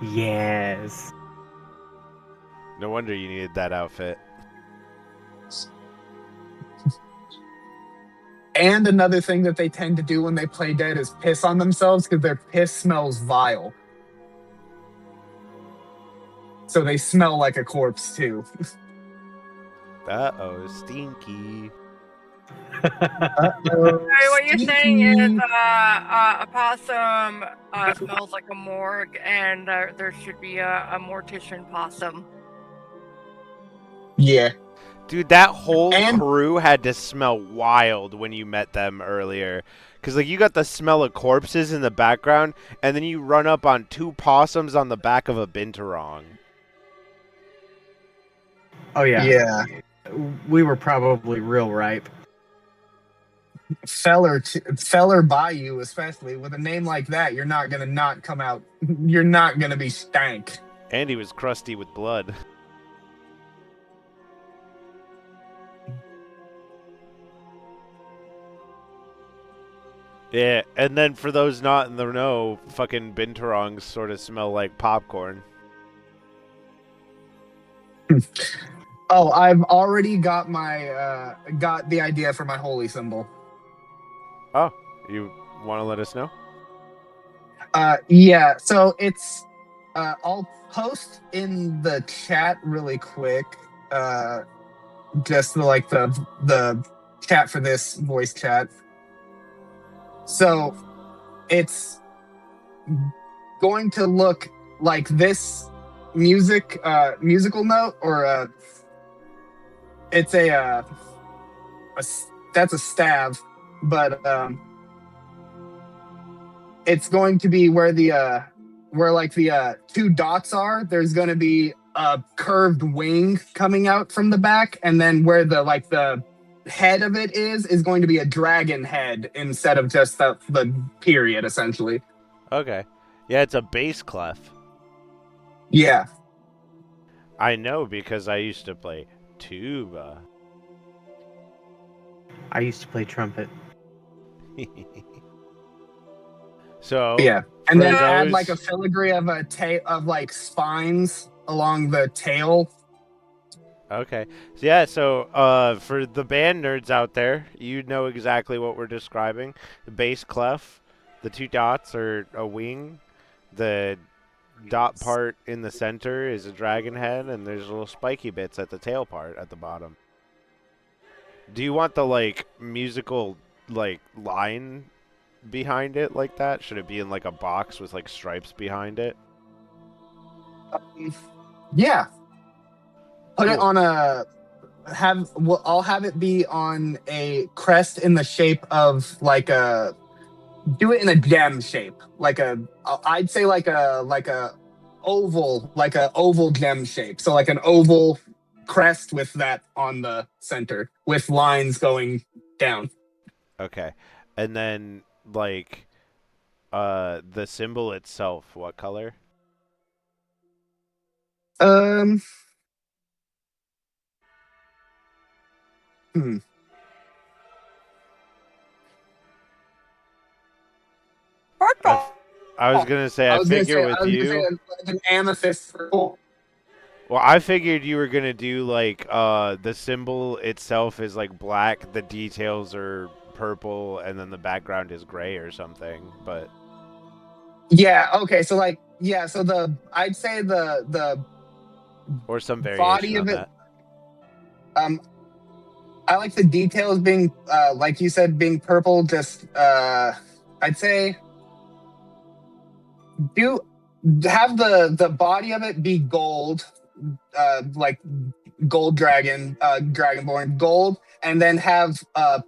Yes. No wonder you needed that outfit. And another thing that they tend to do when they play dead is piss on themselves because their piss smells vile. So they smell like a corpse too. Uh-oh, stinky. Sorry, what you're saying is a possum smells like a morgue, and there should be a mortician possum. Yeah. Dude, that whole And- crew had to smell wild when you met them earlier. Because, like, you got the smell of corpses in the background, and then you run up on 2 possums on the back of a binturong. Oh yeah. Yeah. We were probably real ripe. Feller Bayou, especially with a name like that, you're not gonna not come out. You're not gonna be stank. And he was crusty with blood. Yeah, and then for those not in the know, fucking binturongs sort of smell like popcorn. Oh, I've already got got the idea for my holy symbol. Oh, you want to let us know? Yeah. So it's I'll post in the chat really quick. Just the chat for this voice chat. So it's going to look like this musical note, or it's that's a stav, but it's going to be where the 2 dots are. There's going to be a curved wing coming out from the back, and then where the head of it is going to be a dragon head instead of just the period, essentially. Okay. Yeah, it's a bass clef. Yeah. I know because I used to play tuba. I used to play trumpet. So Yeah. And then for add those- like a filigree of like spines along the tail. Okay. So yeah, for the band nerds out there, you know exactly what we're describing. The bass clef, the two dots are a wing, the dot part in the center is a dragon head, and there's little spiky bits at the tail part at the bottom. Do you want the like musical like line behind it like that? Should it be in like a box with like stripes behind it? Yeah. Put it Cool. on a I'll have it be on a crest in the shape of like a do it in a gem shape, I'd say like a oval gem shape. So like an oval crest with that on the center with lines going down. Okay. And then like the symbol itself, what color? Um. Hmm. Purple. I was gonna say I figure with I was gonna say you. an amethyst purple. Well, I figured you were gonna do like the symbol itself is like black, the details are purple, and then the background is gray or something. But Yeah. Okay. So like yeah. So I'd say the or some body variation of on it. that. I like the details being like you said being purple. Just I'd say do have the body of it be gold, like gold dragonborn gold, and then have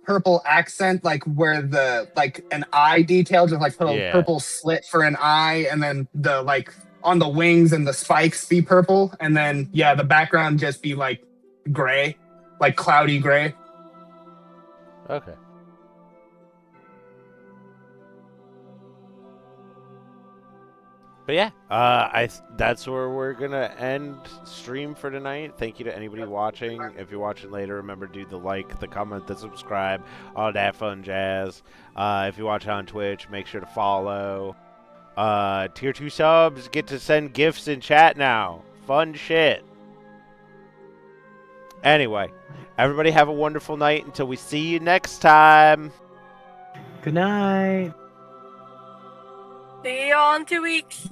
purple accent like where the like an eye detail, just like put a Yeah. purple slit for an eye, and then the like on the wings and the spikes be purple, and then yeah, the background just be like gray, like cloudy gray. Okay. But yeah, that's where we're gonna end stream for tonight. Thank you to anybody watching. If you're watching later, remember to do the like, the comment, the subscribe, all that fun jazz. If you watch on Twitch, make sure to follow. Tier 2 subs get to send gifts in chat now. Fun shit. Anyway, everybody have a wonderful night until we see you next time. Good night. See you all in 2 weeks.